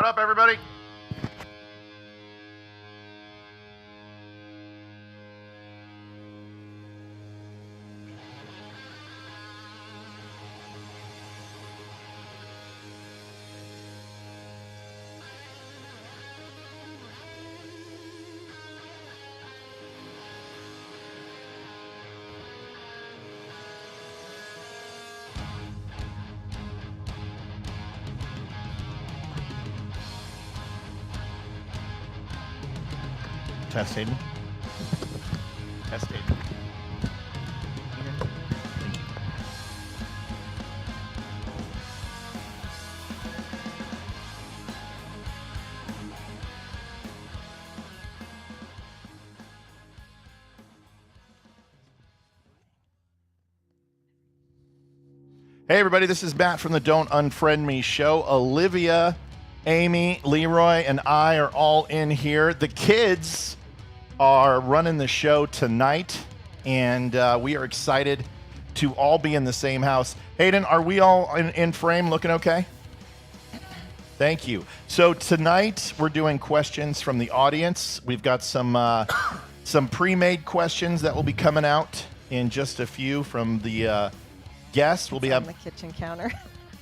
Shut up, everybody. Test Hayden. Test Hayden. Thank you. Hey everybody, this is Matt from the Don't Unfriend Me show. Olivia, Amy, Leeroy, and I are all in here. The kids are running the show tonight, and we are excited to all be in the same house. Hayden, are we all in frame looking okay? Thank you. So tonight we're doing questions from the audience. We've got some pre-made questions that will be coming out in just a few from the guests. We'll be on the kitchen counter.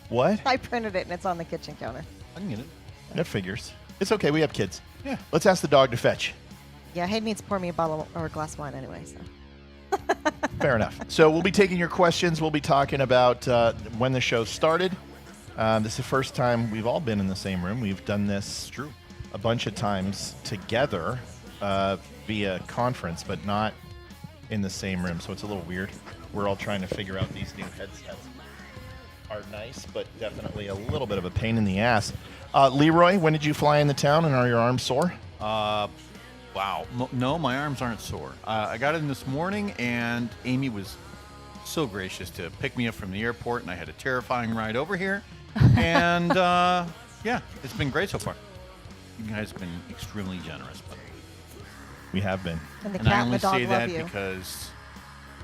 What? I printed it and it's on the kitchen counter. I can get it. That figures. It's okay. We have kids. Yeah. Let's ask the dog to fetch. Yeah, Hayden needs to pour me a bottle or a glass of wine anyway. So. Fair enough. So we'll be taking your questions. We'll be talking about when the show started. This is the first time we've all been in the same room. We've done this a bunch of times together via conference, but not in the same room. So it's a little weird. We're all trying to figure out these new headsets. Are nice, but definitely a little bit of a pain in the ass. Leeroy, when did you fly into town, and are your arms sore? Wow. No, my arms aren't sore. I got in this morning, and Amy was so gracious to pick me up from the airport, and I had a terrifying ride over here. And, yeah, it's been great so far. You guys have been extremely generous. But we have been. And the cat and the dog love you. I only say that because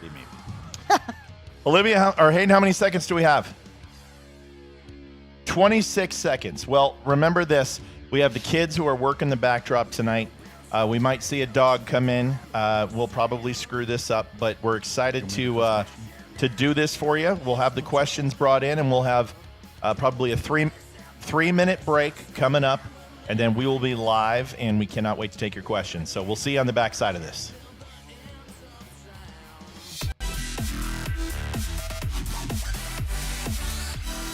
they made me. Olivia, or Hayden, how many seconds do we have? 26 seconds. Well, remember this. We have the kids who are working the backdrop tonight. We might see a dog come in. We'll probably screw this up, but we're excited to do this for you. We'll have the questions brought in, and we'll have probably a three-minute break coming up, and then we will be live, and we cannot wait to take your questions. So we'll see you on the back side of this.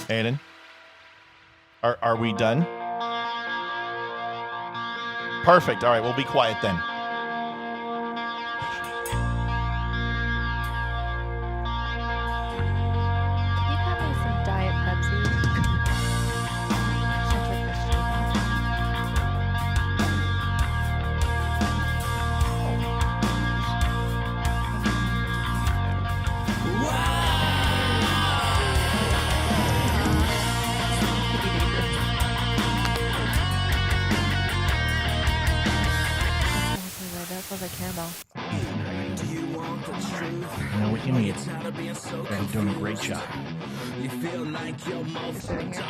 Hayden, are we done? Perfect. All right, we'll be quiet then. Can you cut me some Diet Pepsi? Was a candle. You know what you need. You're doing a great job. You're sitting here.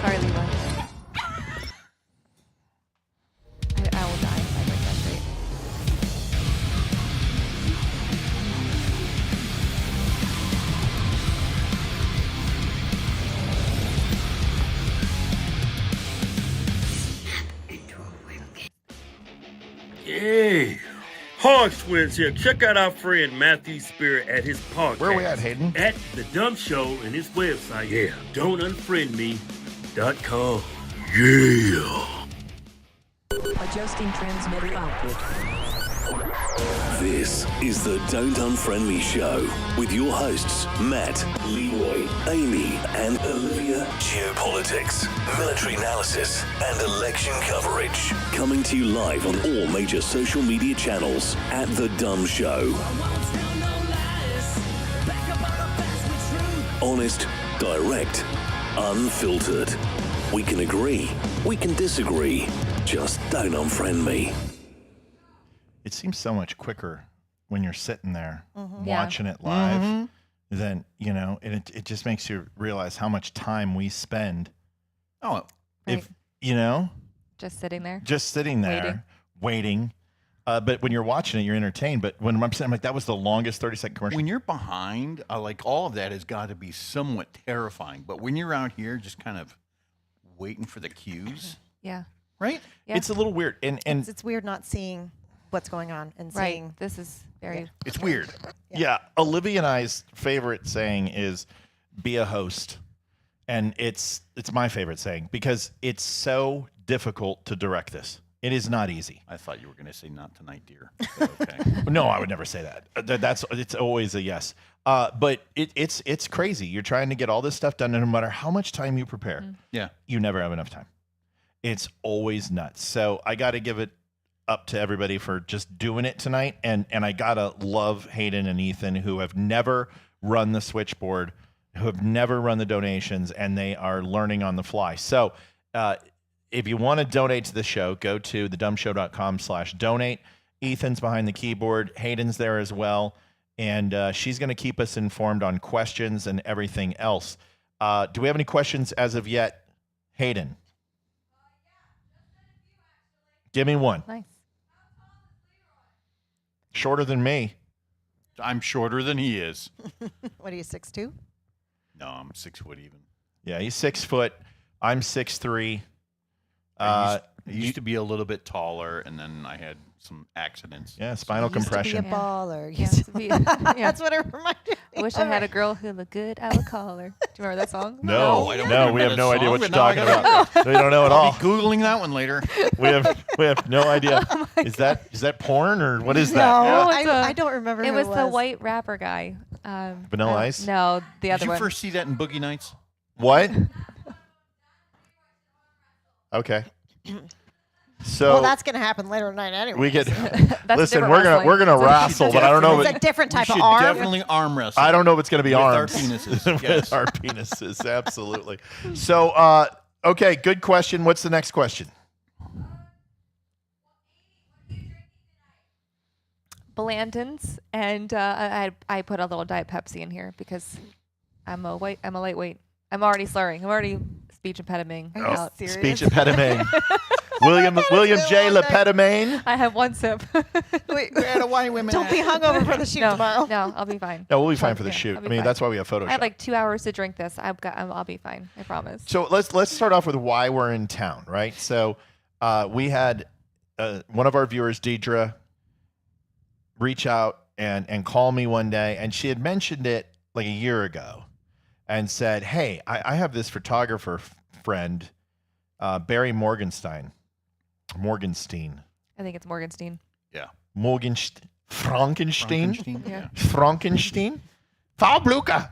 Sorry, Levi. I will die if I break that Marks Twins here. Check out our friend Matthew Spirit at his podcast. Where are we at, Hayden? At The Dumb Show and his website. Yeah. Don'tUnfriendMe.com. Yeah. Adjusting transmitter output. This is the Don't Unfriend Me Show with your hosts, Matt, Leeroy, Amy, and Olivia. Geopolitics, military analysis, and election coverage. Coming to you live on all major social media channels at The Dumb Show. Honest, direct, unfiltered. We can agree, we can disagree. Just don't unfriend me. It seems so much quicker when you're sitting there Yeah. watching it live than, you know, and it just makes you realize how much time we spend. Oh, If, you know, Just sitting there. just sitting there waiting. But when you're watching it, you're entertained. But when I'm sitting, I'm like, that was the longest 30-second commercial. when you're behind, like all of that has got to be somewhat terrifying. But when you're out here, just kind of waiting for the cues, Yeah. right? Yeah. It's a little weird. And It's weird not seeing what's going on and Right. seeing. This is very. It's weird. yeah, Olivia and I's favorite saying is be a host. And it's my favorite saying because it's so difficult to direct this. It is not easy. I thought you were going to say "not tonight, dear." But okay. No, I would never say that. It's always a yes. But it's crazy. You're trying to get all this stuff done, and no matter how much time you prepare, Yeah. you never have enough time. It's always nuts. So I got to give it up to everybody for just doing it tonight, and I gotta love Hayden and Ethan who have never run the switchboard, who have never run the donations, and they are learning on the fly. So if you want to donate to the show, go to thedumbshow.com/donate. Ethan's behind the keyboard. Hayden's there as well. And she's going to keep us informed on questions and everything else. Do we have any questions as of yet? Hayden? Give me one. Nice. Shorter than me. I'm shorter than he is. What are you, 6'2"? No, I'm 6 foot even. Yeah, he's 6 foot. I'm 6'3". I used to be a little bit taller, and then I had some accidents. Yeah, spinal Used to compression. be a baller. Yeah, Used to be- That's what it reminded me. I wish I had a girl who looked good. I would call her. Do you remember that song? No, I don't no, we remember have that no idea song, what you're but now I talking gotta- about. We don't know at all. I'll be Googling that one later. We have no idea. Is that porn or what is that? No, it's a- I don't remember It who was the white rapper guy. Vanilla Ice? No, the other Did you one. first see that in Boogie Nights? What? Okay. So Well, that's going to happen later tonight anyway. we get. That's Listen, different we're gonna wrestling. wrestle, but I don't know. It's If a different type we of should arm. definitely arm wrestle. I don't know if it's gonna be with our arms. penises. With Yes. our penises, absolutely. So, okay, good question. What's the next question? Blanton's, and I put a little Diet Pepsi in here because I'm a lightweight. I'm already slurring. I'm already speech impedimenting. Are you out. serious? Speech impediment. William J. Lepedimane. I have one sip. Wait, We're white women. don't be hungover for the shoot no, tomorrow. no, I'll be fine. No, we'll be fine for the Yeah, shoot. I'll I be mean, fine. that's why we have Photoshop. I have like 2 hours to drink this. I'll be fine. I promise. So let's start off with why we're in town, right? So we had one of our viewers, Deidre, reach out and call me one day, and she had mentioned it like a year ago, and said, "Hey, I have this photographer friend, Barry Morgenstein. I think it's Morgenstein. Yeah. Frankenstein. Yeah. Frankenstein. Frau Bluka.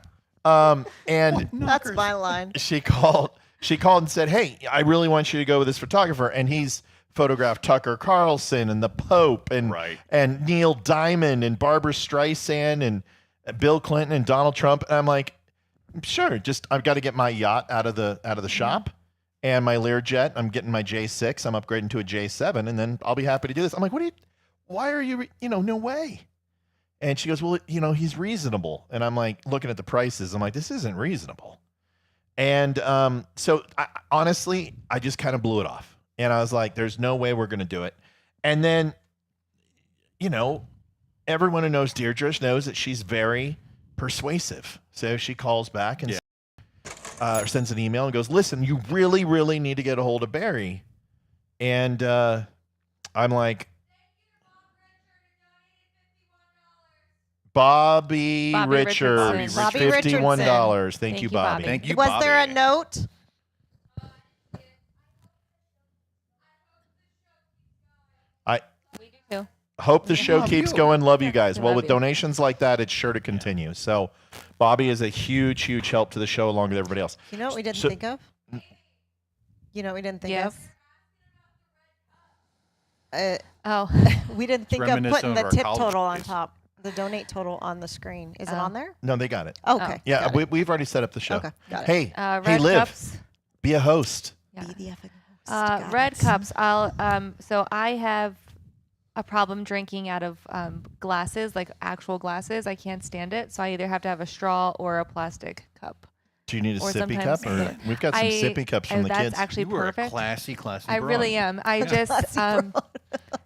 And That's my line. she called and said, "Hey, I really want you to go with this photographer." And he's photographed Tucker Carlson and the Pope and Right. and Neil Diamond and Barbara Streisand and Bill Clinton and Donald Trump. And I'm like, sure, just I've got to get my yacht out of the shop and my Learjet. I'm getting my J6. I'm upgrading to a J7, and then I'll be happy to do this. I'm like, why are you, no way. And she goes, well, he's reasonable. And I'm like, looking at the prices, I'm like, this isn't reasonable. And so honestly, I just kind of blew it off. And I was like, there's no way we're going to do it. And then, everyone who knows Deirdre knows that she's very persuasive. So she calls back and sends an email and goes, listen, you really, really need to get a hold of Barry. And I'm like, Bobby Bobby Richards, Richardson. Bobby $51. Thank Thank you, you, Bobby. Bobby. Thank you, Was Bobby. there a note? I We do too. hope the show love keeps you. going. Love you guys. We Well, love with you. donations like that, it's sure to continue. So, Bobby is a huge, huge help to the show along with everybody else. You know what we didn't So- think of? You know what we didn't think Yes. of? Oh. We didn't think of reminiscent putting of the our tip college total on days. top. The donate total on the screen. Is it Oh. on there? No, they got it. Okay. Yeah, got it. we've already set up the show. Okay, got it. Hey, hey, Red Liv, cups. be a host. Yeah. Be the effing host. Got Red it. cups. So I have a problem drinking out of glasses, like actual glasses. I can't stand it. So I either have to have a straw or a plastic cup. Do you need a Or sippy sometimes cup? Or the- we've got some sippy cups from the that's kids. actually You were perfect. a classy I broad. really am. I just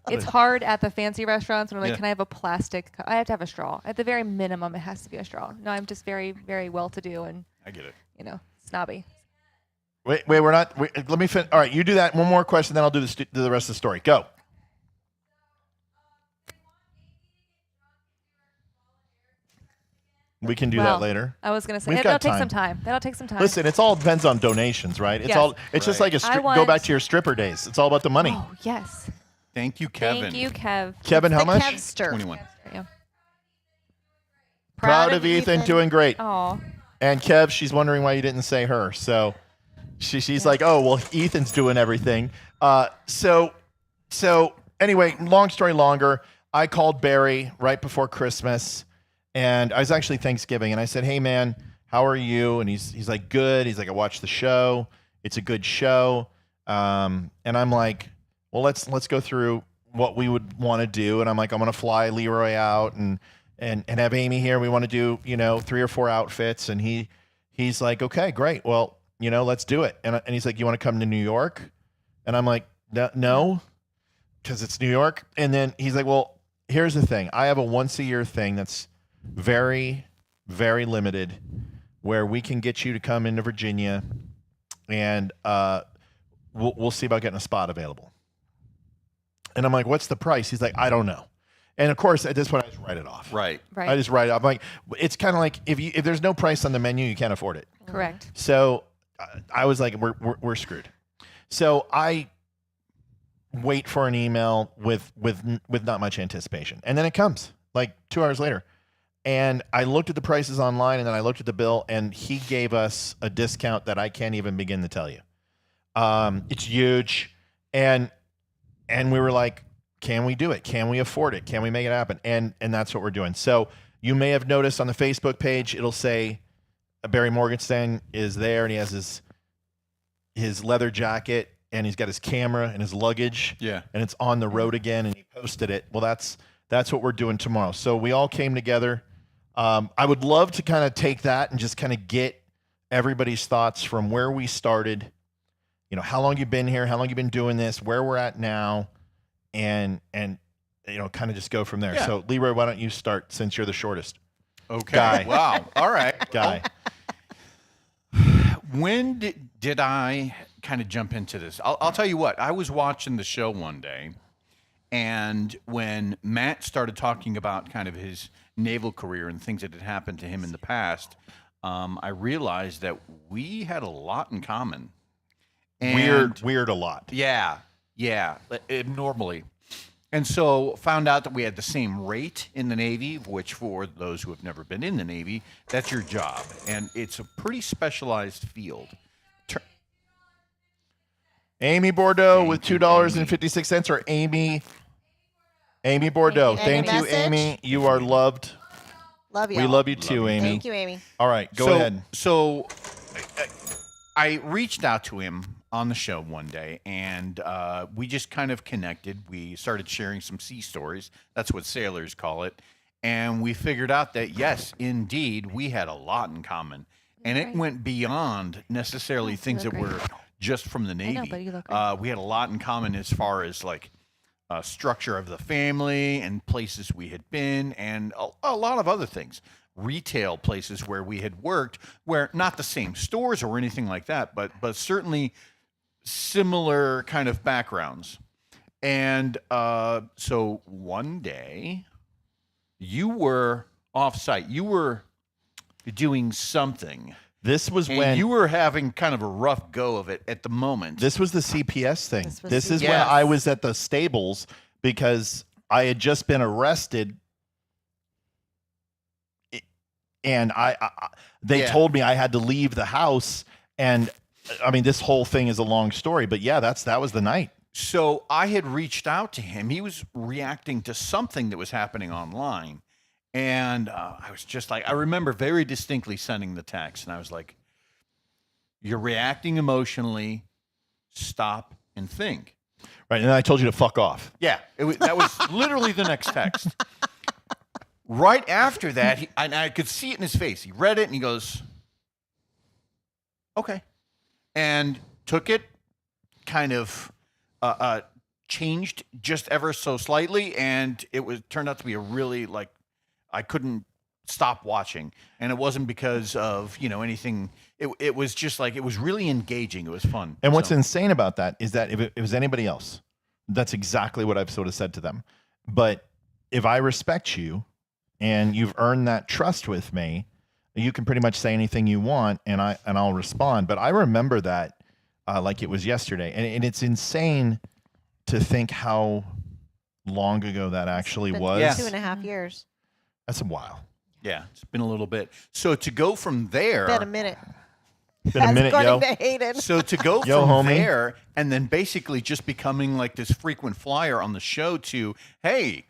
it's hard at the fancy restaurants when I'm like, Yeah. can I have a plastic cup? I have to have a straw. At the very minimum, it has to be a straw. No, I'm just very, very well to do and, I get it. snobby. Wait, we're not. Let me finish. All right, you do that. One more question, then I'll do the rest of the story. Go. We can do Well, that later. I was gonna say We've that'll got take time. some time. That'll take some time. Listen, it's all depends on donations, right? It's Yes. all. It's just Right. like I go want- back to your stripper days. It's all about the money. Oh yes. Thank you, Kevin. Thank you, Kev. Kevin, how The much? Kevster. 21. Yeah. Proud of Ethan, doing great. Oh. And Kev, she's wondering why you didn't say her. So she's like, oh well, Ethan's doing everything. So anyway, long story longer. I called Barry right before Christmas, and I was actually Thanksgiving, and I said, hey man, how are you? And he's like, good. He's like, I watched the show. It's a good show. And I'm like, well, let's go through what we would want to do. And I'm like, I'm gonna fly Leeroy out and have Amy here. We want to do 3 or 4 outfits. And he's like, okay, great. Well, let's do it. And he's like, you want to come to New York? And I'm like, no, because it's New York. And then he's like, well, here's the thing. I have a once a year thing that's very, very limited, where we can get you to come into Virginia, and we'll see about getting a spot available. And I'm like, what's the price? He's like, I don't know. And of course, at this point, I just write it off. Right. Right. I just write it off. I'm like, it's kind of like if there's no price on the menu, you can't afford it. Correct. So I was like, we're screwed. So I wait for an email with not much anticipation, and then it comes like 2 hours later. And I looked at the prices online, and then I looked at the bill, and he gave us a discount that I can't even begin to tell you. It's huge, and we were like, can we do it? Can we afford it? Can we make it happen? And that's what we're doing. So you may have noticed on the Facebook page, it'll say Barry Morgenstern is there, and he has his leather jacket, and he's got his camera and his luggage. Yeah. And it's on the road again, and he posted it. Well, that's what we're doing tomorrow. So we all came together. I would love to kind of take that and just kind of get everybody's thoughts from where we started. How long you've been here, how long you've been doing this, where we're at now, and kind of just go from there. Yeah. So Leeroy, why don't you start since you're the shortest Okay. Guy. Wow. All right. guy? When did I kind of jump into this? I'll tell you what. I was watching the show one day, and when Matt started talking about kind of his naval career and things that had happened to him in the past, I realized that we had a lot in common. And Weird a lot. Yeah, abnormally. And so found out that we had the same rate in the Navy, which for those who have never been in the Navy, that's your job. And it's a pretty specialized field. Amy Bordeaux Thank with you, $2.56, or Amy Bordeaux. Thank Thank you. you, Any Amy. message? You are loved. Love you. We love you too, Amy. Thank you, Amy. All right, go ahead. So I reached out to him on the show one day, and we just kind of connected. We started sharing some sea stories. That's what sailors call it. And we figured out that, yes, indeed, we had a lot in common. And it Right. went beyond necessarily you things look that great. were just from the Navy. know, but you look great. We had a lot in common as far as like structure of the family and places we had been, and a lot of other things. Retail places where we had worked, where not the same stores or anything like that, but certainly similar kind of backgrounds. And so one day, you were off-site. You were doing something. This was And when you were having kind of a rough go of it at the moment. this was the CPS thing. This was Is when Yes. I was at the stables because I had just been arrested, and they Yeah. told me I had to leave the house. And I mean, this whole thing is a long story, but yeah, that was the night. So I had reached out to him. He was reacting to something that was happening online. And I was just like, I remember very distinctly sending the text. And I was like, you're reacting emotionally. Stop and think. Right, and I told you to fuck off. Yeah, that was literally the next text. Right after that, and I could see it in his face. He read it and he goes, okay. And took it, kind of changed just ever so slightly. And it turned out to be a really, like, I couldn't stop watching. And it wasn't because of, anything. It was just like, it was really engaging. It was fun. And what's So- insane about that is that if it was anybody else, that's exactly what I've sort of said to them. But if I respect you and you've earned that trust with me, you can pretty much say anything you want and I'll respond. But I remember that like it was yesterday. And it's insane to think how long ago that actually Been was. Yeah. 2.5 years. That's a while. Yeah, it's been a little bit. So to go from there, Been a minute. Been a minute, yo. According to Hayden. so to go Yo, from homie. there and then basically just becoming like this frequent flyer on the show to, hey,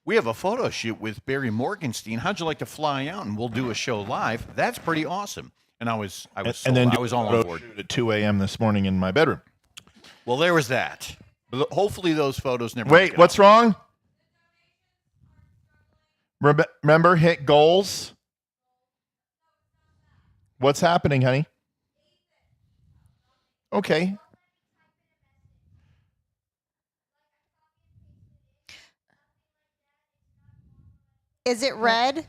we have a photo shoot with Barry Morgenstein. How'd you like to fly out and we'll do a show live? That's pretty awesome. And I was And sold. then I was all on board. at 2 a.m. this morning in my bedroom. Well, there was that. But hopefully those photos never. Wait, what's wrong? Remember, hit goals. What's happening, honey? Okay. Is it red?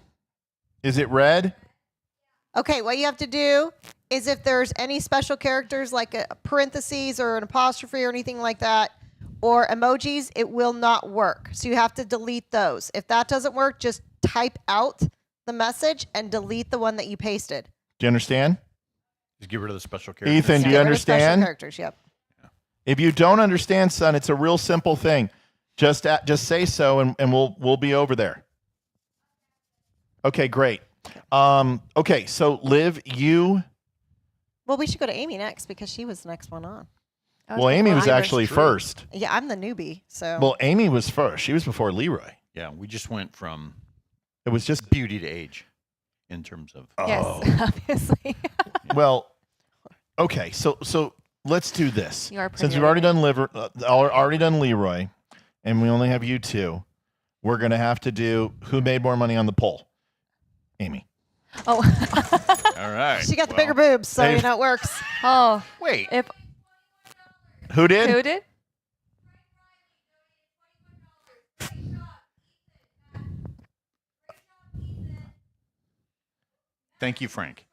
Is it red? Okay, what you have to do is if there's any special characters like a parentheses or an apostrophe or anything like that, or emojis, it will not work. So you have to delete those. If that doesn't work, just type out the message and delete the one that you pasted. Do you understand? Just get rid of the special characters. Ethan, do you Get rid of special understand? characters, yep. If you don't understand, son, it's a real simple thing. Just say so, and we'll be over there. Okay, great. Okay, so Liv, you. Well, we should go to Amy next because she was the next one on. Well, Amy was I was actually true. first. Yeah, I'm the newbie, so. Well, Amy was first. She was before Leeroy. Yeah, we just went from It was just beauty to age in terms of. Yes, Oh. obviously. Well, okay. So let's do this. You are Since pretty we've already done Leeroy, and we only have you two, we're gonna have to do who made more money on the poll. Amy. Oh, All right. She got the well, bigger boobs, so Hey. you know it works. oh. Wait. If Who did? who did? Thank you, Frank.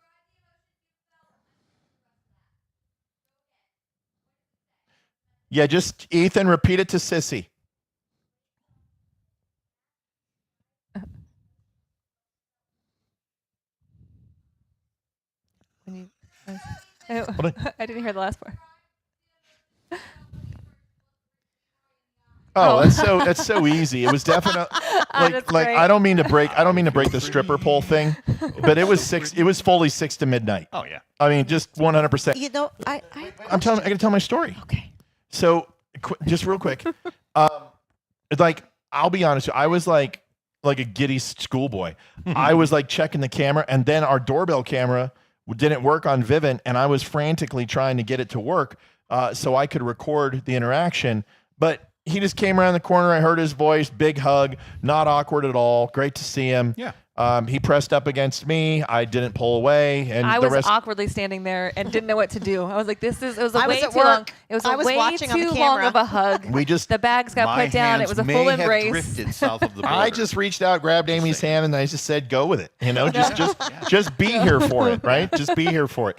Yeah, just Ethan, repeat it to Sissy. When you, I didn't hear the last part. Oh, that's so easy. It was definitely That's like great. I don't mean to break the stripper pole thing, but it was fully 6 to midnight. Oh yeah. I mean, just 100%. You know, I I gotta tell my story. Okay. So, just real quick, like I'll be honest, I was like a giddy schoolboy. I was like checking the camera, and then our doorbell camera didn't work on Vivint, and I was frantically trying to get it to work so I could record the interaction. But he just came around the corner. I heard his voice, big hug, not awkward at all. Great to see him. Yeah. He pressed up against me. I didn't pull away, and I the was rest. awkwardly standing there and didn't know what to do. I was like, "This is." It was a I was way at too long. work. It was I a was way watching on the too long camera. of a hug. We just. The bags got My put down. It hands was a may full have embrace. drifted south of the border. I just reached out, grabbed Amy's hand, and I just said, "Go with it." You know, just be here for it, right? Just be here for it.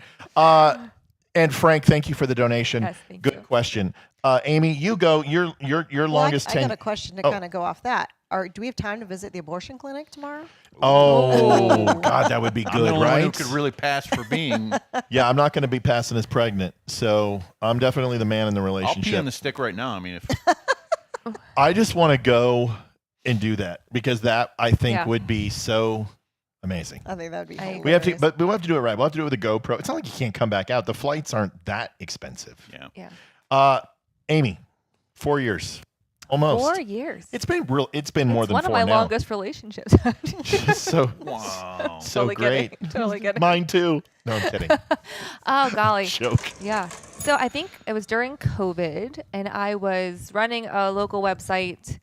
And Frank, thank you for the donation. Yes, thank Good you. question. Amy, you go. Your Well, longest I tenure. got a question to kind of go off that. do we have time to visit the abortion clinic tomorrow? Oh, God, that would be I'm the good, only one who right? could really pass for being. Yeah, I'm not going to be passing as pregnant, so I'm definitely the man in the I'll relationship. pee on the stick right now. I mean, if I just want to go and do that because that I think Yeah. would be so amazing. I think that would be I- We have to, hilarious. but we'll have to do it right. We'll have to do it with a GoPro. It's not like you can't come back out. The flights aren't that expensive. yeah. Yeah. Amy, 4 years, almost. 4 years. It's been real. It's been more It's than one 4 of my now. longest relationships. so Wow. so Totally great. kidding. Totally kidding. Mine too. No, I'm kidding. Oh golly. Joke. Yeah. So I think it was during COVID, and I was running a local website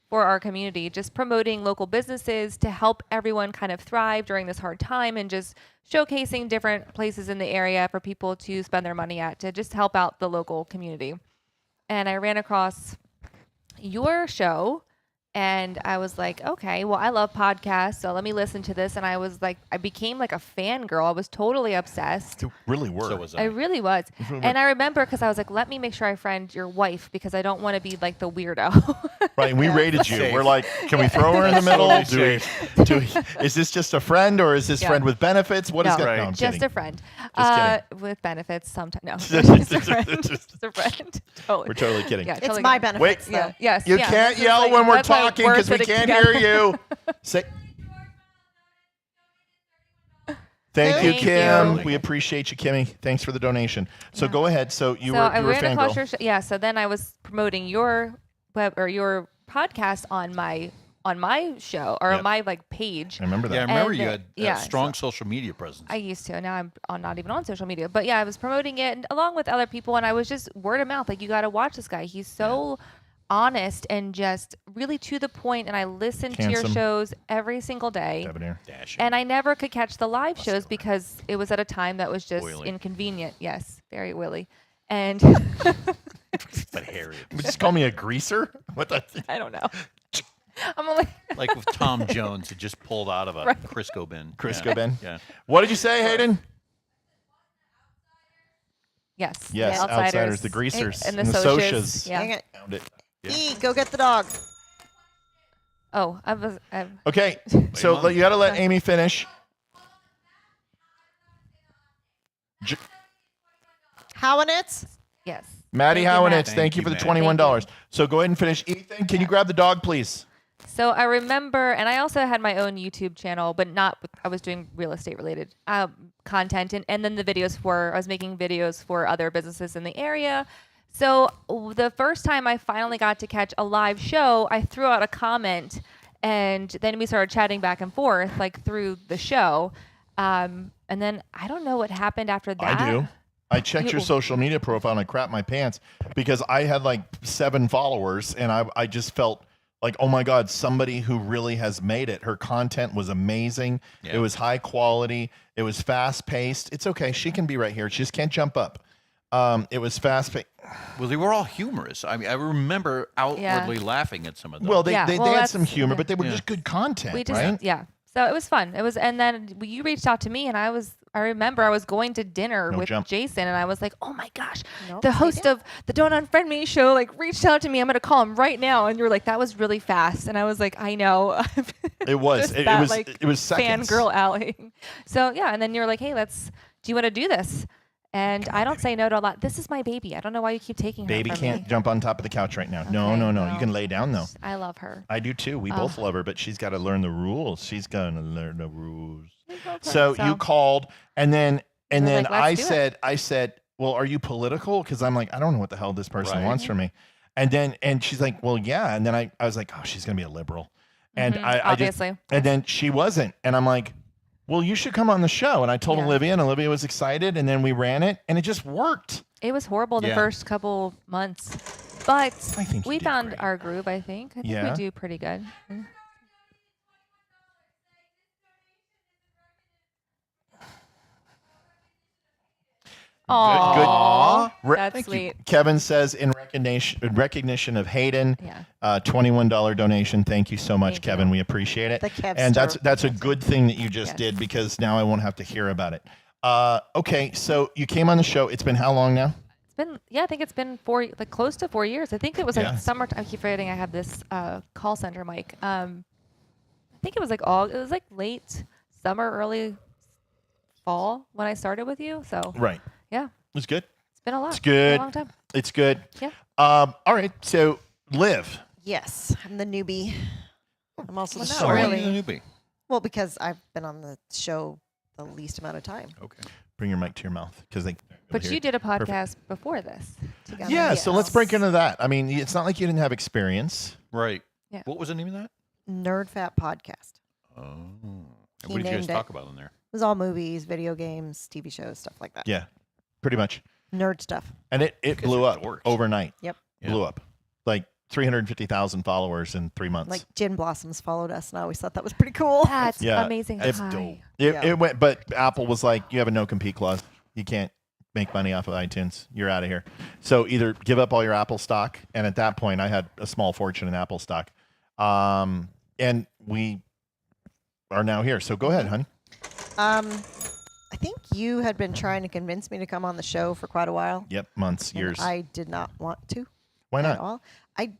for our community, just promoting local businesses to help everyone kind of thrive during this hard time, and just showcasing different places in the area for people to spend their money at to just help out the local community. And I ran across your show. And I was like, okay, well, I love podcasts, so let me listen to this. And I was like, I became like a fangirl. I was totally obsessed. It really were. So was I I. really was. really And I remember because I was like, let me make sure I friend your wife because I don't want to be like the weirdo. Right, and we rated you. Safe. We're like, can we throw her in the middle? Totally Is this just a friend or is this Yeah. friend with benefits? What is No, going Right. No, I'm just kidding. a friend. Just With benefits sometimes. No, just a friend. Just a friend. Totally. We're totally kidding. Yeah, It's totally my kidding. benefits, Wait. though. Yeah. Yes. You yeah, can't this is yell like- when we're that's why talking because we words can't together. hear you. Say. Thank you, Thank Kim. you. We appreciate you, Kimmy. Thanks for the donation. So Yeah. go ahead. So you So were I you were a ran across fangirl. your yeah. So then I was promoting your web or your podcast on my show or Yep. on my like page. I remember that. Yeah, I remember And, you had yeah, a strong social media presence. I used to. Now I'm not even on social media. But yeah, I was promoting it and along with other people, and I was just word of mouth. Like, you got to watch this guy. He's so honest and just really to the point. And I listened to your Handsome. shows every single day. Debonair. Dashing. And I never could catch the live shows because it was at a time that was just Oily. inconvenient. Yes, very willy. And but hairy. Just call me a greaser. What the? I don't know. I'm only Like with Tom Jones, who just pulled out of a Right. Crisco bin. Crisco Yeah. bin? Yeah. What did you say, Hayden? yes. Yes, the outsiders, the greasers, and the and the socias. socias. Yeah. Dang it. Found it. E, go get the dog. Oh, Okay, so Mom. you got to let Sorry. Amy finish. J- Howanitz? yes. Maddie Thank you, Matt. Howanitz, thank you for the Thank you, $21. So go ahead and finish. Ethan, can you grab the dog, please? So I remember, and I also had my own YouTube channel, but not. I was doing real estate related content, and then the videos I was making videos for other businesses in the area. So the first time I finally got to catch a live show, I threw out a comment, and then we started chatting back and forth like through the show. And then I don't know what happened after that. I do. I checked your You- social media profile and I crapped my pants because I had like 7 followers and I just felt like, oh my God, somebody who really has made it. Her content was amazing. Yeah. It was high quality. It was fast paced. It's okay. She can be right here. She just can't jump up. It was fast paced. Well, they were all humorous. I mean, I remember outwardly laughing at some of them. Well, they Yeah, they, well, they had that's- some humor, yeah. but they were Yeah. just good content, We just right? yeah. So it was fun. It was, and then you reached out to me, and I remember I was going to dinner No with jump. Jason, and I was like, oh my gosh, Nope, the stay host down. of the Don't Unfriend Me show like reached out to me. I'm gonna call him right now, and you were like, that was really fast, and I was like, I know. It was. Just It that, was. like, It was seconds. Fangirl alley. So yeah, and then you're like, hey, do you want to do this? And I don't say no to a lot. This is my baby. I don't know why you keep taking her Baby from can't me. jump on top of the couch right now. No, Okay, no, no. You well, can lay down though. I love her. I do too. We both love her, but she's got to learn the rules. She's gonna learn the rules. So you called, and then We're like, let's I do it. said, well, are you political? Because I'm like, I don't know what the hell this person Right. wants from me. And she's like, well, yeah. And then I was like, oh, she's gonna be a liberal. And Mhm, I just, obviously. and then she wasn't. And I'm like, well, you should come on the show. And I told Yeah. Olivia, and Olivia was excited. And then we ran it, and it just worked. It was horrible the Yeah. first couple months, but I think you we did found great. our groove. I think Yeah. we do pretty good. Aww, that's Thank you. sweet. Kevin says in recognition of Hayden, Yeah. $21 donation. Thank you so much, Thank you. Kevin. We appreciate it. The Kevster. And that's a good thing that you just Yes. did because now I won't have to hear about it. Okay, so you came on the show. It's been how long now? I think it's been close to 4 years. I think it was Yeah. like summer. I keep forgetting I have this call center mic. I think it was it was like late summer, early fall when I started with you. So Right. yeah, It's good. it's been a lot. It's good. Been a long time. It's good. Yeah. All right. So, Liv. Yes, I'm the newbie. I'm also Well, the not So why are short. you the newbie? Well, because I've been on the show the least amount of time. Okay. Bring your mic to your mouth because they. But hear you did a podcast Perfect. before this together. Yeah. So let's Yes. break into that. I mean, it's not like you didn't have experience. Right. Yeah. What was the name of that? Nerd Fat Podcast. Oh. And He what did you guys named it. talk about in there? It was all movies, video games, TV shows, stuff like that. Yeah. Pretty much. Nerd stuff. And it Because blew you're up dorks. overnight. Yep. Yeah. Blew up. Like 350,000 followers in 3 months. Like Gin Blossoms followed us, and I always thought that was pretty cool. That's Yeah, amazing. that's Hi. dope. It, Yeah. it went, but Apple was like, you have a no compete clause. You can't make money off of iTunes. You're out of here. So either give up all your Apple stock, and at that point, I had a small fortune in Apple stock, and we are now here. So go ahead, honey. I think you had been trying to convince me to come on the show for quite a while. Yep, months, and years. I did not want to. Why At not? all. I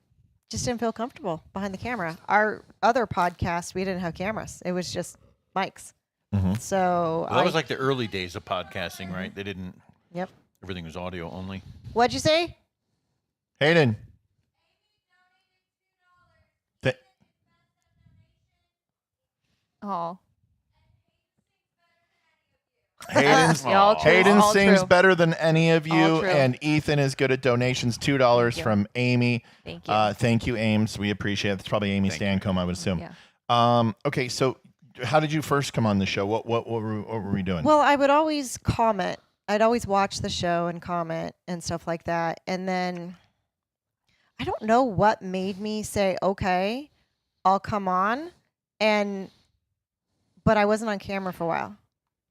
just didn't feel comfortable behind the camera. Our other podcast, we didn't have cameras. It was just mics. Mhm. So Well, that was like the early days of podcasting, right? They didn't. Yep. Everything was audio only. What'd you say? Hayden. Th- Oh. Hayden's, Yeah, all true. Hayden All sings true. better than any of All you, true. and Ethan is good at donations. $2 you. from Amy. Thank you. Thank you, Ames. We appreciate it. It's probably Amy Stancombe, I would assume. Yeah. Okay, so how did you first come on the show? What were we doing? Well, I would always comment. I'd always watch the show and comment and stuff like that. And then I don't know what made me say, okay, I'll come on. But I wasn't on camera for a while.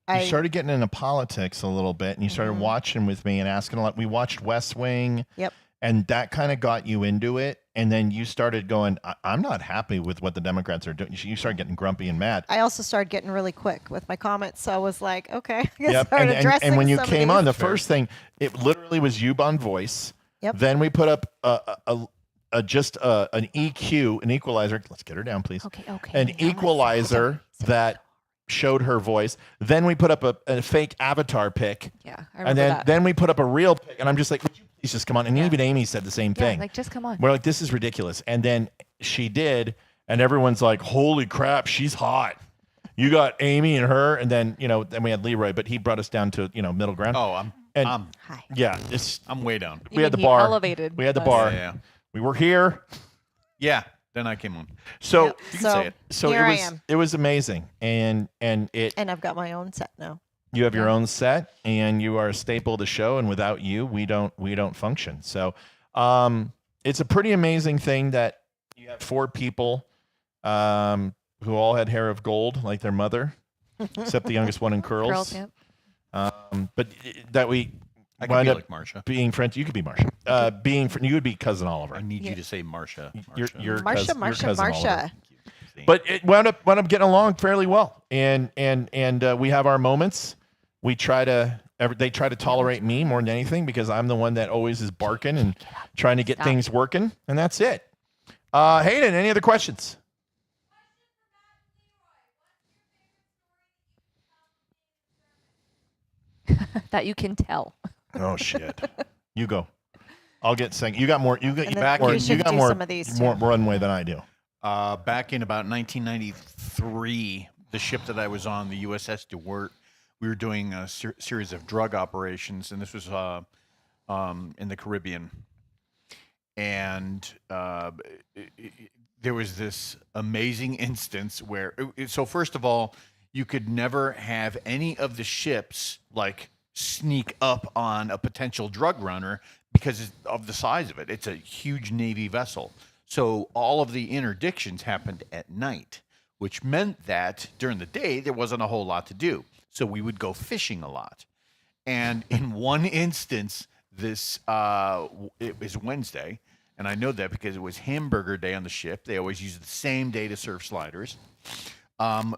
You started getting into politics a little bit, and you started watching with me and asking a lot. We watched West Wing. Yep. And that kind of got you into it. And then you started going, I'm not happy with what the Democrats are doing. You started getting grumpy and mad. I also started getting really quick with my comments. So I was like, okay, I guess Yep. start addressing And when you some of came on, the these. first thing, it literally was you on voice. Yep. Then we put up an EQ, an equalizer. Let's get her down, please. Okay. An equalizer that showed her voice. Then we put up a fake avatar pic. Yeah. I And remember that. then we put up a real pic. And I'm just like, would you please just come on? And even Amy said the same Yeah, thing. like, just come on. We're like, this is ridiculous. And then she did. And everyone's like, holy crap, she's hot. You got Amy and her. And then, then we had Leeroy, but he brought us down to, middle ground. Oh, And- Hi. Yeah. I'm way down. We had the He bar. elevated We had the us. bar. Yeah. We were here. Yeah. Then I came on. So, Yep. You can say it. so here it I was, am. it was amazing. And And I've got my own set now. you have your own set, and you are a staple of the show. And without you, we don't function. So, it's a pretty amazing thing that you have 4 people, who all had hair of gold like their mother, except the youngest one in curls. Girls, yep. But that we I could wind be up like Marsha. being friends. You could be Marsha. You would be cousin Oliver. I need you to say Marsha. Your Marsha, cousin Oliver. Marsha. But it wound up getting along fairly well, and we have our moments. We try to. They try to tolerate me more than anything because I'm the one that always is barking and trying to get Stop. things working, and that's it. Hayden, any other questions? That you can tell. Oh shit! You go. I'll get second. You got more. You got And then more. you You should got do more. some of these, too. More runway than I do. Back in about 1993, the ship that I was on, the USS DeWitt, we were doing a series of drug operations, and this was in the Caribbean. And there was this amazing instance where, so first of all, you could never have any of the ships like sneak up on a potential drug runner because of the size of it. It's a huge Navy vessel. So all of the interdictions happened at night, which meant that during the day, there wasn't a whole lot to do. So we would go fishing a lot. And in one instance, it was Wednesday, and I know that because it was hamburger day on the ship. They always use the same day to serve sliders.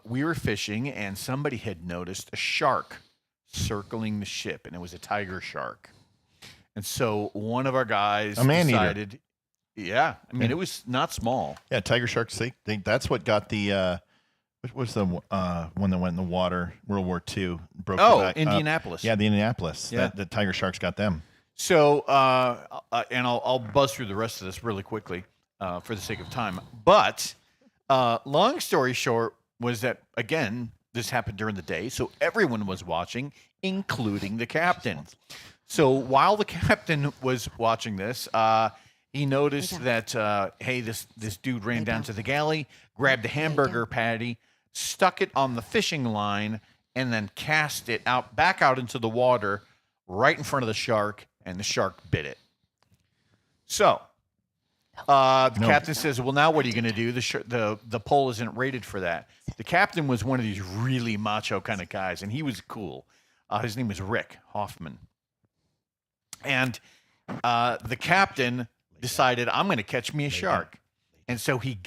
We were fishing, and somebody had noticed a shark circling the ship, and it was a tiger shark. And so one of our guys A man-eater. decided, yeah, I mean, Yeah. it was not small. Yeah, tiger sharks. That's what got the. What was the one that went in the water? World War II broke. the Oh, back up. Indianapolis. Yeah, the Indianapolis. Yeah. The tiger sharks got them. So, and I'll buzz through the rest of this really quickly for the sake of time. But long story short was that, again, this happened during the day, so everyone was watching, including the captain. So while the captain was watching this, he noticed that, hey, this dude ran down to the galley, grabbed a hamburger patty, stuck it on the fishing line, and then cast it back out into the water right in front of the shark, and the shark bit it. So the captain says, well, now what are you going to do? The pole isn't rated for that. The captain was one of these really macho kind of guys, and he was cool. His name was Rick Hoffman. And the captain decided, I'm going to catch me a shark. And so he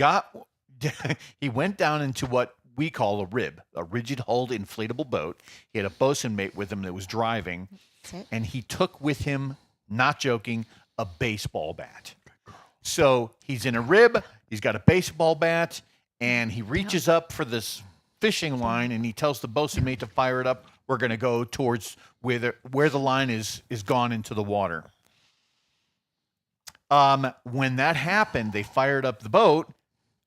went down into what we call a rib, a rigid-hulled inflatable boat. He had a bosun mate with him that was driving, and he took with him, not joking, a baseball bat. So he's in a rib, he's got a baseball bat, and he reaches up for this fishing line, and he tells the bosun mate to fire it up. We're going to go towards where the line is gone into the water. When that happened, they fired up the boat.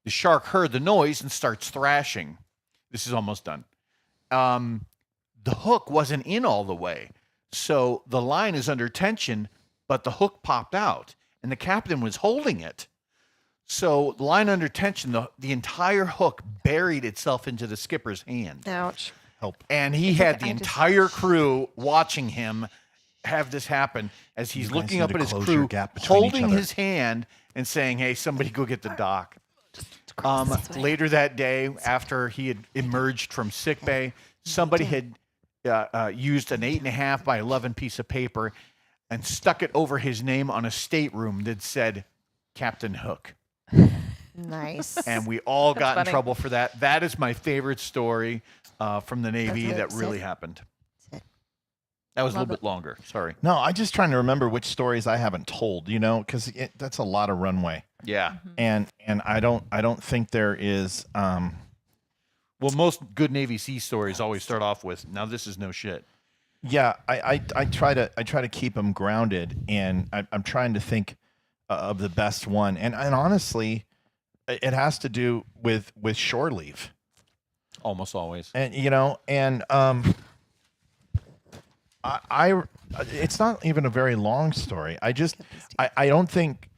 The shark heard the noise and starts thrashing. This is almost done. The hook wasn't in all the way. So the line is under tension, but the hook popped out, and the captain was holding it. So the line under tension, the entire hook buried itself into the skipper's hand. Ouch. Help. And he had the entire crew watching him have this happen as he's looking up at his crew, holding his hand and saying, hey, somebody go get the doc. Later that day, after he had emerged from sickbay, somebody had used an 8.5 by 11 piece of paper and stuck it over his name on a stateroom that said Captain Hook. Nice. And we all got in funny. trouble for that. That is my favorite story from the Navy that really happened. That was a little bit longer. Sorry. No, I'm just trying to remember which stories I haven't told. Because that's a lot of runway, Yeah. and I don't think there is. Well, most good Navy sea stories always start off with, now this is no shit. Yeah, I try to keep them grounded, and I'm trying to think of the best one, and honestly, it has to do with shore leave, Almost always. and it's not even a very long story. I don't think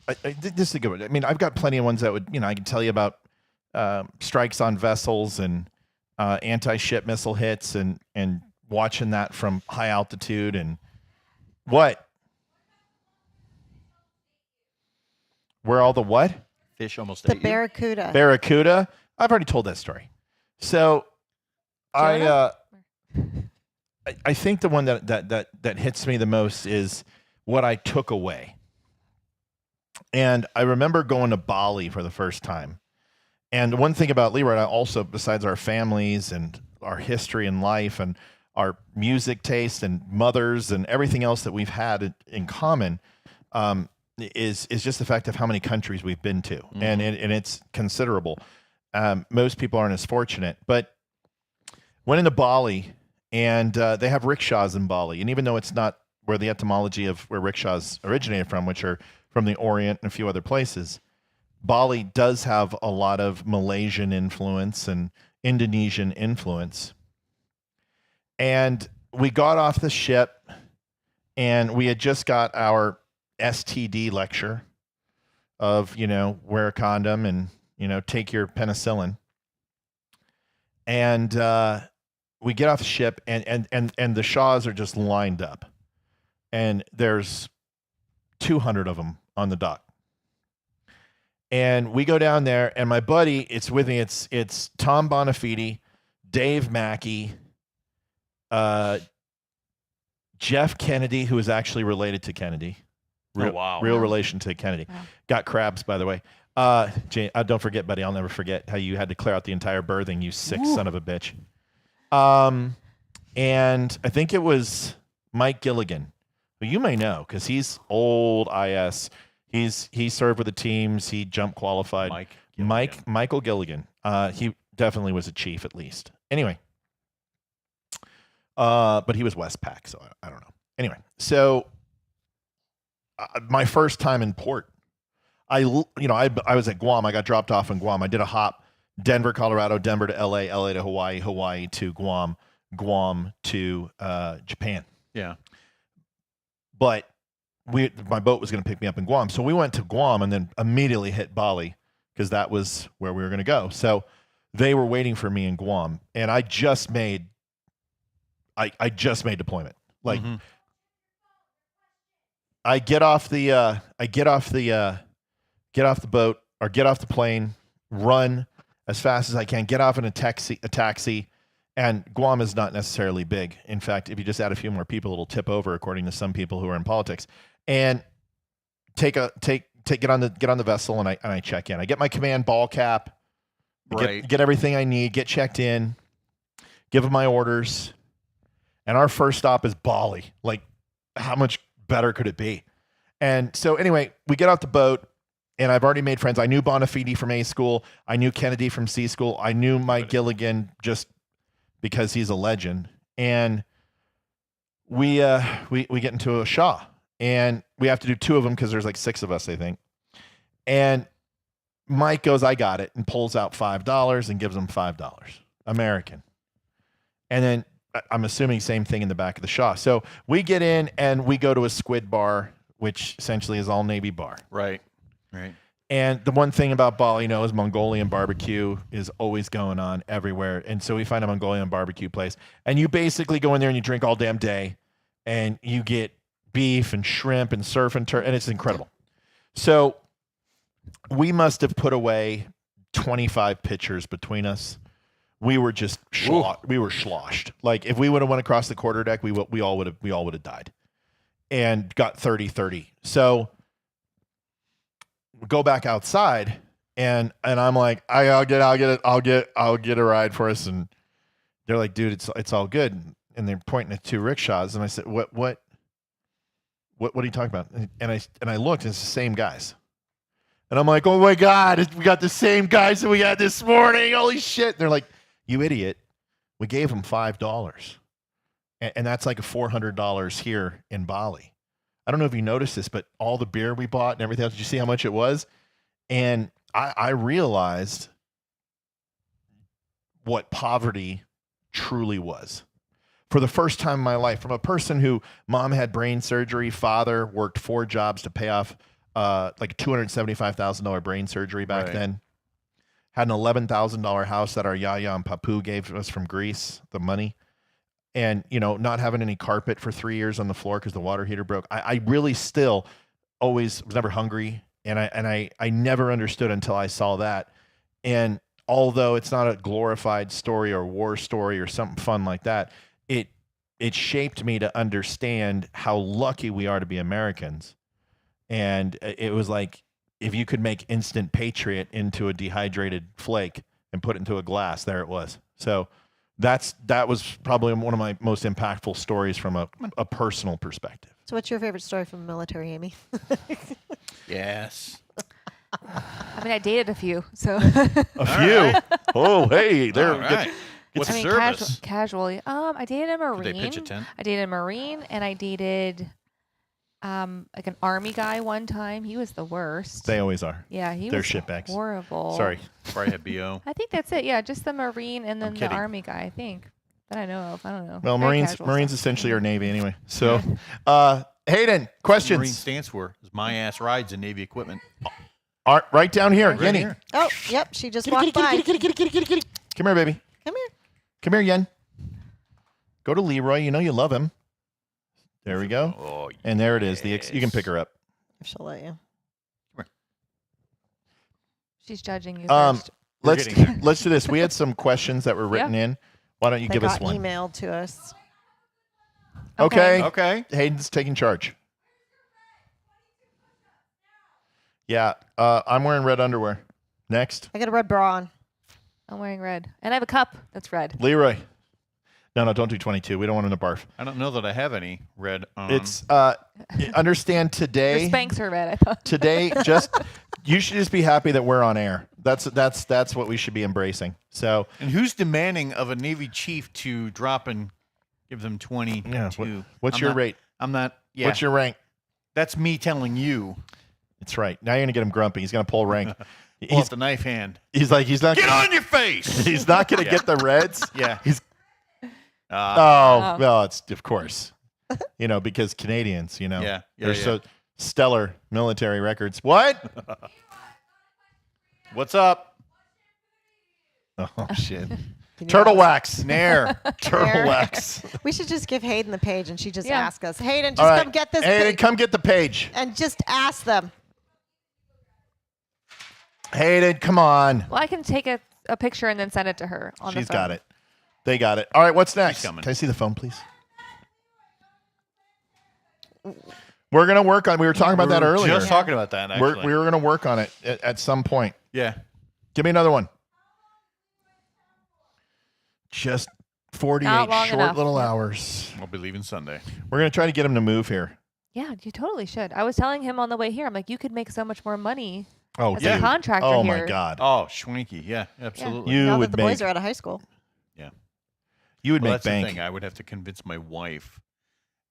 this is a good one. I mean, I've got plenty of ones that would I can tell you about strikes on vessels and anti-ship missile hits and watching that from high altitude and what? Where all the what? Fish almost The ate you. barracuda. Barracuda. I've already told that story. So I think the one that hits me the most is what I took away. And I remember going to Bali for the first time. And one thing about Leeroy, I also, besides our families and our history in life and our music taste and mothers and everything else that we've had in common, is just the fact of how many countries we've been to, and it's considerable. Most people aren't as fortunate, but went into Bali, and they have rickshaws in Bali, and even though it's not where the etymology of where rickshaws originated from, which are from the Orient and a few other places, Bali does have a lot of Malaysian influence and Indonesian influence. And we got off the ship, and we had just got our STD lecture of, wear a condom and, take your penicillin. And we get off the ship, and the Shaws are just lined up. And there's 200 of them on the dock. And we go down there, and my buddy, it's with me. It's Tom Bonafide, Dave Mackey, Jeff Kennedy, who is actually related to Kennedy. Real relation to Kennedy. Wow. Got crabs, by the way. Don't forget, buddy. I'll never forget how you had to clear out the entire berthing, you sick son of a bitch. And I think it was Mike Gilligan. who you may know because he's old IS. He served with the teams. He jump qualified. Michael Gilligan. He definitely was a chief at least. Anyway, but he was Westpac, so I don't know. Anyway, so my first time in port, I was at Guam. I got dropped off in Guam. I did a hop: Denver, Colorado, Denver to LA, LA to Hawaii, Hawaii to Guam, Guam to Japan. Yeah. But my boat was going to pick me up in Guam, so we went to Guam and then immediately hit Bali because that was where we were going to go. So they were waiting for me in Guam, and I just made deployment. Like I get off the boat or get off the plane, run as fast as I can, get off in a taxi. And Guam is not necessarily big. In fact, if you just add a few more people, it'll tip over, according to some people who are in politics. And get on the vessel, and I check in. I get my command ball cap, get everything I need, get checked in, give them my orders, and our first stop is Bali. Like, how much better could it be? And so anyway, we get off the boat, and I've already made friends. I knew Bonafide from A school. I knew Kennedy from C school. I knew Mike Gilligan just because he's a legend. And we get into a Shaw, and we have to do 2 of them because there's like 6 of us, I think. And Mike goes, I got it, and pulls out $5 and gives them $5 American. And then I'm assuming same thing in the back of the Shaw. So we get in and we go to a squid bar, which essentially is all Navy bar. Right. And the one thing about Bali, is Mongolian barbecue is always going on everywhere. And so we find a Mongolian barbecue place, and you basically go in there and you drink all damn day, and you get beef and shrimp and surf and turf, and it's incredible. So we must have put away 25 pitchers between us. We were just we were sloshed. Like if we would have went across the quarterdeck, we all would have died, and got 30-30. So we go back outside, and I'm like, I'll get a ride for us, and they're like, dude, it's all good, and they're pointing at 2 rickshaws, and I said, what are you talking about? And I looked, and it's the same guys. And I'm like, oh my God, we got the same guys that we had this morning. Holy shit. And they're like, you idiot. We gave them $5. And that's like $400 here in Bali. I don't know if you noticed this, but all the beer we bought and everything else, did you see how much it was? And I realized what poverty truly was. For the first time in my life, from a person who mom had brain surgery, father worked 4 jobs to pay off like a $275,000 brain surgery back then. Had an $11,000 house that our Yaya and Papu gave us from Greece, the money. And, not having any carpet for 3 years on the floor because the water heater broke. I really still always was never hungry. And I never understood until I saw that. And although it's not a glorified story or war story or something fun like that, it shaped me to understand how lucky we are to be Americans. And it was like, if you could make Instant Patriot into a dehydrated flake and put it into a glass, there it was. So that was probably one of my most impactful stories from a personal perspective. So what's your favorite story from the military, Amy? Yes. I mean, I dated a few, so. A few? Right. Oh, hey. There. Right. What's I mean, service? Casually. I dated a Marine. Did they pitch a tent? I dated a Marine, and I dated like an Army guy one time. He was the worst. They always are. Yeah, They're was shitbags. Horrible. Sorry. Probably had BO. I think that's it. Yeah, just the Marine and then the kidding. Army guy, I think. That I know of. I don't know. Well, Very Marines casual stuff. essentially are Navy anyway. So, Hayden, questions? Marine stands for is my ass rides in Navy equipment. Right down here. Right Yenny. here. Oh, yep. She just walked by. Come here, baby. Come here. Come here, Yen. Go to Leeroy. You know you love him. There we go. Oh, and there it is. You can pick her up. If she'll let you. She's judging you first. Let's do this. We had some questions that were written in. Why don't you They give us got one? emailed to us. Okay. Hayden's taking charge. Yeah. I'm wearing red underwear. Next. I got a red bra on. I'm wearing red. And I have a cup that's red. Leeroy. No, don't do 22. We don't want him to barf. I don't know that I have any red on. It's understand Your today. Spanx are red, I thought. Today, you should just be happy that we're on air. That's what we should be embracing. So, And who's demanding of a Navy chief to drop and give them 22? yeah, what's your rate? I'm not. Yeah. What's your rank? That's me telling you. It's right. Now you're gonna get him grumpy. He's gonna pull rank. Pull out the knife hand. He's not. Get on your face. He's not gonna get the reds. Yeah. He's. Oh. Well, it's of course. Because Canadians. Yeah, they're yeah. so stellar military records. What? What's up? Oh shit. Can you Turtle ask- wax. Nair. Turtle wax. We should just give Hayden the page and she just Yeah. ask us. Hayden, All just right. come get this Hayden, page come get the page. and just ask them. Hayden, come on. Well, I can take a picture and then send it to her on the She's phone. got it. They got it. All right, what's next? coming. Can I see the phone, please? We're going to work on, we were talking about that earlier. Just talking about that, actually. We were going to work on it at some point. Yeah. Give me another one. Just 48 Not long short enough. little hours. I'll be leaving Sunday. We're going to try to get him to move here. Yeah, you totally should. I was telling him on the way here, I'm like, you could make so much more money Oh, as dude. a contractor Oh, here. my God. Oh, Schwanky. Yeah, absolutely. You now would that the boys make, are out of high school. you would Well, make that's the bank. thing. I would have to convince my wife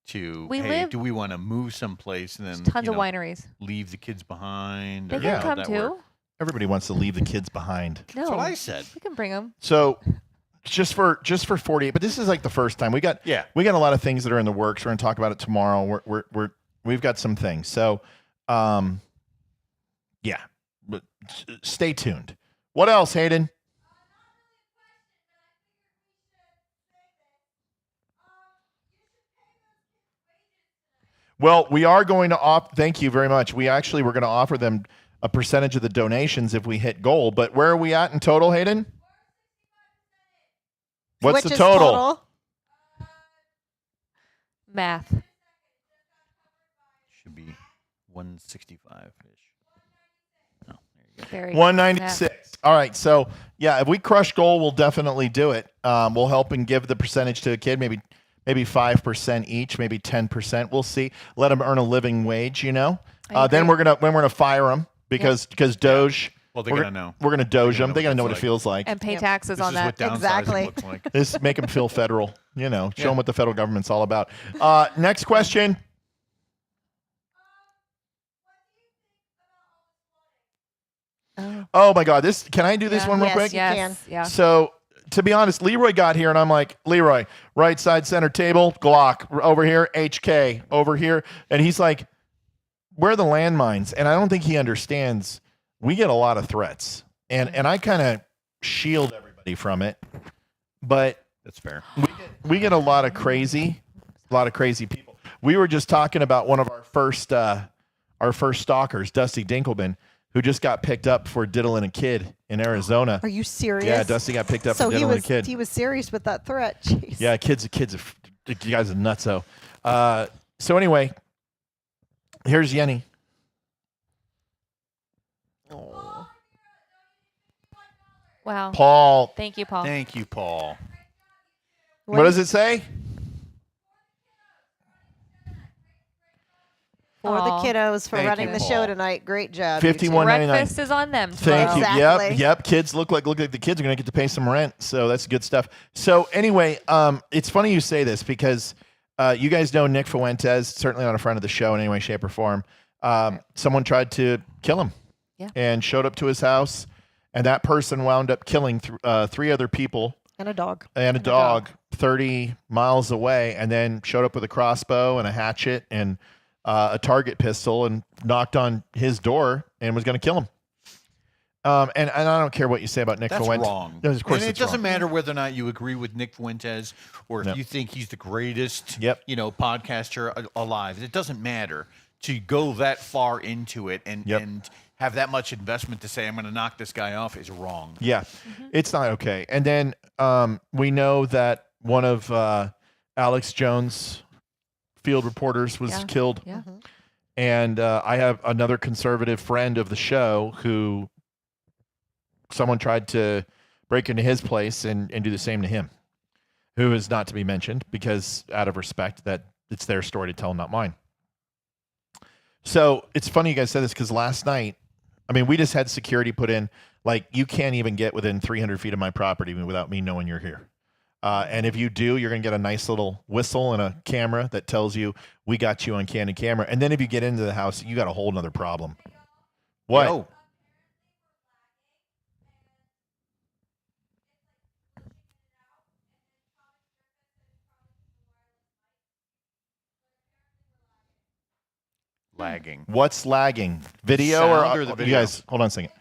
to, We hey, live- do we want to move someplace and then Tons of wineries. leave the kids behind? They or can how'd come that too. work? Everybody wants to leave the kids behind. No, That's what I said. we can bring them. So just for 48, but this is like the first time we got Yeah. a lot of things that are in the works. We're going to talk about it tomorrow. We've got some things. So, yeah, but stay tuned. What else, Hayden? Well, we are going to thank you very much. We're going to offer them a percentage of the donations if we hit goal. But where are we at in total, Hayden? What's Which the is total? Math. Should be 165-ish. Oh, there you go. Very 196. All right. So, yeah, if we crush goal, we'll definitely do it. We'll help and give the percentage to a kid, maybe 5% each, maybe 10%. We'll see. Let them earn a living wage, I Then agree. we're going to fire them because Doge. Well, they're we're going to know. We're going to Doge They're them. gonna They got to know what what it it's feels like. And pay Yep. taxes This on is what that. downsizing Exactly. looks like. This make them feel federal, show them what the federal government's all about. Next question. Oh my God. Can I do this one real Yes, quick? you Yes, can. yeah. So, to be honest, Leeroy got here, and I'm like, Leeroy, right side center table, Glock. Over here, HK. Over here. And he's like, where are the landmines? And I don't think he understands. We get a lot of threats. And I kind of shield everybody from it. But That's fair. we get a lot of crazy people. We were just talking about one of our first stalkers, Dusty Dinkelman, who just got picked up for diddling a kid in Arizona. Are you serious? Yeah, Dusty got picked up So for he diddling was a kid. he was serious with that threat. Jeez. Yeah, kids, you guys are nutso. So anyway, here's Yenny. Oh. Wow. Paul, Thank you, Paul. Thank you, Paul. what does it say? For the Aw. kiddos for Thank running you, the Paul. show tonight. Great job. you two. $51.99. Breakfast is on them. Thank you. Exactly. Yep. Kids look like the kids are gonna get to pay some rent, so that's good stuff. So anyway, it's funny you say this because you guys know Nick Fuentes, certainly not a friend of the show in any way, shape, or form. Someone tried to kill him, and showed up to his house, and that person wound up killing 3 other people And a dog. and a dog 30 miles away, and then showed up with a crossbow and a hatchet and a target pistol and knocked on his door and was going to kill him. And I don't care what you say about Nick That's Fuentes. wrong. No, of course and it it's doesn't wrong. matter whether or not you agree with Nick Fuentes or if No. you think he's the greatest, Yep. podcaster alive. It doesn't matter to go that far into it and Yep. and have that much investment to say I'm going to knock this guy off is wrong. Yeah, it's not okay. And then we know that one of Alex Jones' field reporters was Yeah. killed. Yeah. And I have another conservative friend of the show who someone tried to break into his place and do the same to him. who is not to be mentioned because out of respect that it's their story to tell, not mine. So it's funny you guys said this because last night, I mean, we just had security put in. Like, you can't even get within 300 feet of my property without me knowing you're here. And if you do, you're going to get a nice little whistle and a camera that tells you we got you on candid camera. And then if you get into the house, you got a whole nother problem. What? Yo. Lagging. What's lagging? Video Sound or or the You video? guys, hold on a second.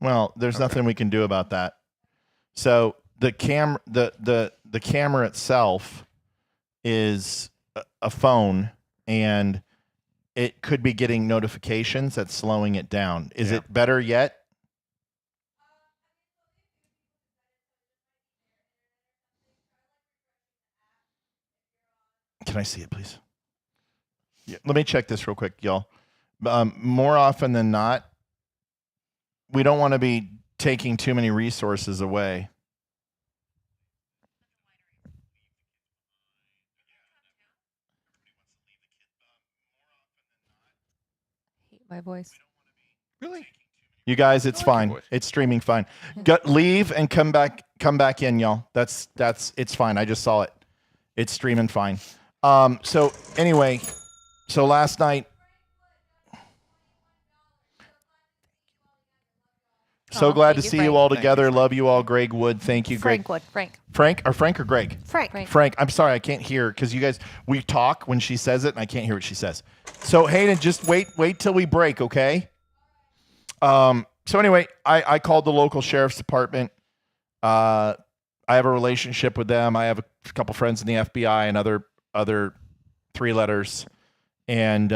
Well, there's nothing we can do about that. So the the camera itself is a phone, and it could be getting notifications that's slowing it down. Is it better yet? Can I see it, please? Yeah, let me check this real quick, y'all. More often than not, we don't want to be taking too many resources away. Hate my voice. Really? You guys, it's I like your fine. voice. It's streaming fine. Leave and come back in, y'all. That's it's fine. I just saw it. It's streaming fine. So anyway, so last night. So glad to thank you, see Frank. you all Thank you, together. Frank. Love you all. Greg Wood. Thank you, Greg. Frank Wood. Frank. Frank or Greg? Frank. Frank. Frank, I'm sorry, I can't hear because you guys, we talk when she says it and I can't hear what she says. So Hayden, just wait till we break, okay? So anyway, I called the local sheriff's department. I have a relationship with them. I have a couple friends in the FBI and other three letters. And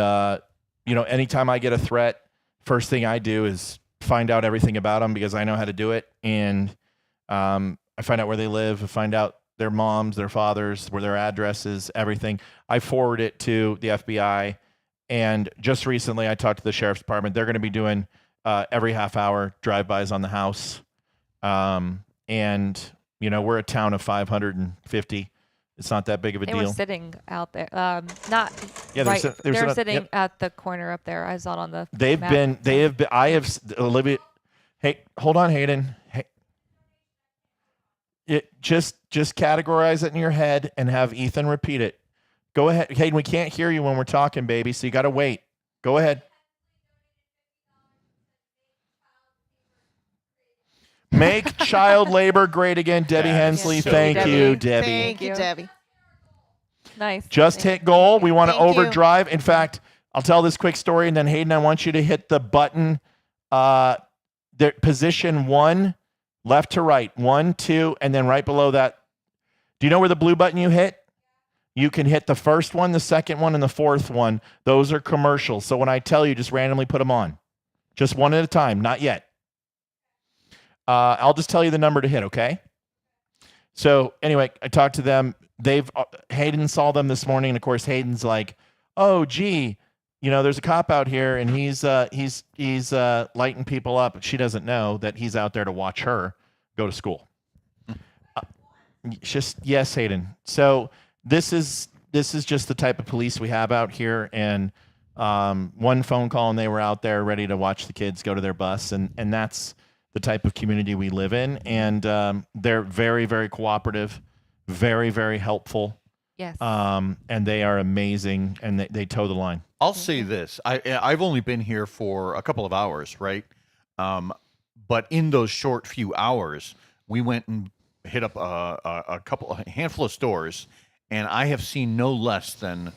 anytime I get a threat, first thing I do is find out everything about them because I know how to do it. And I find out where they live. I find out their moms, their fathers, where their addresses, everything. I forward it to the FBI. And just recently, I talked to the sheriff's department. They're going to be doing every half hour drive-bys on the house. We're a town of 550. It's not that big of a They deal. were sitting out there. Not Yeah, right. They're sitting- sitting yep. at the corner up there. I saw it on the. They map. have been. Olivia. Hey, hold on, Hayden. Hey, just categorize it in your head and have Ethan repeat it. Go ahead, Hayden. We can't hear you when we're talking, baby. So you got to wait. Go ahead. Make child labor great again, Debbie That is Hensley. so Thank good. you, Debbie. Thank you, Debbie. Nice. Just Thank hit goal. We want to Thank you. overdrive. In fact, I'll tell this quick story, and then Hayden, I want you to hit the button. Position 1, left to right. 1, 2, and then right below that. Do you know where the blue button you hit? You can hit the first one, the second one, and the fourth one. Those are commercials. So when I tell you, just randomly put them on. Just one at a time. Not yet. I'll just tell you the number to hit, okay? So anyway, I talked to them. Hayden saw them this morning, and of course Hayden's like, "Oh, gee, there's a cop out here, and he's lighting people up." She doesn't know that he's out there to watch her go to school. Yes, Hayden. So this is just the type of police we have out here, and one phone call, and they were out there ready to watch the kids go to their bus, and that's the type of community we live in, and they're very, very cooperative, very, very helpful. Yes. And they are amazing, and they toe the line. I'll say this: I've only been here for a couple of hours, right? But in those short few hours, we went and hit up a handful of stores, and I have seen no less than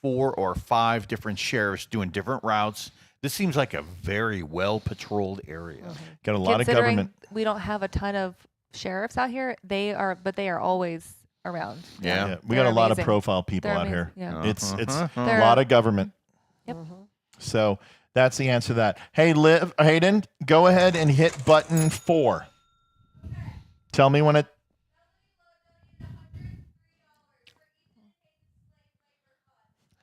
4 or 5 different sheriffs doing different routes. This seems like a very well patrolled area. Got a lot of Considering government. we don't have a ton of sheriffs out here, they are always around. Yeah. Yeah, we got a They're lot of amazing. profile people They're out here. amazing, It's a They're- lot of government. Yep. So that's the answer to that. Hey, Hayden, go ahead and hit button 4. Tell me when it.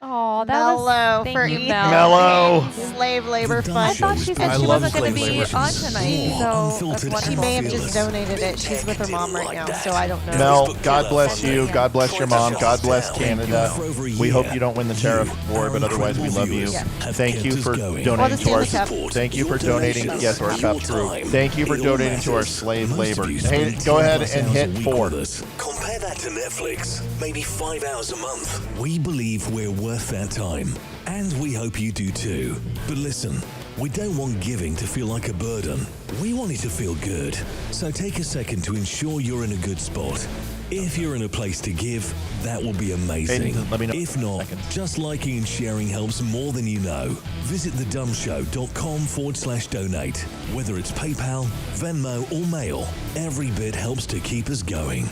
Oh, that Mellow was for thank you, Ethan. Mel. Mellow. Slave labor The fund. I thought she said I she love wasn't going to slave be labor. on tonight, More so that's unfiltered She wonderful. may have fearless. just donated it. She's with her mom right now, so I don't know. Mel, Facebook God killer bless from you. the- God bless your mom. God bless Down. Canada. For over a We hope year, you don't win the tariff war, but our otherwise we incredible love you. viewers have Thank kept you us for going. Or donating the to our Stanley Cup. Thank you for Your donating. donations, Yes, our your cup's true. time, Thank you for it all donating to our matters. slave Most labor. of you Hey, spend go ahead 10+ and hours a hit week 4. with us. Compare that to Netflix, maybe 5 hours a month. We believe we're worth that time, and we hope you do too. But listen, we don't want giving to feel like a burden. We want it to feel good. So take a second to ensure you're in a good spot. If you're in a place to give, that will be amazing. Hey, let me know. If not, just liking and sharing helps more than you know. Visit thedumbshow.com/donate. Whether it's PayPal, Venmo, or Mail, every bit helps to keep us going.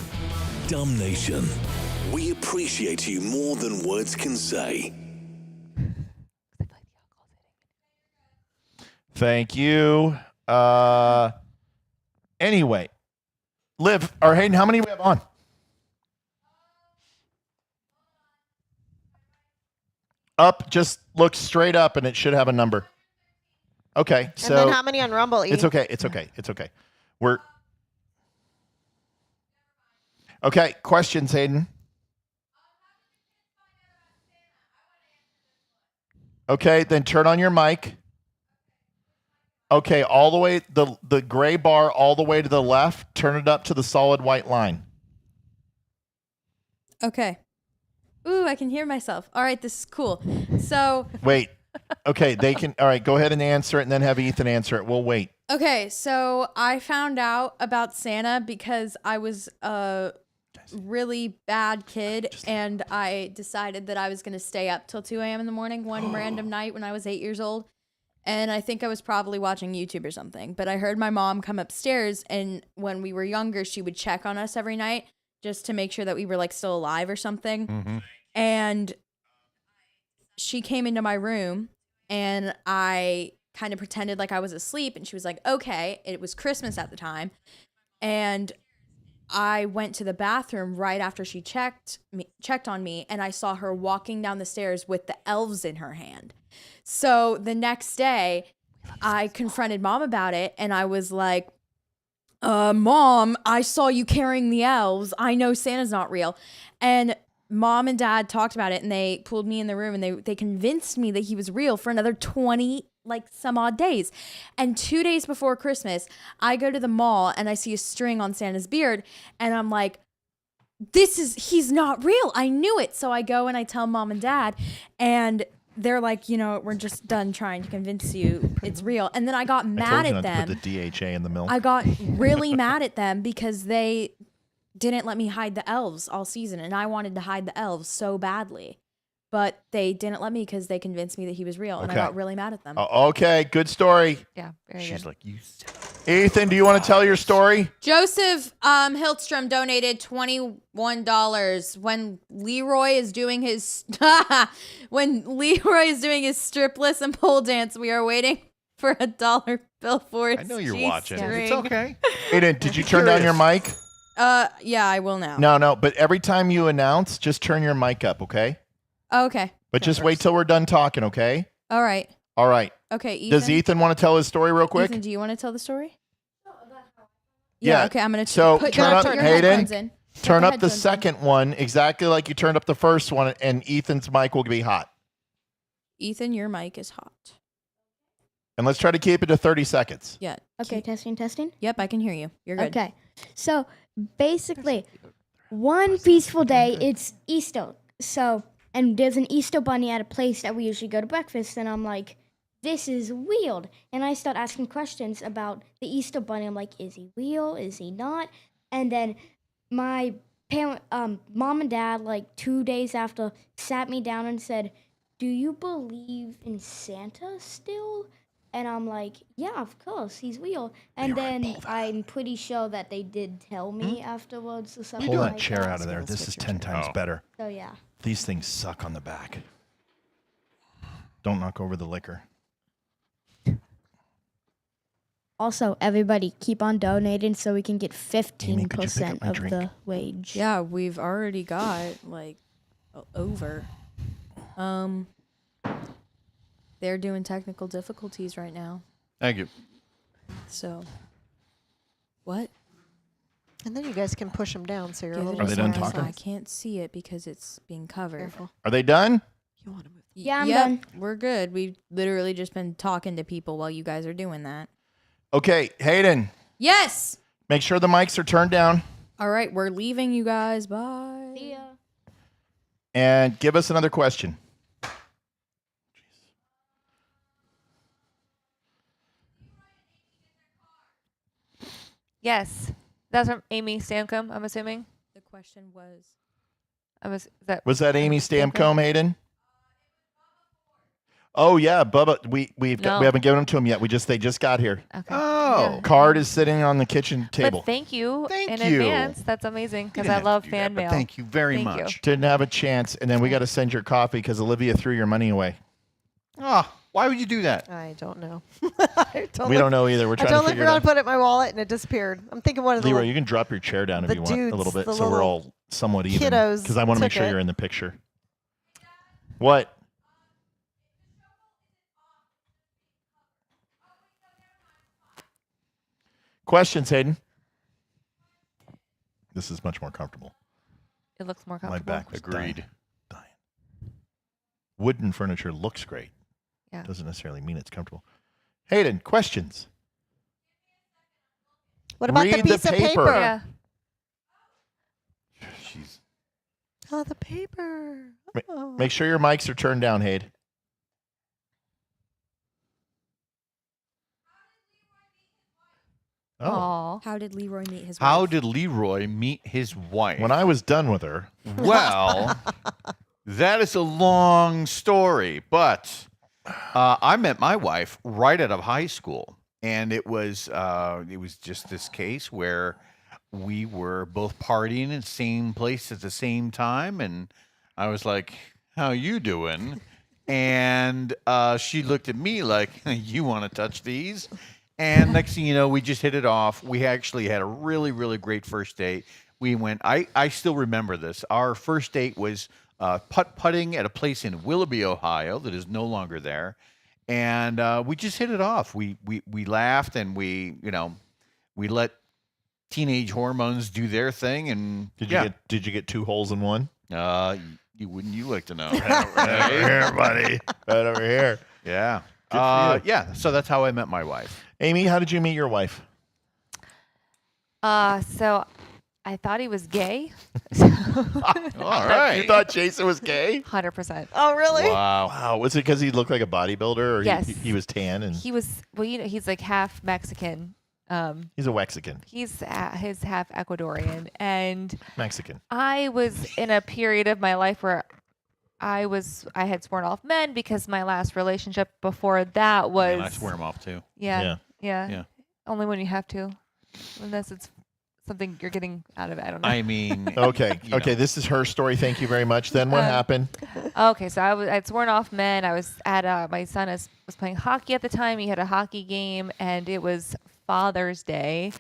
Dumb Nation, we appreciate you more than words can say. Thank you. Anyway, Liv or Hayden, how many do we have on? Up, just look straight up and it should have a number. Okay, so And then how many on Rumble? it's okay. We're okay. Questions, Hayden? Okay, then turn on your mic. Okay, all the way the gray bar all the way to the left. Turn it up to the solid white line. Okay. Ooh, I can hear myself. All right, this is cool. So, Wait. Okay, they can. All right, go ahead and answer it, and then have Ethan answer it. We'll wait. okay, so I found out about Santa because I was a really bad kid, and I decided that I was going to stay up till 2 a.m. in the morning one random night when I was 8 years old. And I think I was probably watching YouTube or something. But I heard my mom come upstairs, and when we were younger, she would check on us every night just to make sure that we were like still alive or something. Mm-hmm. And she came into my room, and I kind of pretended like I was asleep, and she was like, okay. It was Christmas at the time. And I went to the bathroom right after she checked on me, and I saw her walking down the stairs with the elves in her hand. So the next day, I confronted Mom about it, and I was like, Mom, I saw you carrying the elves. I know Santa's not real. And Mom and Dad talked about it, and they pulled me in the room, and they convinced me that he was real for another 20 some odd days. And 2 days before Christmas, I go to the mall and I see a string on Santa's beard, and I'm like, he's not real. I knew it. So I go and I tell Mom and Dad, and they're like, we're just done trying to convince you it's real. And then I got mad at them. Put the DHA in the milk. I got really mad at them because they didn't let me hide the elves all season, and I wanted to hide the elves so badly. But they didn't let me because they convinced me that he was real, and I got really mad at them. Okay, good story. Yeah, very She's good. like, you. Ethan, do you want to tell your story? Joseph Hildstrom donated $21 when Leeroy is doing his stripless and pole dance. We are waiting for a dollar bill for it. I know you're watching. It's okay. Aiden, did you turn down your mic? Yeah, I will now. No, but every time you announce, just turn your mic up, okay? Okay. But just wait till we're done talking, okay? All right. All right. Okay, Ethan. Does Ethan want to tell his story real quick? Ethan, do you want to tell the story? Yeah. Okay, I'm gonna So put turn your up, headphones Hayden. in. Turn Put up the headphones in. second one exactly like you turned up the first one, and Ethan's mic will be hot. Ethan, your mic is hot. And let's try to keep it to 30 seconds. Yeah. Okay, testing. Yep, I can hear you. You're good. Okay, so basically, one peaceful day, it's Easter. So, and there's an Easter bunny at a place that we usually go to breakfast, and I'm like, this is weird. And I start asking questions about the Easter bunny. I'm like, is he real? Is he not? And then my mom and dad, 2 days after, sat me down and said, do you believe in Santa still? And I'm like, yeah, of course, he's real. And then I'm pretty sure that they did tell me afterwards or something Pull like that chair that. out of there. This is 10 times better. So, yeah. These things suck on the back. Don't knock over the liquor. Also, everybody, keep on donating so we can get Amy, could you pick up 15% my of drink? the wage. Yeah, we've already got over. They're doing technical difficulties right now. Thank you. So, what? And then you guys can push them down so you're a Give little it Are they a done second. talking? I can't see it because it's being covered. careful. Are they done? You want to move. Yeah, I'm Yep, done. we're good. We've literally just been talking to people while you guys are doing that. Okay, Hayden, Yes. make sure the mics are turned down All right, we're leaving you guys. Bye. See ya. and give us another question. Yes. That's from Amy Stamcombe, I'm assuming. The question was. Is that Was that Amy Stamcombe, Hayden? Oh yeah, Bubba. We No. haven't given them to him yet. They just got here. okay? Oh. Yeah. Card is sitting on the kitchen table. But thank you Thank in you. advance. That's amazing You because didn't I have to love do fan that, but mail. Thank you very Thank you. much. Didn't have a chance, and then we got to send your coffee because Olivia threw your money away. Oh, why would you do that? I don't know. We don't know either. We're I trying to totally figure it forgot out. to put it in my wallet and it disappeared. I'm thinking one of the Leroy, little you can drop your chair down if the you want a little dudes, bit, the so we're little all somewhat even. kiddos Because I want to make took sure it. you're in the picture. What? Questions, Hayden? This is much more comfortable. It looks more My comfortable. back was Agreed. dying. Wooden furniture looks great. Yeah. Doesn't necessarily mean it's comfortable. Hayden, questions? What about Read the piece the of paper. paper? Yeah. She's Oh, the paper. Oh. Make sure your mics are turned down, Hayden. Oh. Aw. How did Leroy meet his wife? How did Leroy meet his wife? When I was done with her, Well, that is a long story, but I met my wife right out of high school, and it was just this case where we were both partying in the same place at the same time, and I was like, "How you doing?" And she looked at me like, "You want to touch these?" And next thing you know, we just hit it off. We actually had a really, really great first date. We went, I still remember this. Our first date was putt-putting at a place in Willoughby, Ohio that is no longer there. And we just hit it off. We laughed and we let teenage hormones do their thing. And did you get 2 holes in one? you wouldn't you like to know? Right over here, buddy. Right over here. Yeah. Good for you. Yeah. So that's how I met my wife. Amy, how did you meet your wife? So I thought he was gay. All right. You thought Jason was gay? 100%. Oh, really? Wow. Wow. Was it because he looked like a bodybuilder, or Yes. he was tan and He was, well, he's like half Mexican. he's a Mexican? He's half Ecuadorian. And Mexican. I was in a period of my life where I had sworn off men because my last relationship before that was. And I swear him off too. Yeah. Yeah. Only when you have to, unless it's something you're getting out of it. I don't know. I mean, Okay. You Okay. know. This is her story. Thank you very much. Then what happened? Okay, so I'd sworn off men. I was at my son was playing hockey at the time. He had a hockey game, and it was Father's Day.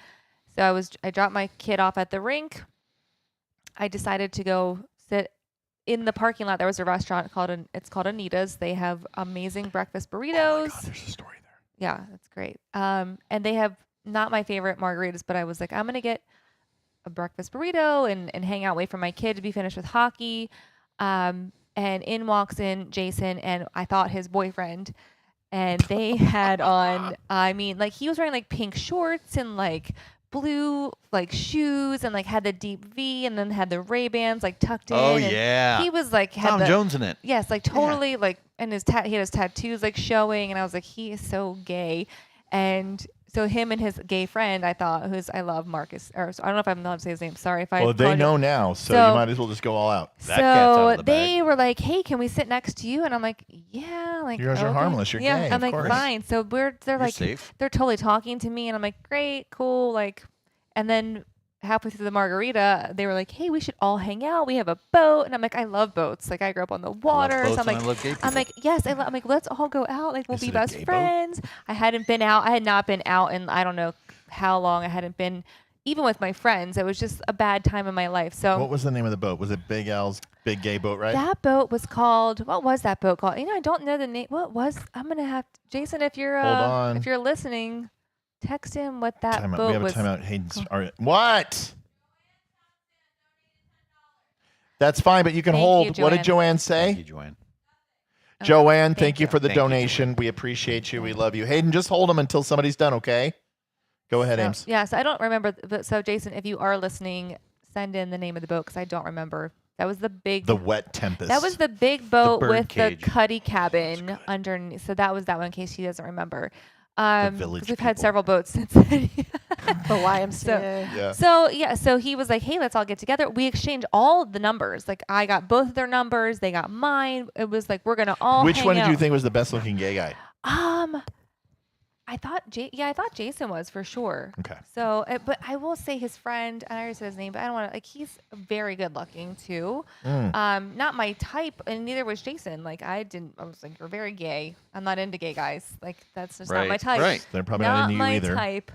So I dropped my kid off at the rink. I decided to go sit in the parking lot. There was a restaurant called Anita's. They have amazing breakfast burritos. Oh my God, there's a story there. Yeah, that's great. And they have not my favorite margaritas, but I was like, I'm gonna get a breakfast burrito and hang out, wait for my kid to be finished with hockey. And in walks in Jason and I thought his boyfriend. And they had on, I mean, like he was wearing like pink shorts and like blue like shoes and like had the deep V and then had the Ray-Bans like tucked in. Oh and yeah. He was like had Tom the, Jones in it. Yes, like totally like, and he had his tattoos like showing, and I was like, he is so gay. And so him and his gay friend, I love Marcus, or I don't know if I'm allowed to say his name. Sorry if I. Well, they called know it. now, so So- you might as well just go all out. That cat's out So of the they bag. were like, "Hey, can we sit next to you?" And I'm like, "Yeah, like You guys are okay." harmless. You're yeah, gay, I'm of like, course. "Fine." So they're like, safe. they're totally talking to me, and I'm like, "Great, cool." Like, and then halfway through the margarita, they were like, "Hey, we should all hang out. We have a boat." And I'm like, "I love boats. Like, I grew up on the water." boats So I'm and like, I love gay I'm people. like, "Yes, I'm like, let's all go out. Like, we'll Is be it a best gay boat? friends." I had not been out in I don't know how long. I hadn't been even with my friends, it was just a bad time in my life. So What was the name of the boat? Was it Big Al's Big Gay Boat Ride? that boat was called, what was that boat called? I don't know the name. What was, I'm going to have, Jason, if you're, Hold on. if you're listening, text him what that Time out. boat We have was. a timeout. Hayden's. What? That's fine, but you can Thank hold. you, What did Joanne. Joanne say? Thank you, Joanne. Joanne, thank you you. for the Thank you, donation. We appreciate you. We love you. Hayden, just hold them until somebody's done, okay? Go ahead, Ames. Yeah, so I don't remember. So, Jason, if you are listening, send in the name of the boat because I don't remember. That was the big. The Wet Tempest. That was the big boat with birdcage. the cuddy cabin underneath. So that was that one in case he doesn't remember. Village 'Cause we've had people. several boats since then. The YMCA. Yeah. So he was like, "Hey, let's all get together." We exchanged all the numbers. Like I got both of their numbers, they got mine. It was like we're gonna all. Which hang one did you out. think was the best looking gay guy? I thought I thought Jason was for sure. Okay. So, but I will say his friend, I already said his name, but I don't want to, like, he's very good looking too. Not my type, and neither was Jason. Like, I was like, you're very gay. I'm not into gay guys. Like, that's just not my Right, type. right. They're probably not into you my either. type.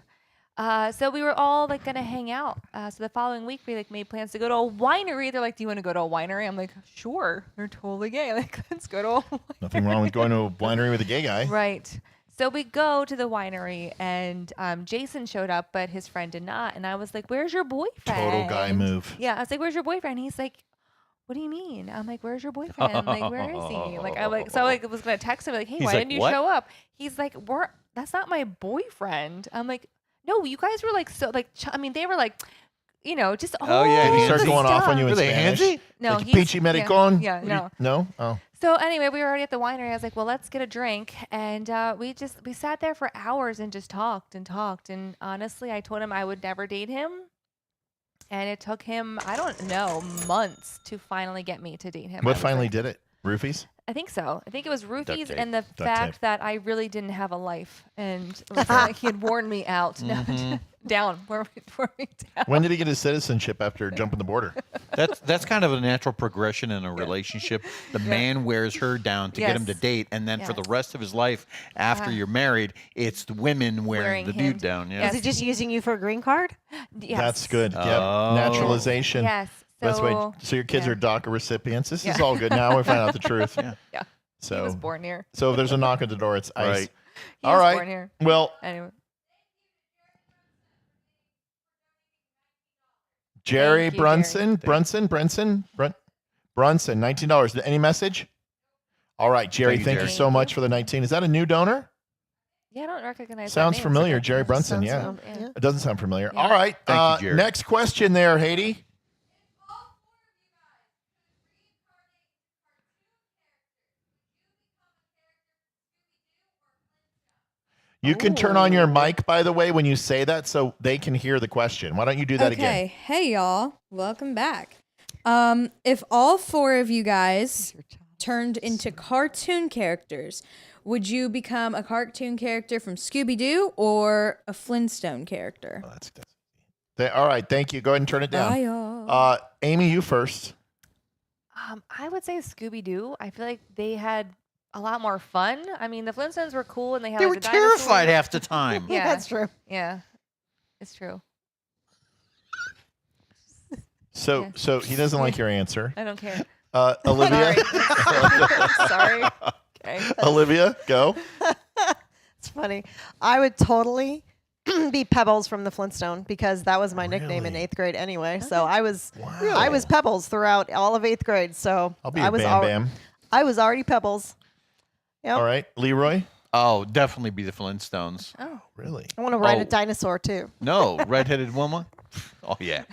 So we were all like gonna hang out. So the following week we like made plans to go to a winery. They're like, "Do you want to go to a winery?" I'm like, "Sure." They're totally gay. Like, let's go to a winery. Nothing wrong with going to a winery with a gay guy. Right. So we go to the winery, and Jason showed up, but his friend did not. And I was like, "Where's your boyfriend?" Total guy move. Yeah, I was like, "Where's your boyfriend?" He's like, "What do you mean?" I'm like, "Where's your boyfriend? Like, where is he?" Like, I was gonna text him like, "Hey, He's why like, didn't you "What?" show up?" He's like, That's not my boyfriend." I'm like, "No, you guys were like so like. I mean, they were like." Just all yeah, Did he Handsy start the going off on you in Were they Spanish? handsy? No, Like, he's Peachy Maricon? Yeah, no. No? Oh. So anyway, we were already at the winery. I was like, well, let's get a drink. And we sat there for hours and just talked and talked. And honestly, I told him I would never date him. And it took him, I don't know, months to finally get me to date him. What I was finally like- did it? Roofies? I think so. I think it was roofies tape. and the tape. fact that I really didn't have a life. And it was like he had worn me out. No, down. Wore me down. When did he get his citizenship after jumping the border? That's kind of a natural progression in a relationship. The man wears her down to get him to Yes. date, and then for the Yes. rest of his life, after you're married, it's the women wearing the him dude down. down. Yeah. Is he just using you for a green card? Yes. That's good. Yep. Oh. Naturalization. Yes. That's why. So, So your kids yeah. are DACA recipients. This is Yeah. all good. Now we find out the truth. Yeah. Yeah. So He was born here. So if there's a knock at the door, it's ice. Right. He All was right. born here. Well, Anyway. Jerry Thank you, Brunson, Brunson, $19. Any message? All right, Jerry, Thank you, thank you Jerry. so much for the 19. Is that a new donor? Yeah, I don't recognize that Sounds name. familiar, Okay. Jerry Brunson. Sounds Yeah. familiar. Yeah. It doesn't sound familiar. Yeah. All right. Thank you, Jerry. Next question there, Haiti. You can turn on your mic, by the way, when you say that so they can hear the question. Why don't you do that again? Okay, hey y'all, welcome back. If all four of you guys turned into cartoon characters, would you become a cartoon character from Scooby-Doo or a Flintstone character? Oh, all right, thank you. Go ahead and turn it down. Bye, y'all. Amy, you first. I would say Scooby-Doo. I feel like they had a lot more fun. I mean, the Flintstones were cool and they had They like, were the terrified dinosaurs. half the time. Yeah, That's true. Yeah, it's true. So, Yeah. so he doesn't like your answer. I don't care. Olivia, Sorry. Okay. Olivia, go. It's funny. I would totally be Pebbles from the Flintstone because that was my nickname in Really? 8th grade anyway. So I was Pebbles throughout all of 8th grade. So I'll be I a was Bam Bam. I was already Pebbles. Yep. All right, Leeroy. Oh, definitely be the Flintstones. Really? I want to ride Oh. a dinosaur too. No, redheaded Wilma. Oh yeah.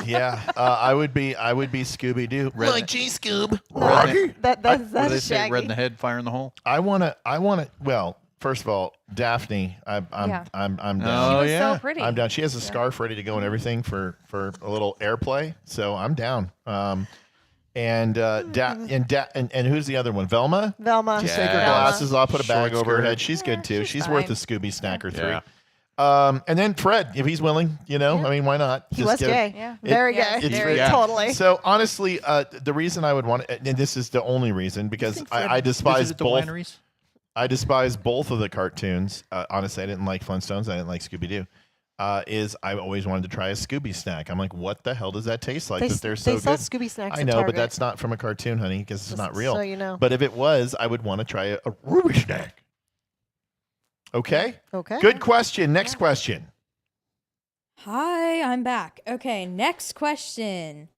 Yeah, I would be Scooby Doo. Like G Scoob. That's What do they that's say? Shaggy. Red in the head, fire in the hole. I wanna. Well, first of all, Daphne. I'm Yeah. down. Oh, She was yeah. so pretty. I'm down. She has a scarf ready to go and everything for a little airplay. So I'm down. And who's the other one? Velma. Velma. Just take her Yes. glasses off, put a Short bag over her skirt. head. She's good too. she's She's worth fine. a Scooby snack or three. Yeah. And then Fred, if he's willing, I mean, why not? He was get gay. Yeah. Very Yeah, gay. it's very gay. Totally. So honestly, the reason I would want, and this is the only reason, because I despise Visited the both. wineries? I despise both of the cartoons. Honestly, I didn't like Flintstones. I didn't like Scooby Doo. is I always wanted to try a Scooby snack. I'm like, what the hell does that taste like? They, That they're so they sell good. Scooby snacks I at know, Target. but that's not from a cartoon, honey, because it's Just not real. so you know. But if it was, I would want to try a Ruby snack. Okay? Okay. Good question. Next question. Hi, I'm back. Okay, next question.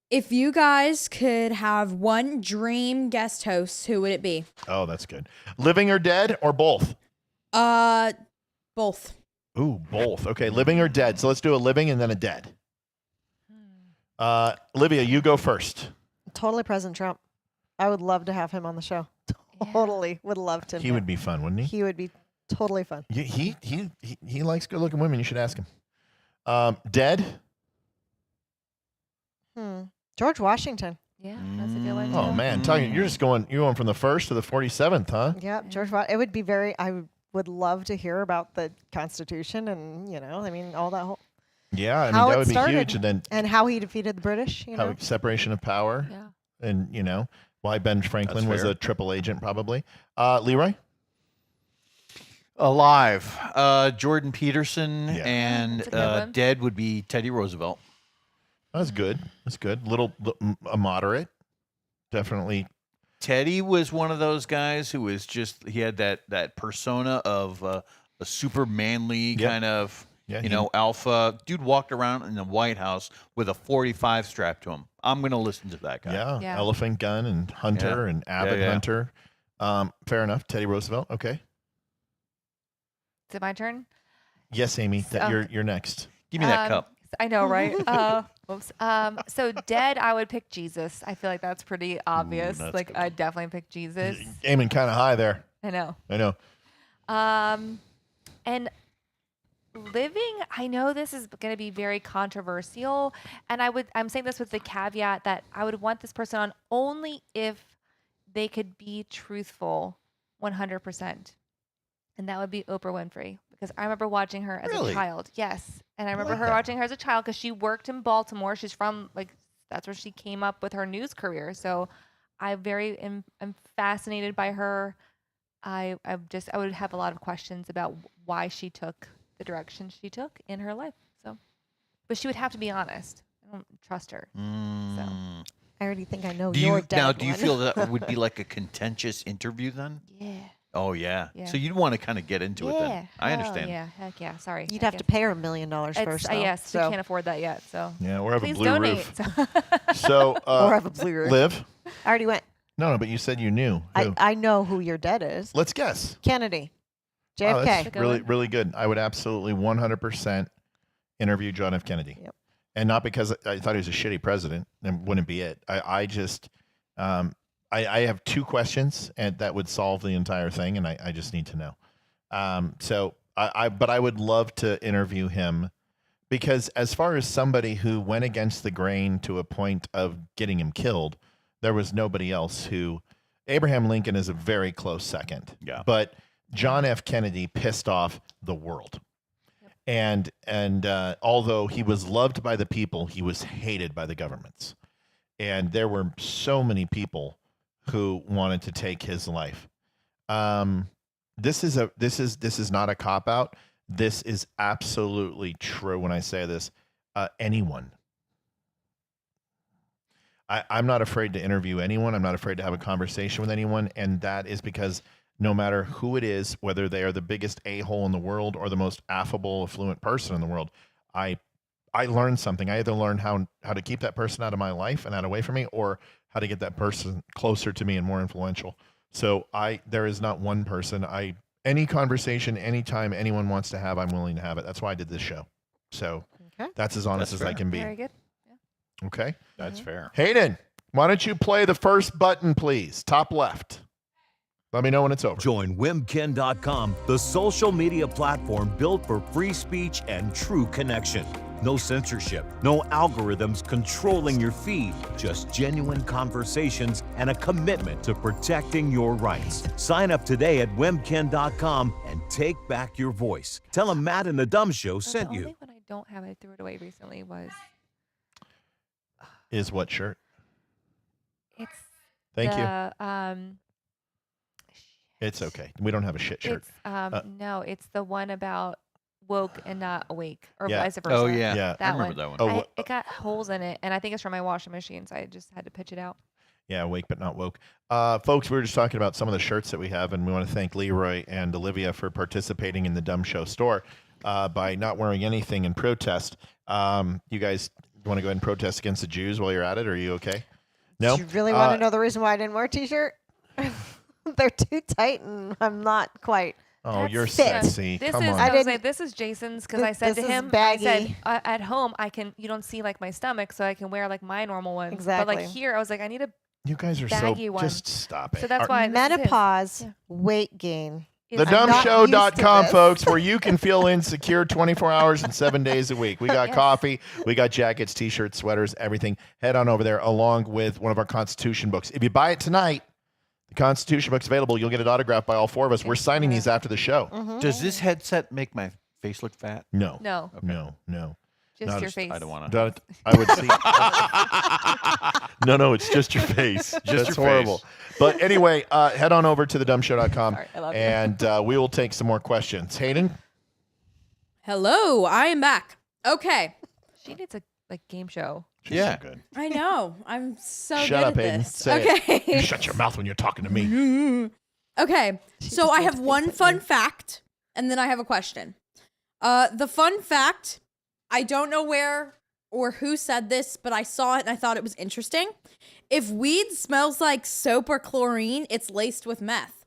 If you guys could have one dream guest host, who would it be? Oh, that's good. Living or dead or both? Both. Ooh, both. Okay, living or dead. So let's do a living and then a dead. Olivia, you go first. Totally President Trump. I would love to have him on the show. Totally would love to. He would be fun, wouldn't he? He would be totally fun. He likes good-looking women. You should ask him. Dead? George Washington. Yeah, that's a good one. Oh too. man, you're going from the 1st to the 47th, huh? Yeah, George Washington. It would be I would love to hear about the Constitution and, I mean, all that whole. Yeah, I mean how that it would started, be huge, and then how he defeated the British. how separation of power, Yeah. and why Ben Franklin That's was fair. a triple agent, probably. Leeroy. Alive, Jordan Peterson, Yeah. and That's a good one. dead would be Teddy Roosevelt. That's good. That's good. A moderate, definitely. Teddy was one of those guys who was he had that persona of a super manly Yep. kind of, Yeah, alpha. Dude walked around in the White House with a 45 strapped to him. I'm going to listen to that guy. Yeah, Yeah. Elephant Gun and Hunter Yeah. and Abbott Yeah. Hunter. Fair enough. Teddy Roosevelt. Okay. Is it my turn? Yes, Amy. So- You're next. Give me that Um, cup. I know, right? Whoops. So dead, I would pick Jesus. I feel like that's pretty obvious. that's Like good. I'd definitely pick Jesus. Aiming kind of high there. I know. I know. And living, I know this is going to be very controversial, and I'm saying this with the caveat that I would want this person on only if they could be truthful 100%. And that would be Oprah Winfrey, because I remember watching her as Really? a child. Yes. And I remember like her that. watching her as a child because she worked in Baltimore. She's from, that's where she came up with her news career. So I'm fascinated by her. I would have a lot of questions about why she took the direction she took in her life. So, but she would have to be honest. I don't trust her. So Mm. I already think I know Do your you dead now? Do you one. feel that would be like a contentious interview then? yeah. Oh yeah. Yeah. So you'd want to kind of get into it Yeah. then. I Hell understand. Yeah. Heck yeah. Sorry. You'd I have to guess. pay her $1 million first. It's, Though, yes, so. we can't afford that yet. So Yeah, we're having please blue donate. roof. So, Or have a blue roof. Liv? I already went. No, but you said you knew. Who? I know who your dead is. Let's guess. Kennedy. Oh, JFK. that's Good really, one. really good. I would absolutely 100% interview John F. Kennedy. Yep. And not because I thought he was a shitty president, and wouldn't be it. I just, I have two questions, and that would solve the entire thing, and I just need to know. But I would love to interview him, because as far as somebody who went against the grain to a point of getting him killed, there was nobody else who. Abraham Lincoln is a very close second. Yeah. But John F. Kennedy pissed off the world. And although he was loved by the people, he was hated by the governments. And there were so many people who wanted to take his life. This is not a cop out. This is absolutely true when I say this. Anyone. I'm not afraid to interview anyone. I'm not afraid to have a conversation with anyone. And that is because no matter who it is, whether they are the biggest a-hole in the world or the most affable, affluent person in the world, I learned something. I either learned how to keep that person out of my life and out away from me, or how to get that person closer to me and more influential. So there is not one person. Any conversation, anytime anyone wants to have, I'm willing to have it. That's why I did this show. So Okay. that's as honest That's as I fair. can be. Very good. Okay. That's fair. Hayden, why don't you play the first button, please? Top left. Let me know when it's over. Join wimkin.com, the social media platform built for free speech and true connection. No censorship, no algorithms controlling your feed, just genuine conversations and a commitment to protecting your rights. Sign up today at wimkin.com and take back your voice. Tell them Matt and the Dumb Show So sent the you. only one I don't have, I threw it away recently, was Is what shirt? it's Thank you. the, It's okay. We don't have a shit shirt. It's no, it's the one about woke and not awake, or Yeah. vice versa. Oh yeah, Yeah. I remember that one. Oh, It got holes in it, and I think it's from my washing machine, so I just had to pitch it out. Yeah, awake but not woke. Folks, we were just talking about some of the shirts that we have, and we want to thank Leeroy and Olivia for participating in the Dumb Show store by not wearing anything in protest. You guys want to go ahead and protest against the Jews while you're at it? Are you okay? No? Do you really want to know the reason why I didn't wear a t-shirt? They're too tight, and I'm not quite. Oh, That's you're fit. sexy. This Come is on. I I was didn't- like, this is Jason's because Th- I said this to is him, I said baggy. at home you don't see like my stomach, so I can wear like my normal ones. But like Exactly. here, I was like, I need a You guys are baggy so... one. Just stop it. So that's why this is his. Menopause, Yeah. weight gain. Is- I'm not used to TheDumbShow.com, this. folks, where you can feel insecure 24 hours and 7 days a week. We got Yes. coffee, we got jackets, t-shirts, sweaters, everything. Head on over there along with one of our Constitution books. If you buy it tonight, the Constitution book's available. You'll get it autographed by all four of us. We're signing these after the show. Does this headset make my face look fat? No. No, No. just Not your as- face. I don't want to. Don't- I would see. No, it's just your face. That's your horrible. face. But anyway, head on over to thedumbshow.com Sorry, I love you. and we will take some more questions. Hayden? Hello, I am back. Okay. She needs a game show. She's Yeah. so good. I know. I'm so Shut good up, at Hayden. this. Say okay. it. You shut your mouth when you're talking to me. Okay. So I have one fun fact, and then I have a question. The fun fact, I don't know where or who said this, but I saw it and I thought it was interesting. If weed smells like soap or chlorine, it's laced with meth.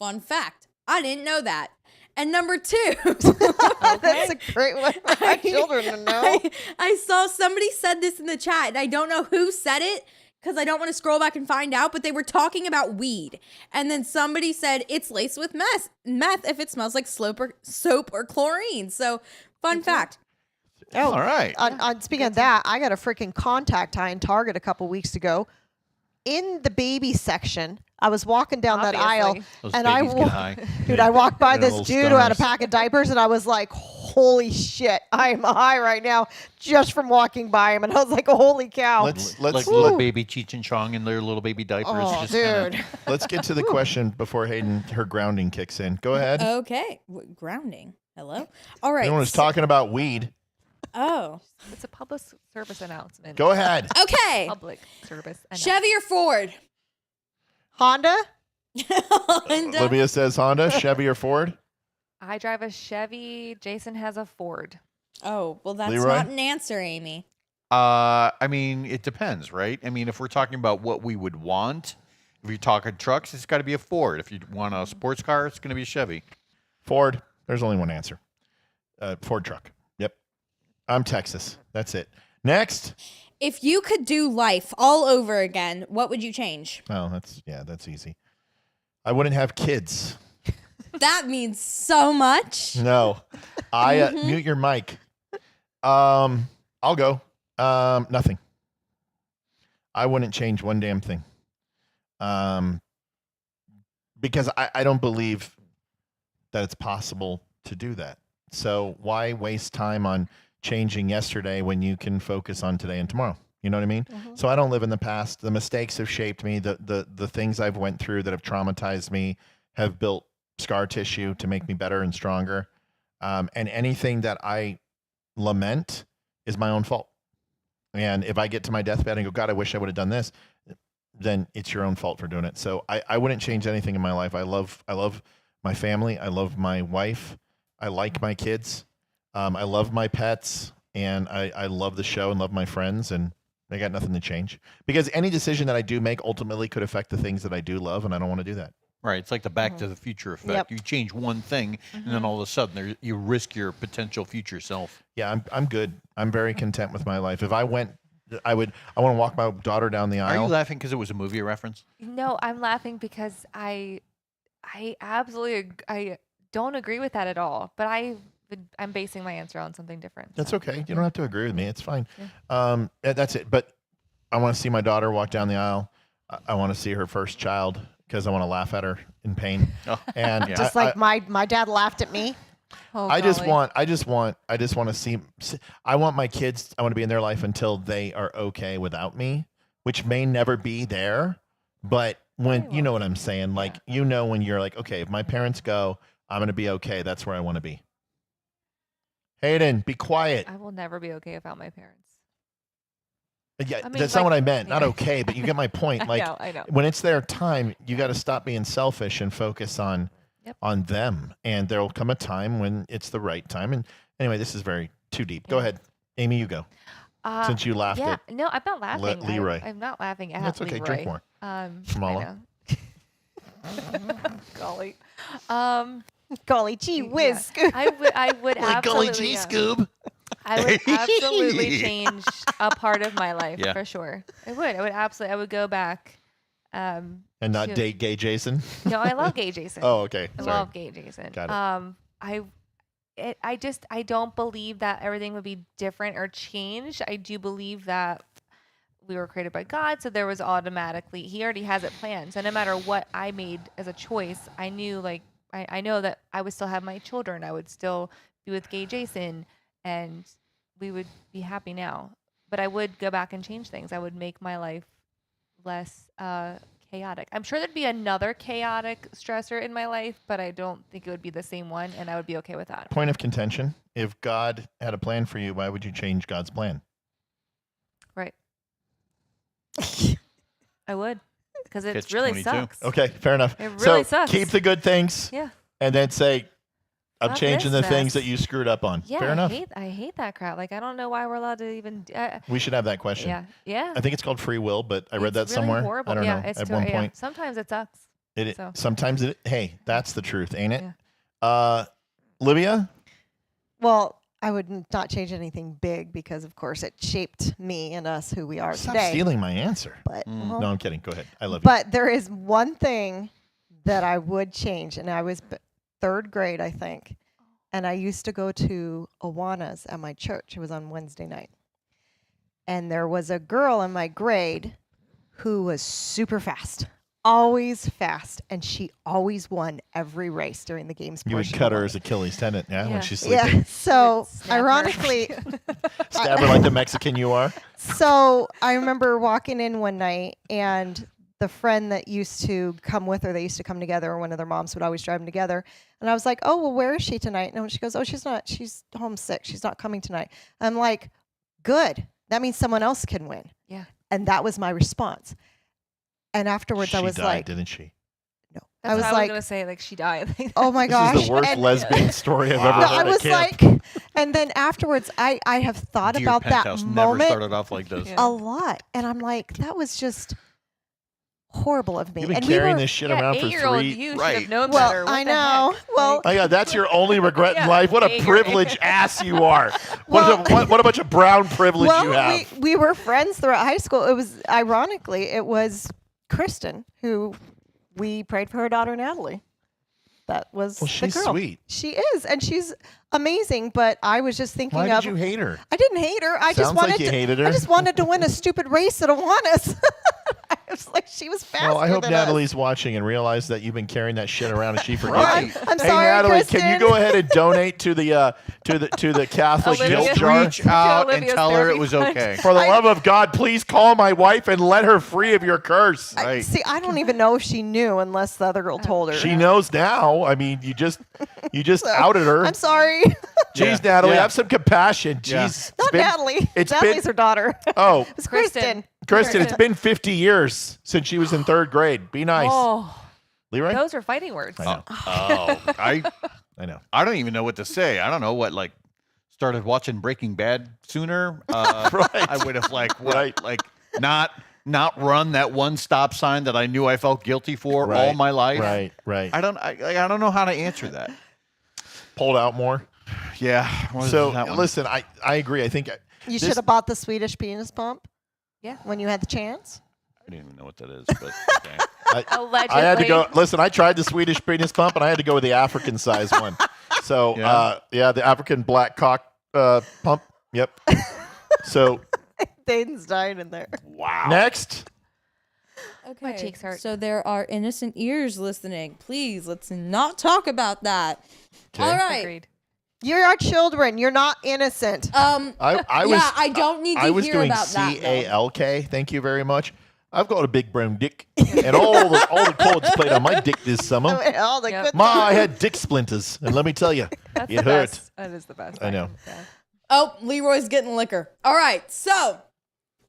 Fun fact. I didn't know that. And number two, That's a great one for my children to know. I saw somebody said this in the chat, and I don't know who said it because I don't want to scroll back and find out, but they were talking about weed. And then somebody said it's laced with meth if it smells like soap or chlorine. So, fun fact. Oh, All right. On speaking of that, I got a freaking contact high in Target a couple weeks ago. In the baby section, I was walking down that aisle, Obviously. Those and babies get high. dude, I walked by And this little dude who had a stoners. pack of diapers, and I was like, "Holy shit, I am high right now just from walking by him." And I was like, "Holy cow!" Let's like Woo. little baby Cheech and Chong in their little baby diapers. Oh, just kinda- dude. Let's get to the question before Hayden, her grounding kicks in. Go ahead. Okay. Grounding. Hello? All right. Everyone was talking about weed. Oh. It's a public service announcement. Go ahead. Okay. Public service announcement. Chevy or Ford? Honda. Honda. Olivia says Honda, Chevy or Ford? I drive a Chevy. Jason has a Ford. Oh, well, that's Leeroy? not an answer, Amy. I mean, it depends, right? I mean, if we're talking about what we would want, if you're talking trucks, it's got to be a Ford. If you want a sports car, it's going to be a Chevy. Ford. There's only one answer. Ford truck. Yep. I'm Texas. That's it. Next. If you could do life all over again, what would you change? Oh, that's easy. I wouldn't have kids. That means so much. No. I mute your mic. I'll go. Nothing. I wouldn't change one damn thing. Because I don't believe that it's possible to do that. So why waste time on changing yesterday when you can focus on today and tomorrow? You know what I mean? So I don't live in the past. The mistakes have shaped me. The things I've went through that have traumatized me have built scar tissue to make me better and stronger. And anything that I lament is my own fault. And if I get to my deathbed and go, God, I wish I would have done this, then it's your own fault for doing it. So I wouldn't change anything in my life. I love my family. I love my wife. I like my kids. I love my pets. And I love the show and love my friends. And I got nothing to change. Because any decision that I do make ultimately could affect the things that I do love. And I don't want to do that. Right. It's like the Back to the Future effect. Yep. You change one thing, and then all of a sudden you risk your potential future self. Yeah, I'm good. I'm very content with my life. If I went, I want to walk my daughter down the Are you aisle. laughing because it was a movie reference? No, I'm laughing because I absolutely I don't agree with that at all. But I'm basing my answer on something different. That's so. okay. You don't have to agree with me. It's fine. That's it. But I want to see my daughter walk down the aisle. I want to see her first child because I want to laugh at her in pain. Oh. And Just like my dad laughed at me. Oh, I just golly. want to see. I want my kids. I want to be in their life until they are okay without me, which may never be there. But when you know what I'm saying, like when you're like, okay, if my parents go, I'm going to be okay. That's where I want to be. Hayden, be quiet. I will never be okay without my parents. Yeah, I mean, that's not like- what I meant. Not yeah. okay, but you get my point. I Like know, I know. when it's their time, you got to stop being selfish and focus on them. And there will come a time when it's the right time. And anyway, this is very too deep. Go ahead, Amy. You go. Since you laughed Yeah, at no, I'm not laughing. Leeroy. I'm not laughing at That's okay. Leeroy. Drink more. Kamala. Golly. Golly gee whiz. Yeah. I would Like absolutely. golly gee, Scoob. I would absolutely change a part of my life Yeah. for sure. I would absolutely. I would go back. And not to- date gay Jason. No, I love gay Jason. Oh, okay. I Sorry. love gay Jason. Got it. I don't believe that everything would be different or changed. I do believe that we were created by God, so there was automatically He already has it planned. So no matter what I made as a choice, I knew I know that I would still have my children. I would still be with gay Jason, and we would be happy now. But I would go back and change things. I would make my life less chaotic. I'm sure there'd be another chaotic stressor in my life, but I don't think it would be the same one, and I would be okay with that. Point of contention. If God had a plan for you, why would you change God's plan? Right. I would, because it Catch really 22. sucks. Okay, fair enough. It So really sucks. keep the good things Yeah. and then say, I'm Fuck changing the this things mess. that you screwed up on. Yeah, Fair enough. I hate that crap. Like, I don't know why we're allowed to even. We should have that question. Yeah, yeah. I think it's called free will, but I read that It's really somewhere. Horrible. I don't yeah, know. It's At one point, Sometimes it sucks. So. sometimes it. Hey, that's the truth, ain't it? Olivia. Well, I would not change anything big because, of course, it shaped me and us who we are Stop today. stealing my answer. But No, I'm kidding. Go ahead. I love you. But there is one thing that I would change, and I was third grade, I think, and I used to go to Awanas at my church. It was on Wednesday night, and there was a girl in my grade who was super fast, always fast, and she always won every race during the games. You would portion cut of her it. as Achilles tendon, yeah, Yeah. when she's sleeping. Yeah. So Snap her. ironically, Stab her like the Mexican you are. so I remember walking in one night, and the friend that used to come with her, they used to come together, or one of their moms would always drive them together. And I was like, oh, well, where is she tonight? And she goes, oh, she's not. She's homesick. She's not coming tonight. I'm like, good. That means someone else can win. Yeah. And that was my response. And afterwards, She I was died, like, didn't she? no. That's I was what I like, was gonna say. Like, she died. oh my gosh. This is the worst And- lesbian story I've ever No, heard I at was camp. like, and then afterwards, I have thought Dear about that Penthouse never moment started off like this. a lot. And I'm like, that was just horrible of me. You've been and carrying we were, this shit around for 8-year-old 3. you should right. have known well, better. What I the know. heck? Well, Oh yeah, that's your only regret in Yeah, life. What a 8-year-old. privileged ass you are. Well- What a bunch of brown privilege you have. we were friends throughout high school. It was ironically, it was Kristen who we prayed for her daughter Natalie. That was Well, the she's girl. sweet. She is, and she's amazing. But I was just thinking Why of. did you hate her? I didn't hate her. I just Sounds like wanted you to. hated her. I just wanted to win a stupid race at Awanas. I was like, she was faster. Well, I hope than Natalie's us. watching and realizes that you've been carrying that shit around and she forgets Right. you. I'm Hey sorry, Natalie, Kristen. can you go ahead and donate to the Catholic Olivia. guilt Just jar? reach out and Olivia's tell her it therapy was fund. okay. For the love of God, please call my wife and let her free of your curse. Right. See, I don't even know if she knew unless the other girl told her. She knows now. I mean, you just outed her. I'm sorry. Jeez, Yeah. Natalie, Yeah. have some compassion. Yeah. Jeez. Not Natalie. It's Natalie's been, her daughter. oh, It was Kristen. Kristen, it's been 50 years since she was in 3rd grade. Be nice. Oh, Leeroy? those are fighting words. I know. Oh, I know. I don't even know what to say. I don't know what started watching Breaking Bad sooner. Right. I would have Right. not run that one stop sign that I knew I felt guilty for all Right. my life. Right. I don't know how to answer that. Pulled out more. Yeah. what is So, that one? listen, I agree. I think You this- should have bought the Swedish penis pump. Yeah. When you had the chance. I don't even know what that is, but okay. Allegedly. I had to go. Listen, I tried the Swedish penis pump, and I had to go with the African size one. So, the African black cock pump. Yep. So, Dayton's dying in there. Wow. next. Okay. My cheeks hurt. So there are innocent ears listening. Please, let's not talk about that. Okay. All right. Agreed. You're our children. You're not innocent. I was. yeah, I don't need to I was hear doing about that. though. CALK. Thank you very much. I've got a big brown dick, and all the chords played on my dick this summer. All the Yep. good Ma, I had dick splinters, and let me tell you, That's It the hurt. best. That is the best. I know. Oh, Leroy's getting liquor. All right, so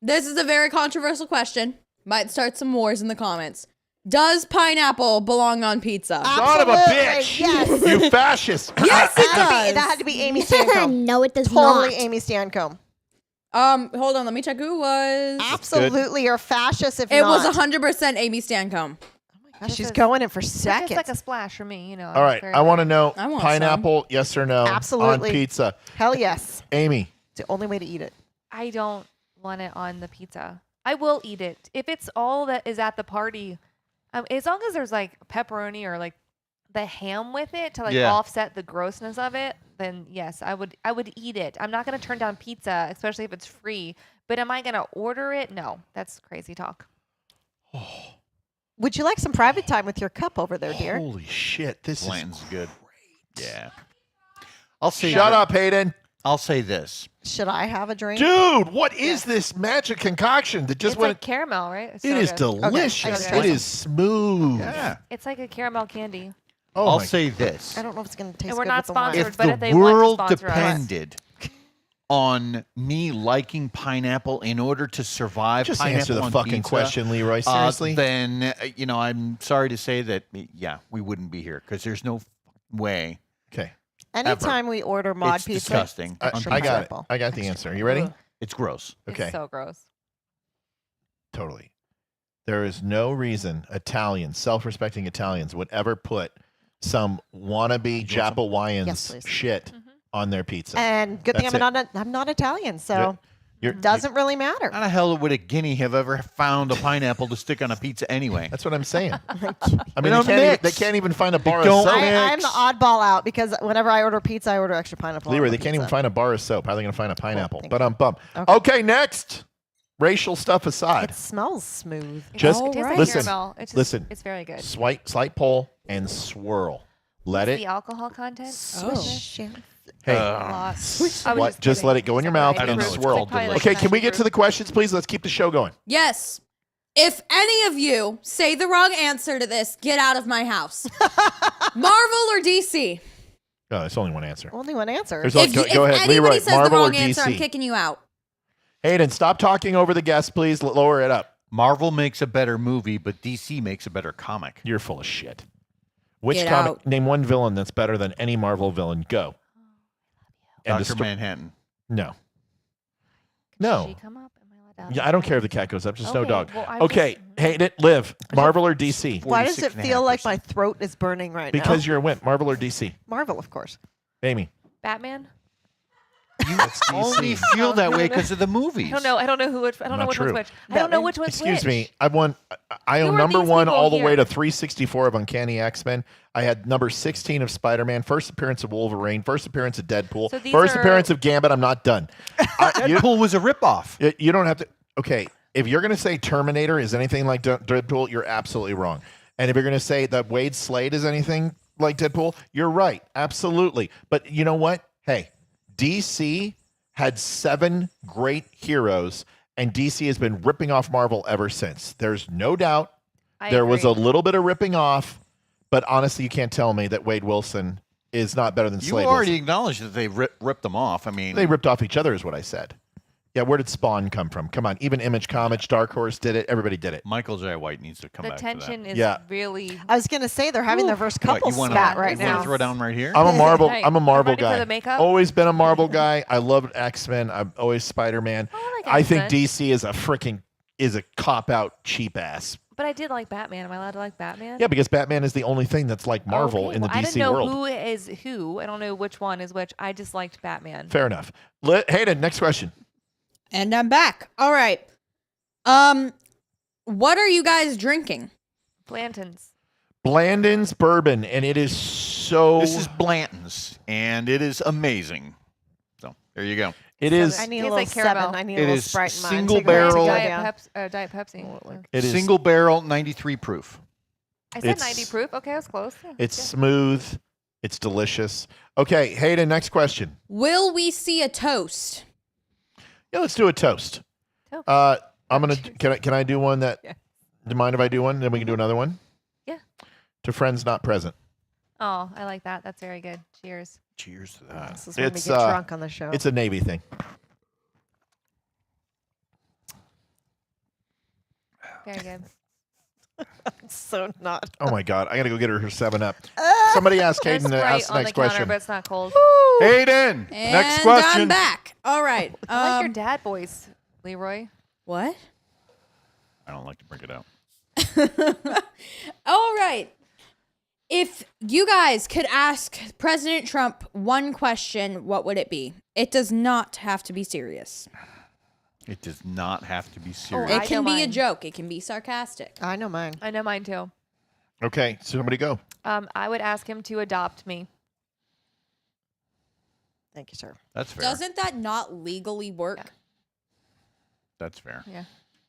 this is a very controversial question. Might start some wars in the comments. Does pineapple belong on pizza? Son of a bitch! Yes. You fascist! Yes, it does. That had to be Amy Stancombe. no, it does Totally not. Amy Stancombe. Hold on, let me check who it was. Absolutely, you're fascist if It not. was 100% Amy Stancombe. Gosh, she's going in for Just seconds. like a splash for me, you know. All right, I want to know I want pineapple, yes or no, Absolutely. on pizza. Hell yes. Amy, It's the only way to eat it. I don't want it on the pizza. I will eat it if it's all that is at the party. As long as there's like pepperoni or like the ham with it to like offset the grossness of it, then yes, I would eat it. I'm not gonna turn down pizza, especially if it's free. But am I gonna order it? No, that's crazy talk. Would you like some private time with your cup over there, dear? holy shit, this Blanton's is good. Yeah. I'll say Shut up, Hayden. I'll say this. Should I have a drink? Dude, what is this magic concoction that just It's went... like caramel, right? It's It so is good. delicious. Okay. It is smooth. Yeah. It's like a caramel candy. Oh I'll my- say this. I don't know if it's going to taste And we're good not with the wine. sponsored. If but if the they want to world sponsor us. depended on me liking pineapple in order to survive Just pineapple answer the on fucking pizza, question, Leroy. Seriously? then, I'm sorry to say that, we wouldn't be here because there's no way. Okay. Anytime we order mod It's pizza, disgusting. I, extra I got it. pineapple. I got the answer. You ready? It's gross. Okay. It's so gross. Totally. There is no reason Italians, self-respecting Italians, would ever put some wannabe Japawaiians Yes, please. shit on their pizza. And good thing That's I'm not Italian, so You're- doesn't really matter. How the hell would a guinea have ever found a pineapple to stick on a pizza anyway? That's what I'm saying. I mean, They don't they mix. can't even find a bar of don't soap. I'm the oddball out because whenever I order pizza, I order extra pineapple. Leroy, on they my can't even pizza. find a bar of soap. How are they going to find a pineapple? thank But you. I'm bummed. Okay. Okay, next. Racial stuff aside. It smells smooth. Just It tastes like listen. caramel. It's just, Listen. It's very good. Slight pull and swirl. Let The it. alcohol content. Swish and Hey, I was just kidding. let it go in your mouth Right. and I don't know, swirl. it's probably Okay, like can we get to 90 the questions, please? Let's keep the show going. Yes. If any of you say the wrong answer to this, get out of my house. Marvel or DC? No, it's only one answer. only one answer. There's If, go if ahead, anybody Leroy. says the Marvel or wrong answer, I'm DC? kicking you out. Hayden, stop talking over the guests, please. Lower it up. Marvel makes a better movie, but DC makes a better comic. You're full of shit. Which Get comic? out. Name one villain that's better than any Marvel villain. Go. And Dr. Manhattan. No. Can No. she come up? Am I allowed to Yeah, ask I don't her? care if the cat goes up. Just no Okay, dog. well, I Okay, just- Hayden, Liv. Marvel or DC? Why does it feel like 46.5%. my throat is burning right Because now? you're a wimp. Marvel or DC? Marvel, of course. Amy. Batman? You only feel that way because of the movies. I don't know who which. I don't Not know which true. one's which. I don't know Batman. which one's Excuse which. me. I Who own are number these one people all the way here? to 364 of Uncanny X-Men. I had number 16 of Spider-Man, first appearance of Wolverine, first appearance of Deadpool, So these first are- appearance of Gambit. I'm not done. Deadpool was a ripoff. You don't have to. Okay, if you're going to say Terminator is anything like Deadpool, you're absolutely wrong. And if you're going to say that Wade Slade is anything like Deadpool, you're right. Absolutely. But you know what? Hey, DC had 7 great heroes, and DC has been ripping off Marvel ever since. There's no doubt. I There was a agree. little bit of ripping off, but honestly, you can't tell me that Wade Wilson is not better than You Slade already Wilson. acknowledged that they ripped them off. I mean, They ripped off each other, is what I said. Yeah, where did Spawn come from? Come on, even Image Comics, Dark Horse did it. Everybody did it. Michael J. White needs to come The back. tension is Yeah. really. I was going to say they're having their first What, couple you wanna- spat right you wanna now. throw down right here? I'm a Marvel. Right. I'm a Marvel Ready for guy. the makeup? Always been a Marvel guy. I loved X-Men. I'm always Spider-Man. I like I think X-Men. DC is a cop out cheap ass. But I did like Batman. Am I allowed to like Batman? Yeah, because Batman is the only thing that's like Marvel Okay, in the well, I DC didn't know world. who is who. I don't know which one is which. I just liked Batman. Fair enough. Hayden, next question. And I'm back. All right. What are you guys drinking? Blanton's. Blandon's bourbon, and it is so. This is Blanton's, and it is amazing. So there you go. It is. I need a Tastes little like caramel. 7. I need a It little is Sprite in mine. single Take a minute to barrel- go Diet down. Pepsi. It is. Single barrel, 93 proof. I said It's- 90 proof. Okay, I was close. Yeah, It's yeah. smooth. It's delicious. Okay, Hayden, next question. Will we see a toast? Yeah, let's do a toast. Toast. I'm gonna. Can I do one that? Yeah. Do you mind if I do one? Then we can do another one. Yeah. To friends not present. Oh, I like that. That's very good. Cheers. Cheers to that. This is when we get drunk on the show. It's a Navy thing. Very good. So not. Oh my God! I gotta go get her 7-Up. Somebody ask It's Hayden to right ask the on next the counter, question. but it's not cold. Hayden, And next question. I'm back. All right. I like your dad voice, Leroy. What? I don't like to bring it out. All right. If you guys could ask President Trump one question, what would it be? It does not have to be serious. It does not have to be serious. It I can know be a mine. joke. It can be sarcastic. I know mine. I know mine too. Okay, so somebody go. I would ask him to adopt me. Thank you, sir. That's fair. Doesn't that not legally work? That's fair. Yeah.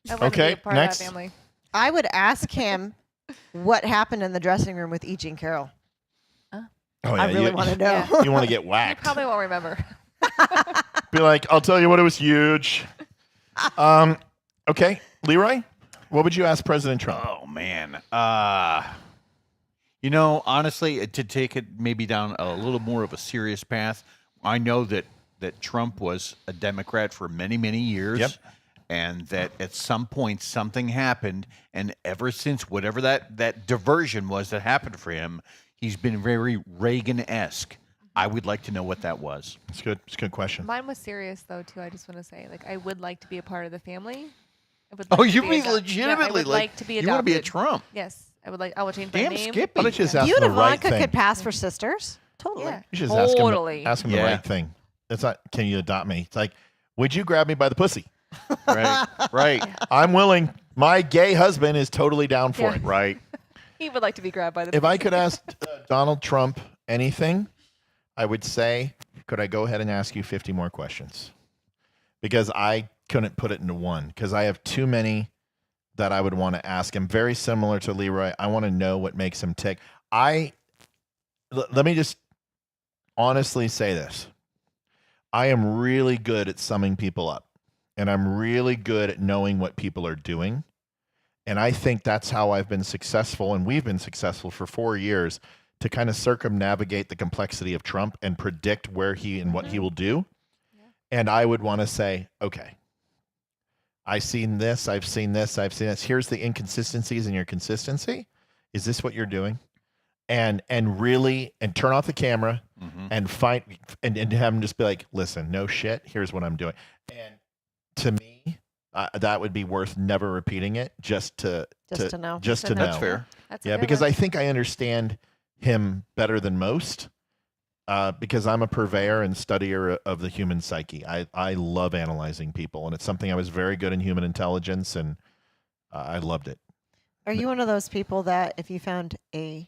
I want to Okay, be a part next. of that family. I would ask him what happened in the dressing room with E. Jean Carroll. Oh, I really you, want to know. Yeah. you want to get You whacked. probably won't remember. Be like, I'll tell you what, it was huge. Okay, Leroy, what would you ask President Trump? Oh man. Honestly, to take it maybe down a little more of a serious path, I know that Trump was a Democrat for many, many years. Yep. And that at some point something happened, and ever since whatever that diversion was that happened for him, he's been very Reagan-esque. I would like to know what that was. It's good. It's a good question. Mine was serious though too. I just want to say, like, I would like to be a part of the family. I would Oh, like to you be mean adopted. legitimately Yeah, I would like to be you adopted. want to be a Trump? Yes, I would like. I will change my Damn, name. Skippy. Why don't you just ask You him and the right Ivanka thing? could pass for sisters. Totally. Yeah. You should just Totally. ask him the Yeah. right thing. It's not, can you adopt me? It's like, would you grab me by the pussy? Right. Right. I'm willing. My gay husband is totally down for Yeah. it. Right. He would like to be grabbed by the. If I could ask Donald Trump anything, I would say, could I go ahead and ask you 50 more questions? Because I couldn't put it into one, because I have too many that I would want to ask him. Very similar to Leroy. I want to know what makes him tick. Let me just honestly say this. I am really good at summing people up, and I'm really good at knowing what people are doing. And I think that's how I've been successful, and we've been successful for 4 years, to kind of circumnavigate the complexity of Trump and predict where he and what he will do. And I would want to say, okay, I've seen this, I've seen this, I've seen this. Here's the inconsistencies in your consistency. Is this what you're doing? And really, and turn off the camera and fight and have him just be like, listen, no shit, here's what I'm doing. And to me, that would be worth never repeating it, just to know. Just to know. That's fair. That's a Yeah, good because one. I think I understand him better than most, because I'm a purveyor and studier of the human psyche. I love analyzing people, and it's something I was very good in, human intelligence, and I loved it. Are you one of those people that if you found a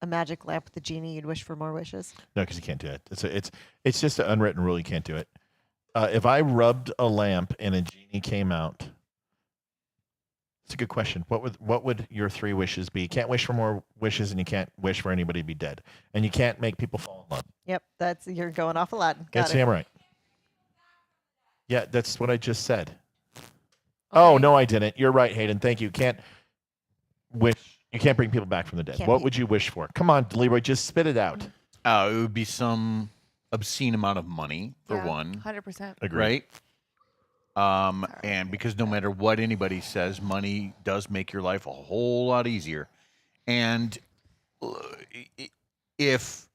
magic lamp with a genie, you'd wish for more wishes? No, because you can't do it. It's just an unwritten rule. You can't do it. If I rubbed a lamp and a genie came out, it's a good question. What would your 3 wishes be? You can't wish for more wishes, and you can't wish for anybody to be dead, and you can't make people fall in love. Yep, you're going off Aladdin. Got That's it. him, right? Yeah, that's what I just said. Oh no, I didn't. You're right, Hayden. Thank you. Can't wish. You can't bring people back from the dead. Can't What be- would you wish for? Come on, Leroy, just spit it out. It would be some obscene amount of money for one, 100%. Agree. right? And because no matter what anybody says, money does make your life a whole lot easier. And if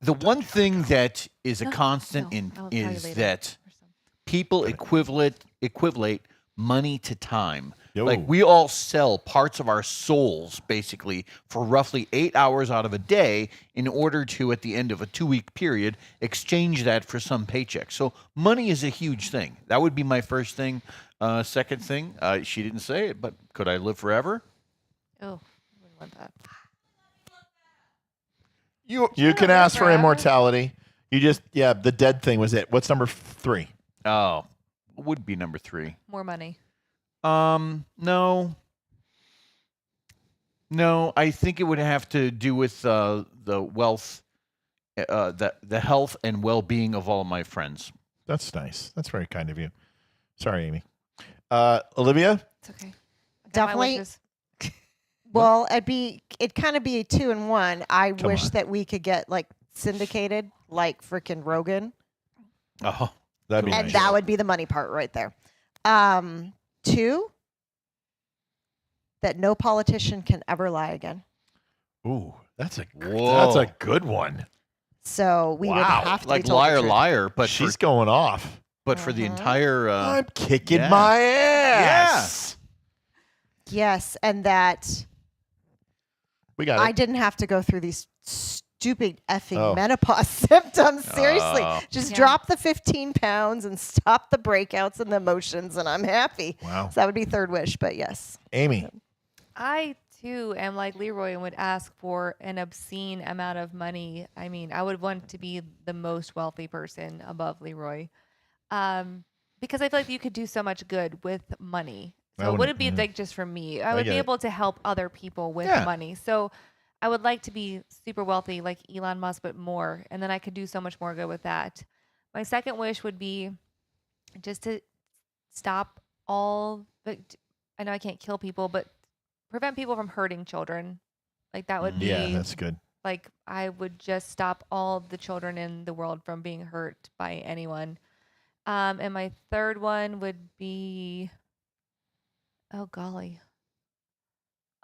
the one thing that is a constant no, in I'll tell you is later. that people equivalate money to time. Yo. Like we all sell parts of our souls basically for roughly 8 hours out of a day in order to, at the end of a 2-week period, exchange that for some paycheck. So money is a huge thing. That would be my first thing. Second thing, she didn't say it, but could I live forever? Oh, I wouldn't want that. You can ask for forever. immortality. You just the dead thing was it. What's number 3? Oh, would be number 3. More money. No. No, I think it would have to do with the wealth, the health and well-being of all of my friends. That's nice. That's very kind of you. Sorry, Amy. Olivia? It's okay. I got my Definitely. wishes. Well, it'd kind of be a 2 in 1. I Come wish on. that we could get like syndicated, like freaking Rogan. Oh, That'd be And nice. that would be the money part right there. 2, that no politician can ever lie again. Ooh, that's a Whoa. good one. So we would Wow. have to like be told the liar, truth. liar, but She's going off. for the entire. I'm kicking yeah. my ass. Yes, and that We got I it. didn't have to go through these stupid effing Oh. menopause symptoms. Seriously, Oh. just Yeah. drop the 15 pounds and stop the breakouts and the emotions, and I'm happy. Wow. So that would be third wish, but yes. Amy. I too am like Leeroy and would ask for an obscene amount of money. I mean, I would want to be the most wealthy person above Leeroy, because I feel like you could do so much good with money. I So it wouldn't- wouldn't be like just for me. I would get be it. able to help other people with Yeah. money. So I would like to be super wealthy like Elon Musk, but more, and then I could do so much more good with that. My second wish would be just to stop all the. I know I can't kill people, but prevent people from hurting children. Like that would be Yeah, that's good. like I would just stop all the children in the world from being hurt by anyone. And my third one would be, oh golly,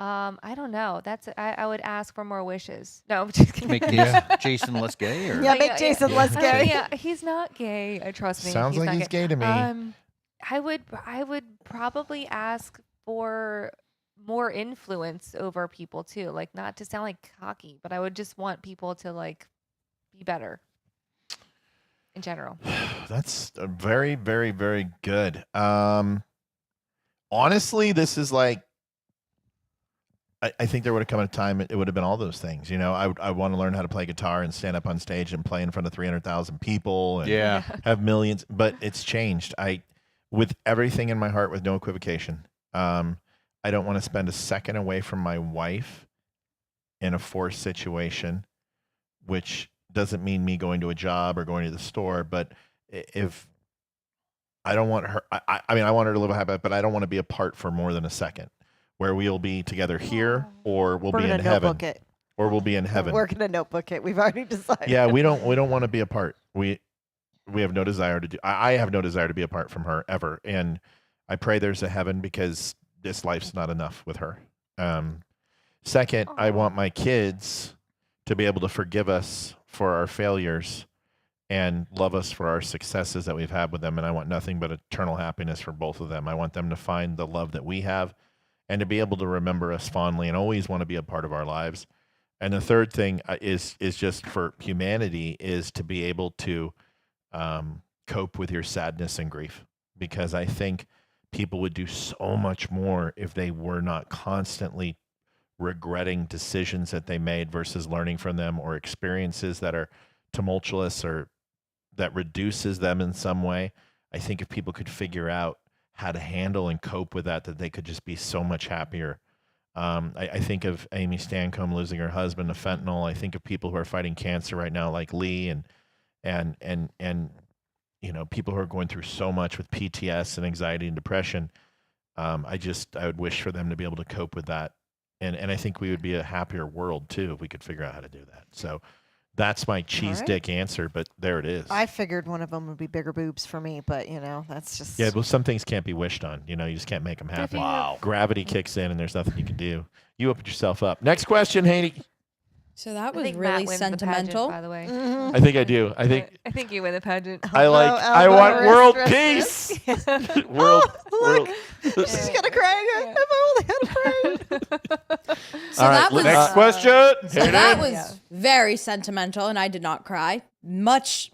I don't know. I would ask for more wishes. No, I'm just kidding. Make Yeah. Jason less gay, or Yeah, make Jason less gay. Yeah, he's not gay. I trust me. Sounds like not he's gay to me. I would probably ask for more influence over people too. Like not to sound like cocky, but I would just want people to like be better in general. That's a very, very, very good. Honestly, this is like, I think there would have come a time it would have been all those things. You know, I want to learn how to play guitar and stand up on stage and play in front of 300,000 people and yeah, have millions, but it's changed. With everything in my heart, with no equivocation, I don't want to spend a second away from my wife in a forced situation, which doesn't mean me going to a job or going to the store, but if I don't want her, I mean, I want her to live a happy life, but I don't want to be apart for more than a second, where we'll be together here or we'll We're be gonna in heaven, notebook it. or we'll be in heaven. We're gonna notebook it. We've already decided. Yeah, we don't want to be apart. We have no desire to do. I have no desire to be apart from her ever, and I pray there's a heaven because this life's not enough with her. Second, I want my kids to be able to forgive us for our failures and love us for our successes that we've had with them, and I want nothing but eternal happiness for both of them. I want them to find the love that we have and to be able to remember us fondly and always want to be a part of our lives. And the third thing is just for humanity is to be able to cope with your sadness and grief, because I think people would do so much more if they were not constantly regretting decisions that they made versus learning from them, or experiences that are tumultuous or that reduces them in some way. I think if people could figure out how to handle and cope with that they could just be so much happier. I think of Amy Stancombe losing her husband to fentanyl. I think of people who are fighting cancer right now, like Lee, and you know, people who are going through so much with PTS and anxiety and depression. I would wish for them to be able to cope with that, and I think we would be a happier world too if we could figure out how to do that. So that's my cheese dick answer, but there it is. I figured one of them would be bigger boobs for me, but you know, that's just. Yeah, well, some things can't be wished on. You know, you just can't make them happen. Wow. Gravity kicks in, and there's nothing you can do. You opened yourself up. Next question, Haney. So that I was think really Matt wins the pageant, sentimental. by the way. I think I do. I think you win the pageant. I like. I elbow, want wrist, world wrist, peace. World. Look, world. she's gonna cry. If I only had a friend. So All right, that was next question. So that was very sentimental, and I did not cry. Much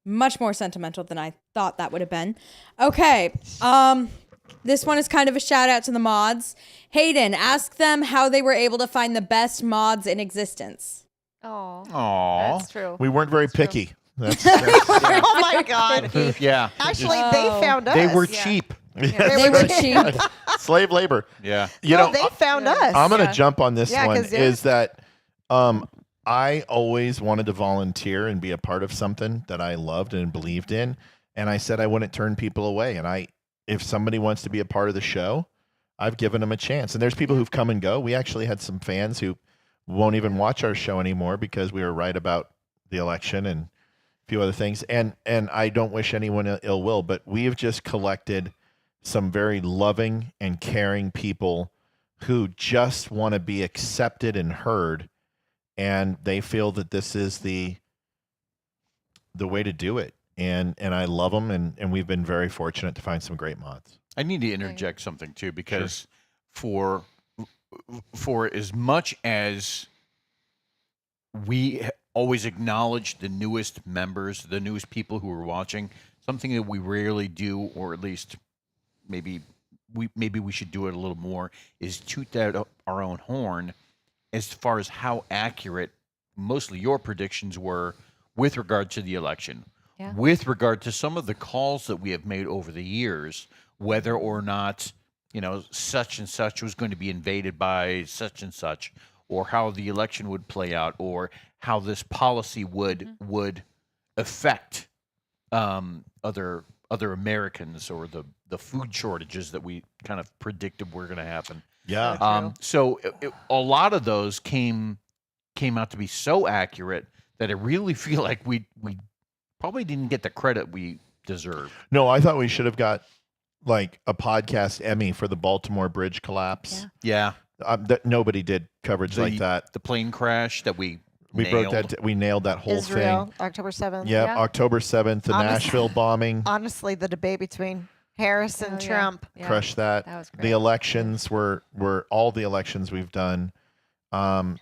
more sentimental than I thought that would have been. Okay, this one is kind of a shout out to the mods. Hayden, ask them how they were able to find the best mods in existence. Oh, Aw. that's true. We weren't very picky. That's, Oh my god. yeah, Actually, they found us. they were Yeah. cheap. They were cheap. Slave labor. yeah. You No, know, they found us. I'm going to Yeah. jump on this Yeah, one. 'cause they're- Is that I always wanted to volunteer and be a part of something that I loved and believed in, and I said I wouldn't turn people away. And if somebody wants to be a part of the show, I've given them a chance. And there's people who've come and go. We actually had some fans who won't even watch our show anymore because we were right about the election, and few other things. And I don't wish anyone ill will, but we have just collected some very loving and caring people who just want to be accepted and heard, and they feel that this is the way to do it. And I love them, and we've been very fortunate to find some great mods. I need to interject something too, because for as much as we always acknowledge the newest members, the newest people who are watching, something that we rarely do, or at least maybe we should do it a little more, is toot out our own horn as far as how accurate mostly your predictions were with regard to the election. Yeah. With regard to some of the calls that we have made over the years, whether or not, such and such was going to be invaded by such and such, or how the election would play out, or how this policy would affect other Americans, or the food shortages that we kind of predicted were going to happen. Yeah. So a lot of those came out to be so accurate that I really feel like we probably didn't get the credit we deserve. No, I thought we should have got like a podcast Emmy for the Baltimore Bridge collapse. Yeah. Nobody did coverage like that. The plane crash that we broke that. We nailed that whole Israel, thing. October 7th. Yep, Yeah. October 7th, the Nashville bombing. Honestly, the debate between Harris and Trump. Yeah. Crushed that. That was great. The elections were all the elections we've done. But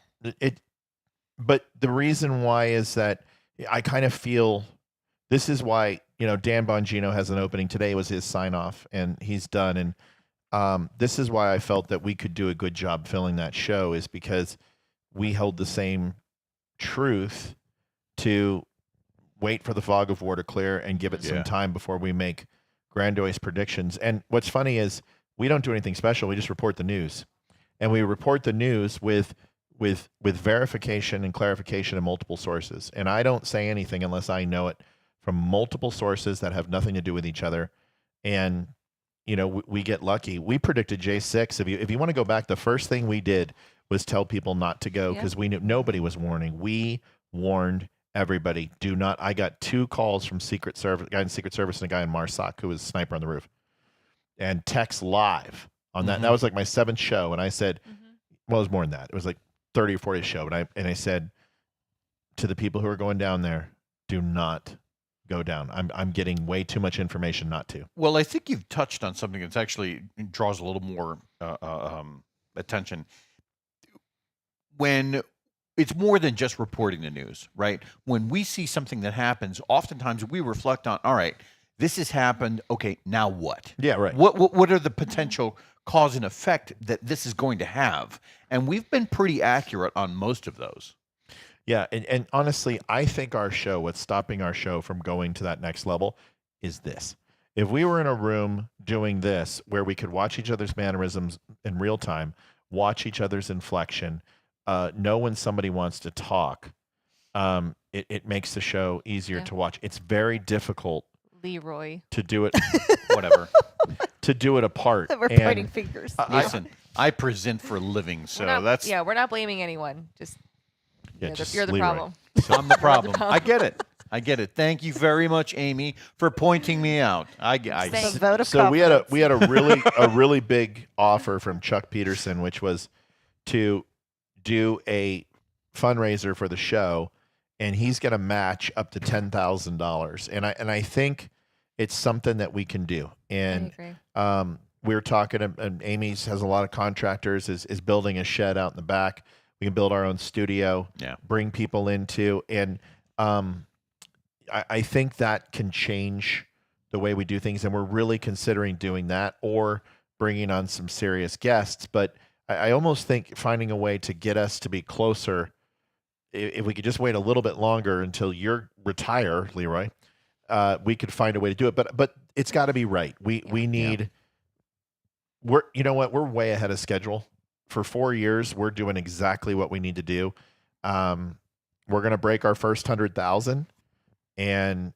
the reason why is that I kind of feel this is why, Dan Bongino has an opening. Today was his sign off, and he's done. And this is why I felt that we could do a good job filling that show, is because we held the same truth to wait for the fog of war to clear and give it some time before we make grandiose predictions. And what's funny is we don't do anything special. We just report the news, and we report the news with verification and clarification of multiple sources. And I don't say anything unless I know it from multiple sources that have nothing to do with each other. And we get lucky. We predicted J6. If you want to go back, the first thing we did was tell people not to go, because we knew nobody was warning. We warned everybody, do not. I got 2 calls from Secret Service, a guy in Secret Service and a guy in MARSOC who was a sniper on the roof, and text live on that. And that was like my 7th show. And I said, well, it was more than that. It was like 30 or 40 show. And I said to the people who are going down there, do not go down. I'm getting way too much information not to. Well, I think you've touched on something that's actually draws a little more attention. When it's more than just reporting the news, right? When we see something that happens, oftentimes we reflect on, all right, this has happened. Okay, now what? Yeah, right. What are the potential cause and effect that this is going to have? And we've been pretty accurate on most of those. Yeah, and honestly, I think our show, what's stopping our show from going to that next level is this. If we were in a room doing this, where we could watch each other's mannerisms in real time, watch each other's inflection, know when somebody wants to talk, it makes the show easier to watch. It's very difficult, Leeroy, to do it, whatever, to do it apart. We're pointing fingers. Listen, I present for a living, so that's we're not blaming anyone. Just you're the Leeroy. problem. I'm the problem. I get it. Thank you very much, Amy, for pointing me out. The vote of So we confidence. had a really big offer from Chuck Peterson, which was to do a fundraiser for the show, and he's going to match up to $10,000. And I think it's something that we can do. And we were talking, and Amy's has a lot of contractors, is building a shed out in the back. We can build our own studio, bring people into, and I think that can change the way we do things. And we're really considering doing that, or bringing on some serious guests. But I almost think finding a way to get us to be closer, if we could just wait a little bit longer until you retire, Leeroy, we could find a way to do it. But it's got to be right. We need. We're way ahead of schedule. For 4 years, we're doing exactly what we need to do. We're going to break our first 100,000, and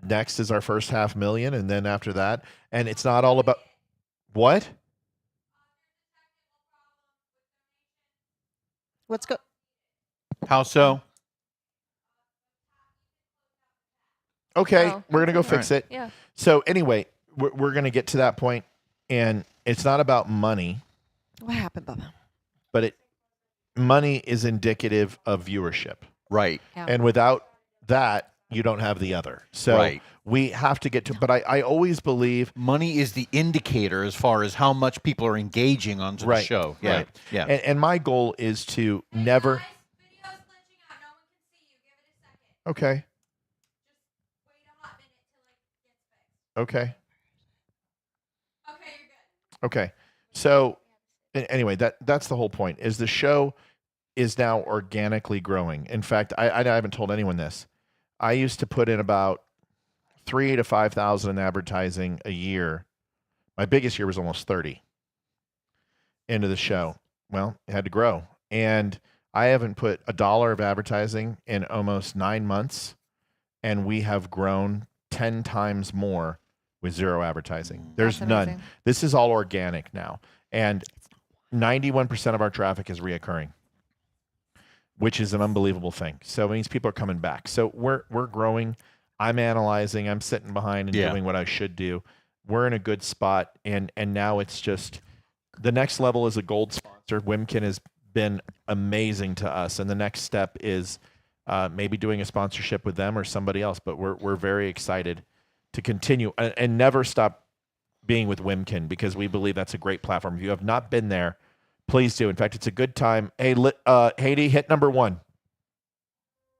next is our first 500,000, and then after that, and it's not all about what. What's go? How so? Okay, Oh, we're gonna go that's okay. fix it. Yeah. So anyway, we're gonna get to that point, and it's not about money, What happened, Bubba? but money is indicative of viewership, Right. Yeah. and without that, you don't have the other. So Right. we have to get to. But I always believe Money is the indicator as far as how much people are engaging onto the show. Yeah. right. Yeah. And my goal is to never. Okay. Okay. Okay. So anyway, that's the whole point. Is the show is now organically growing. In fact, I haven't told anyone this. I used to put in about 3,000 to 5,000 in advertising a year. My biggest year was almost 30 into the show. Well, it had to grow, and I haven't put $1 of advertising in almost 9 months, and we have grown 10 times more with zero advertising. There's That's none. amazing. This is all organic now, and 91% of our traffic is reoccurring, which is an unbelievable thing. So it means people are coming back. So we're growing. I'm analyzing. I'm sitting behind and doing what I should do. We're in a good spot, and now it's just the next level is a gold sponsor. Wimkin has been amazing to us, and the next step is maybe doing a sponsorship with them or somebody else. But we're very excited to continue and never stop being with Wimkin, because we believe that's a great platform. If you have not been there, please do. In fact, it's a good time. Hey, Haiti, hit number 1.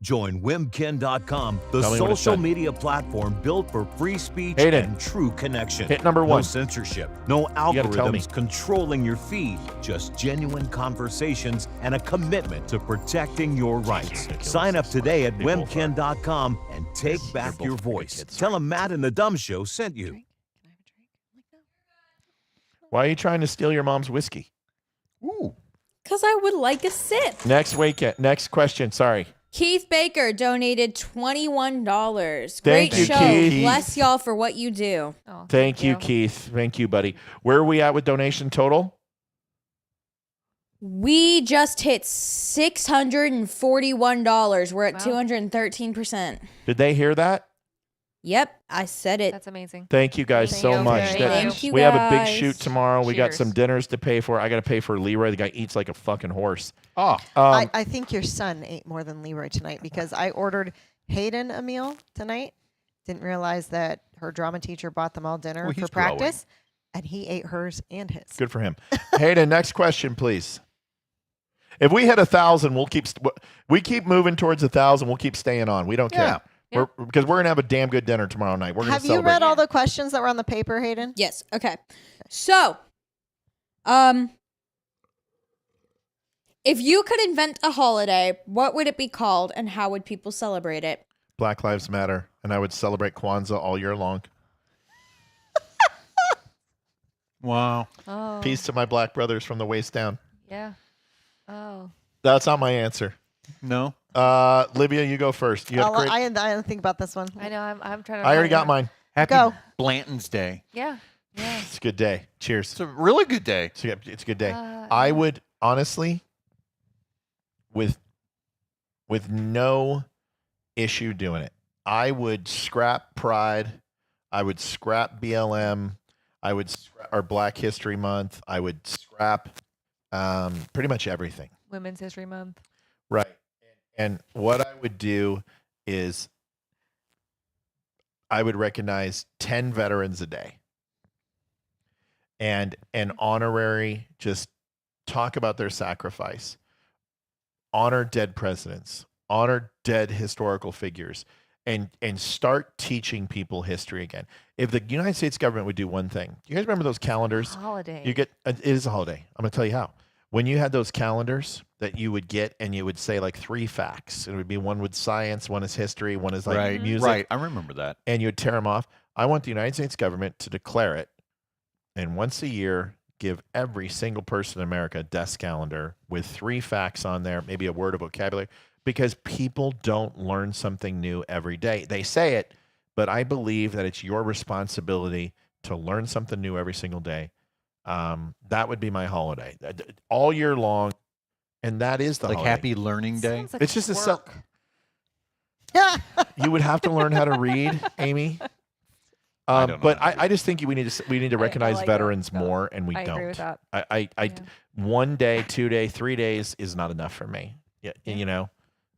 Join Wimkin.com, the Tell me when it's social done. media platform built for free speech Hayden. and true connection. Hit number No 1. censorship, no gotta tell me. algorithms controlling your feed, just genuine conversations and a commitment to protecting your rights. ridiculous. Sign up today at They both are. Wimkin.com and take back both your pretty voice. kids. Tell them Matt and the Dumb Show sent you. Why are you trying to steal your mom's whiskey? Ooh. Because I would like a sip. Next weekend. Next question. Sorry. Keith Baker donated $21. Thank Great you, show. Keith. Bless y'all for what you do. Oh, Thank you, Keith. Thank you, buddy. Where are we at with donation total? We just hit $641. We're at Wow. 213%. Did they hear that? Yep, I said it. That's amazing. Thank you guys Thank so you. much. Thank That- you. Thank you we have a big guys. shoot tomorrow. We got Cheers. some dinners to pay for. I got to pay for Leeroy. The guy eats like a fucking horse. Oh. I think your son ate more than Leroy tonight, because I ordered Hayden a meal tonight. Didn't realize that her drama teacher bought them all dinner Well, for he's growing. practice, and he ate hers and his. Good for him. Hayden, next question, please. If we hit 1,000, we keep moving towards 1,000. We'll keep staying on. We don't care. Because we're gonna have a damn good dinner tomorrow night. We're gonna Have you celebrate. read all the questions that were on the paper, Hayden? Yes. Okay. So, if you could invent a holiday, what would it be called and how would people celebrate it? Black Lives Matter, and I would celebrate Kwanzaa all year long. Wow. Oh. Peace to my black brothers from the waist down. Yeah. Oh. That's not my answer. No. Livia, you go first. You have great. I didn't think about this one. I know. I'm trying to. I already got mine. Happy Go. Blanton's Day. Yeah. Yeah. It's a good day. Cheers. It's a really good day. It's a good day. Uh, I would honestly, with no issue doing it, I would scrap Pride. I would scrap BLM. I would scrap our Black History Month. I would scrap pretty much everything. Women's History Month. Right. And what I would do is I would recognize 10 veterans a day. And an honorary, just talk about their sacrifice. Honor dead presidents, honor dead historical figures, and start teaching people history again. If the United States government would do one thing, you guys remember those calendars? Holiday. You get it is a holiday. I'm gonna tell you how. When you had those calendars that you would get, and you would say like 3 facts, it would be one with science, one is history, one is like Right. music, Right. I remember that. and you would tear them off. I want the United States government to declare it, and once a year give every single person in America a desk calendar with 3 facts on there, maybe a word of vocabulary, because people don't learn something new every day. They say it, but I believe that it's your responsibility to learn something new every single day. That would be my holiday all year long, and that is the Like holiday. Happy Learning Day. Sounds like It's just a work. You would have to learn how to read, Amy. I don't know But how to I just think we need to recognize like that. veterans more, and we I don't. agree with that. I Yeah. 1 day, 2 day, 3 days is not enough for me. Yeah, you know,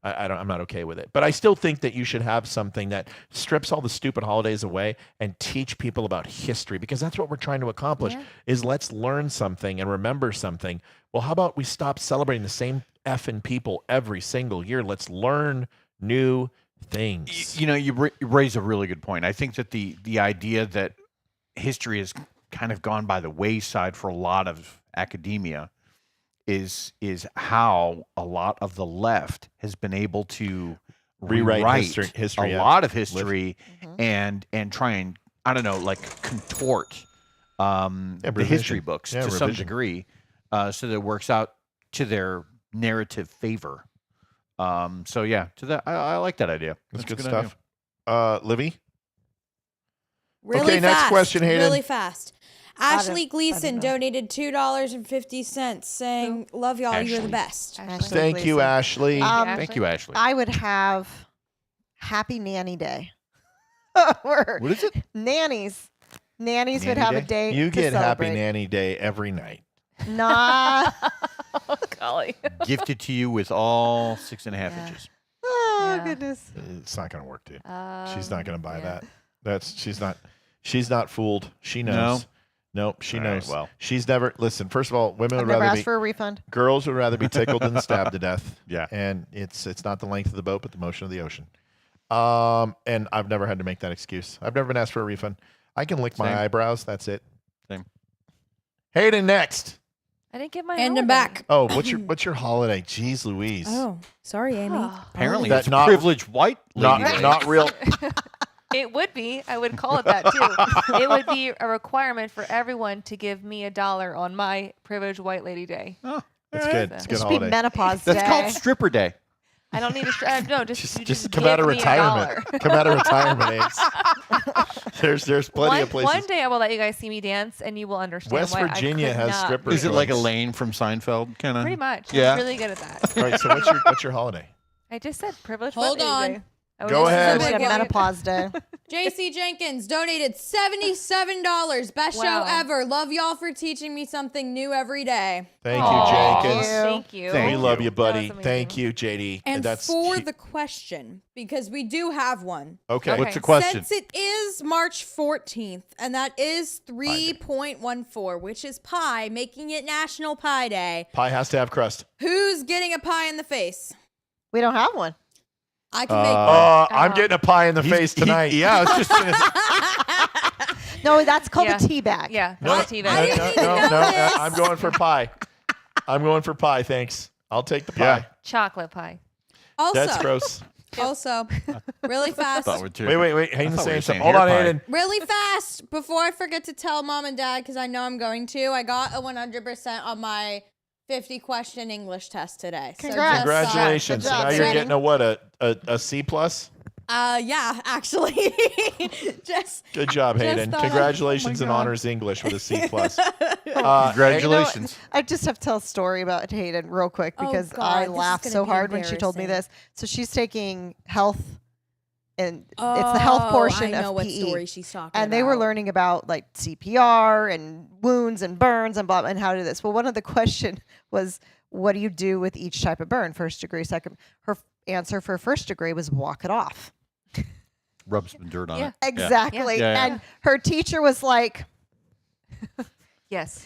I'm not okay with it. But I still think that you should have something that strips all the stupid holidays away and teach people about history, because that's what we're trying to accomplish. Yeah. Is let's learn something and remember something. Well, how about we stop celebrating the same effing people every single year? Let's learn new things. You know, you raise a really good point. I think that the idea that history has kind of gone by the wayside for a lot of academia is how a lot of the left has been able to Rewrite rewrite history, a yeah. lot of history and try and, I don't know, like contort the revision. history books Yeah, to some revision. degree, so that it works out to their narrative favor. So yeah, to that I like that idea. That's a good idea. stuff. Livy? Really Okay, next fast. question, Hayden. Really fast. Ashley I Gleason don't know. donated $2.50 saying, love y'all, you're the Ashley. best. Ashley Thank you, Gleason. Ashley. Thank you, Ashley. I would have Happy Nanny Day. Or What is it? nannies. Nannies would Nanny have a Day? day. You to get Happy celebrate. Nanny Day every night. Nah. Golly. Gifted to you with all 6.5 inches. Oh Yeah. goodness. It's not going to work, dude. She's not going to buy yeah. that. She's not fooled. She knows. Nope, she All right, knows. well. She's never listen. First of all, women I've would never rather asked be for a refund. girls would rather be tickled than stabbed to death. Yeah. And it's not the length of the boat, but the motion of the ocean. And I've never had to make that excuse. I've never been asked for a refund. I can lick my Same. eyebrows. That's it. Same. Hayden next. I didn't get my Hand him holiday. back. Oh, what's your holiday? Jeez Louise. Oh, sorry, Amy. Apparently, That it's not- privileged white lady day. Not real. It would be. I would call it that too. It would be a requirement for everyone to give me $1 on my privileged white lady day. Oh, That's all good. right. It's a It good should be holiday. menopause That's day. called stripper day. I don't need to. No, just Just come give out of me retirement. $1. Come out of retirement, Ames. There's plenty of places. One day I will let you guys see me dance, and you will understand West why Virginia I could has not strippers. Is it like joints. Elaine from Seinfeld kind of? Pretty much. Yeah. I'm really good at that. All right. So what's your holiday? I just said privileged Hold white lady on. day. I Go was ahead. just Big Like a one. menopause day. JC Jenkins donated $77. Best Wow. show ever. Love y'all for teaching me something new every day. Thank Aw, you, Jenkins. Thank you. Thank We you. love you, buddy. That was Thank amazing. you, JD. And that's for the question, because we do have one. okay. Okay. What's the question? Since it is March 14th, and that is 3.14, which is pie, making it National Pie Day, Pie has to have crust. who's getting a pie in the face? We don't have one. I can make one. I'm getting a pie in the face tonight. yeah, I was just gonna No, that's called Yeah. a tea bag. Yeah, No, not a no, TV. no, I didn't even no, know no, this. I'm going for pie. I'm going for pie. Thanks. I'll take the pie. Yeah. Chocolate pie. Also, That's gross. also, really fast. thought we're too. Wait. Hayden's thought we saying were saying something. Hold hair on, pie. Hayden. Really fast, before I forget to tell mom and dad, because I know I'm going to, I got a 100% on my 50 question English test today. So Congrats. Congratulations. Good So job, now you're Hayden. getting a what? A C plus? Yeah, actually. just Good job, Just Hayden. thought- Congratulations oh in my God. honors English with a C plus. Congratulations. I just have to tell a story about Hayden real quick Oh, because God, I this is laughed gonna so be hard when she told me embarrassing. this. So she's taking health, and it's the health portion I know of what PE. story she's talking And they were about. learning about like CPR and wounds and burns and blah and how to do this. Well, one of the question was, what do you do with each type of burn? First degree, second. Her answer for first degree was walk it off. Rub some dirt on Yeah. it. Exactly. Yeah, yeah. And her teacher was like, Yes.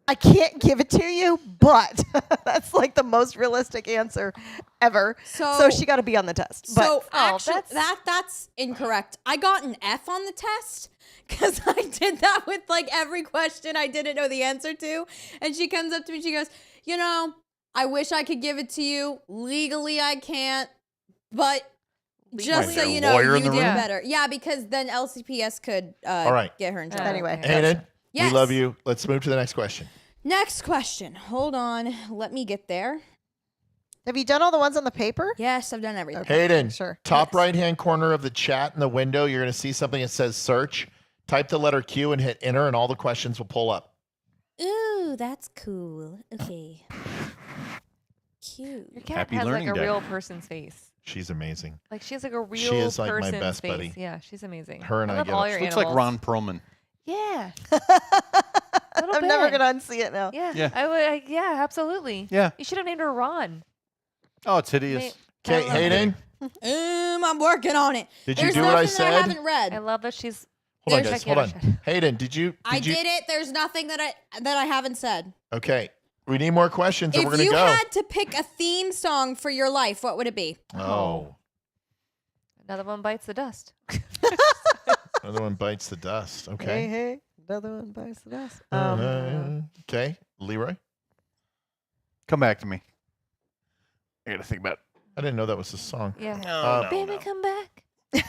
I can't give it to you, but that's like the most realistic answer ever. So she got to be on the test. But So actually, that's- that's incorrect. I got an F on the test because I did that with like every question I didn't know the answer to. And she comes up to me, she goes, I wish I could give it to you. Legally, I can't. But just Is so there a you know, lawyer you in the did room? better. Yeah, because then LCPS could All right. get her in trouble. anyway, Hayden, Yes. we love you. Let's move to the next question. Next question. Hold on. Let me get there. have you done all the ones on the paper? Yes, I've done everything. Hayden, Sure. top right-hand corner of the chat in the window, you're going to see something that says search. Type the letter Q and hit enter, and all the questions will pull up. Ooh, that's cool. Okay. Cute. Your cat Happy has like Learning a Day. real person's face. She's amazing. Like she has like a real She is like my person's best face. buddy. Yeah, she's amazing. Her and I love get all up- your Looks animals. like Ron Perlman. Yeah. I'm never gonna unsee it now. Yeah. Yeah. Yeah, absolutely. Yeah. You should have named her Ron. Oh, it's hideous. Okay, I love Hayden. I'm working on it. Did you There's do what I nothing that I said? haven't read. I love that she's. Hold on, There's- guys. Hold on. Hayden, did you? I did it. There's nothing that I haven't said. Okay. We need more questions, and If we're gonna you go. had to pick a theme song for your life, what would it be? Oh, Another one bites the dust. another one bites the dust. Hey, Okay. hey, another one bites the dust. Okay, Leroy. Come back to me. I got to think about it. I didn't know that was the song. Yeah. Baby, come back.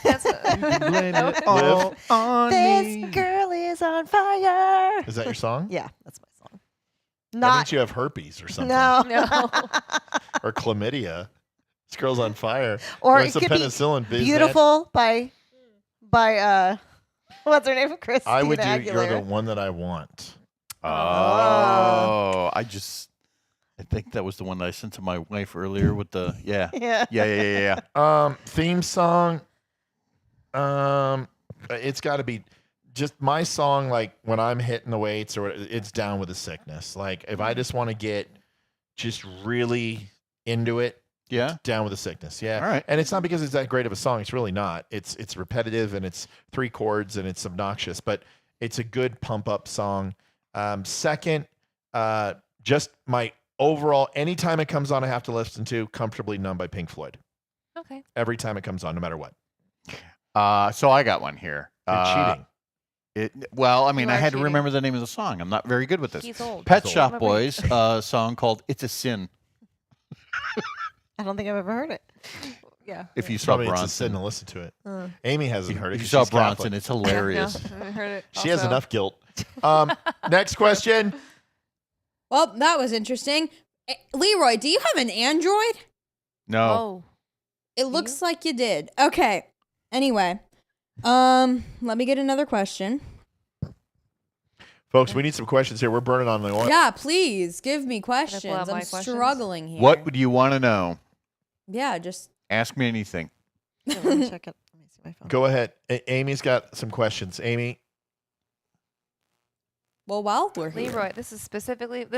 That's Blame No. it all on me. This girl is on fire. Is that your song? Yeah, that's my song. Why Not didn't you have herpes or something? no. No. Or chlamydia. This girl's on fire. Or Where's it the could be penicillin, biz Beautiful by what's her name? Christina I would do Aguilera. You're the One That I Want. Oh, I think that was the one that I sent to my wife earlier with the Yeah. yeah. Theme song. It's got to be just my song. Like when I'm hitting the weights, or it's Down with the Sickness. Like if I just want to get just really into it, Yeah. Down with the Sickness. Yeah. All right. And it's not because it's that great of a song. It's really not. It's repetitive and it's 3 chords and it's obnoxious, but it's a good pump up song. Second, just my overall, anytime it comes on, I have to listen to Comfortably Numb by Pink Floyd. Okay. Every time it comes on, no matter what. So I got one here. You're cheating. Well, I mean, You I are had to cheating. remember the name of the song. I'm not very good with this. He's old. Pet He's Shop old. Boys song called "It's a Sin." I don't think I've ever heard it. Yeah. If you saw Probably it's a sin Bronson, to listen to it. Amy hasn't heard it. if you 'cause saw she's Catholic. Bronson, it's hilarious. No, I heard it. She has also. enough guilt. Next question. Well, that was interesting. Leroy, do you have an Android? No. Oh. It looks like you did. Okay. Anyway, let me get another question. Folks, we need some questions here. We're burning on the oil. Yeah, please give me pull out questions. my I'm questions? struggling here. What would you want to know? Yeah, just Ask me anything. Let me check it. Let me see my phone. Go ahead. Amy's got some questions. Amy, well, while we're here. Leroy, this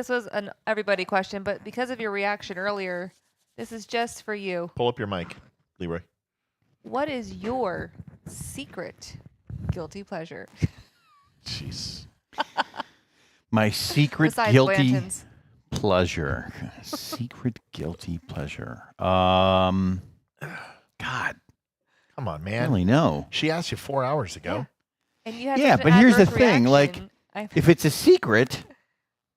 was an everybody question, but because of your reaction earlier, this is just for you. pull up your mic. Leroy. What is your secret guilty pleasure? Jeez. My secret Besides guilty Blanton's. pleasure. Secret guilty pleasure. God, Come on, I man. don't really know. She asked you 4 hours ago. And you had Yeah, such an but here's the adverse thing, like, reaction. If it's a secret,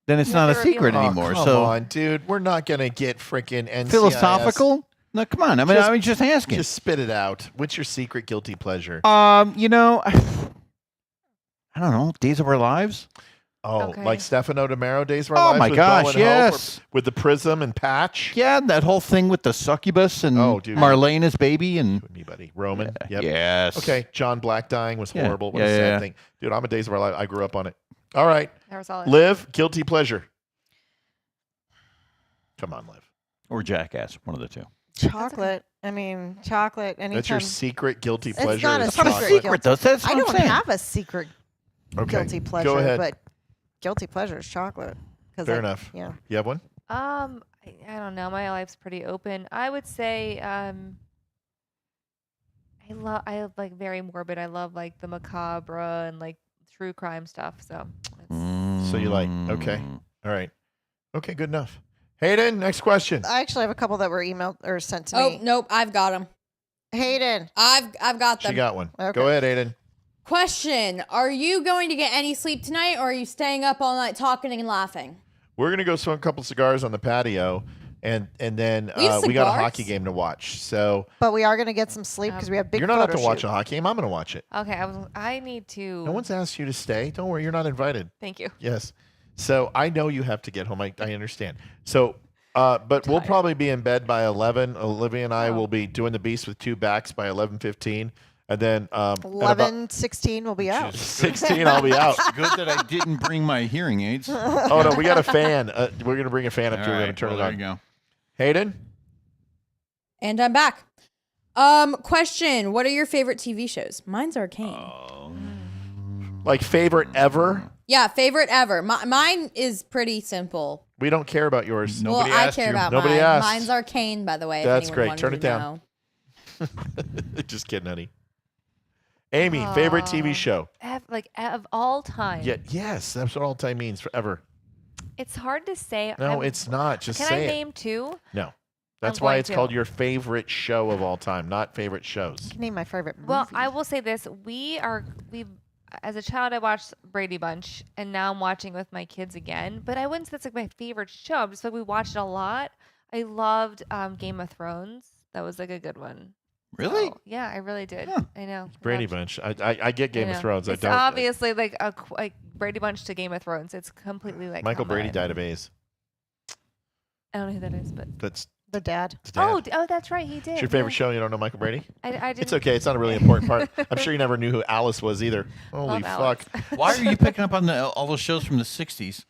then it's You not a have to reveal secret it. anymore. Oh, come So on, dude. We're not going to get freaking NCIS. philosophical? No, come on. I mean, I was just asking. Just spit it out. What's your secret guilty pleasure? You know, I don't know. Days of Our Lives. Oh, Okay. like Stefano DiMero, Days of Our Oh Lives? my with gosh, Bo and Hope, yes. or with the prism and Patch? Yeah, that whole thing with the succubus and Oh, dude. Marlena's baby and Me, buddy. Roman. Yep. yes. Okay, John Black dying was Yeah. horrible. What Yeah, a sad yeah. thing. Dude, I'm a Days of Our Lives. I grew up on it. All right. That was all it. Liv, guilty pleasure. Come on, Liv. Or Jackass, one of the two. Chocolate. I mean, chocolate. Anytime. That's your secret guilty It's pleasure. not a is secret chocolate. guilty- That's what I I'm don't saying. have a secret Okay. guilty pleasure, Go ahead. but guilty pleasure is chocolate. 'Cause Fair I- enough. Yeah. You have one? I don't know. My life's pretty open. I would say I like very morbid. I love like the macabre and like true crime stuff. So So you like, okay. All right. Okay, good enough. Hayden, next question. I actually have a couple that were emailed or sent to Oh, me. nope, I've got them. Hayden. I've got them. She got one. Okay. Go ahead, Hayden. Question: are you going to get any sleep tonight, or are you staying up all night talking and laughing? We're going to go smoke a couple cigars on the patio, and then We have we got a cigars? hockey game to watch. So But we are going to get some sleep because we have big you're not up photo to watch shoot. a hockey game. I'm going to watch it. okay, I need to. No one's asked you to stay. Don't worry. You're not invited. Thank you. Yes. So I know you have to get home. I understand. So, but we'll probably be in bed by 11. Olivia and I will be doing the Beast with Two Backs by 11:15. And then 11:16 will be out. 16, I'll be out. Good that I didn't bring my hearing aids. Oh, no, we got a fan. We're going to bring a fan up All here. We're going right, to turn well, it there on. you go. Hayden? And I'm back. Question: what are your favorite TV shows? Mine's Arcane. Like favorite ever? Yeah, favorite ever. Mine is pretty simple. We don't care about yours. Nobody well, I asked care you. about Nobody mine. asked. Mine's Arcane, by the way. if That's anyone great. wanted Turn to it down. know. Just kidding, honey. Amy, favorite TV show? Of all time. Yeah, yes, that's what all time means, forever. It's hard to say. No, it's not. Just Can say I it. name two? No. That's I'm why going it's to. called your favorite show of all time, not favorite shows. I can name my favorite movie. Well, I will say this: we've as a child I watched Brady Bunch, and now I'm watching with my kids again. But I wouldn't say that's like my favorite show. I'm just like we watched it a lot. I loved Game of Thrones. That was like a good one. Really? So, yeah, I really did. I know. Brady Loved- Bunch. I get Game of Thrones. It's I don't. obviously like like Brady Bunch to Game of Thrones. It's completely like Michael Brady combined. died of AIDS. I don't know who that is, but That's the dad. his dad. oh, that's right, he did. It's your favorite yeah. show. You don't know Michael Brady? I didn't. It's okay. It's not a really important part. I'm sure you never knew who Alice was either. Holy Love Alice. fuck. Why are you picking up on all those shows from the 60s?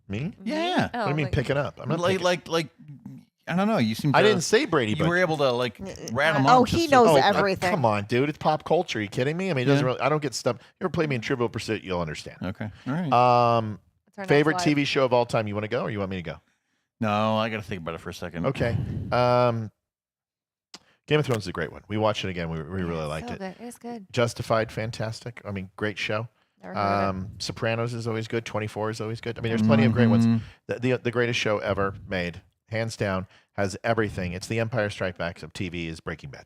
Me? Yeah. What do you mean picking up? I'm not like, picking- like, I don't know. You seem to. I didn't say Brady You Bunch. were able to like rat him Oh, out. he just knows so- everything. Come on, dude. It's pop culture. Are you kidding me? I mean, it doesn't really. I don't get stuff. You ever play me in Trivial Pursuit? You'll understand. Okay. All right. It's our next Favorite live. TV show of all time? You want to go, or you want me to go? No, I got to think about it for a second. Okay. Game of Thrones is a great one. We watched it again. We really liked so it. Good. It's good. Justified, fantastic. I mean, great show. Never heard of Sopranos is always good. 24 is always good. I mean, there's plenty of great ones. The greatest show ever made, hands down, has everything. It's the Empire Strikes Back of TV. Is Breaking Bad.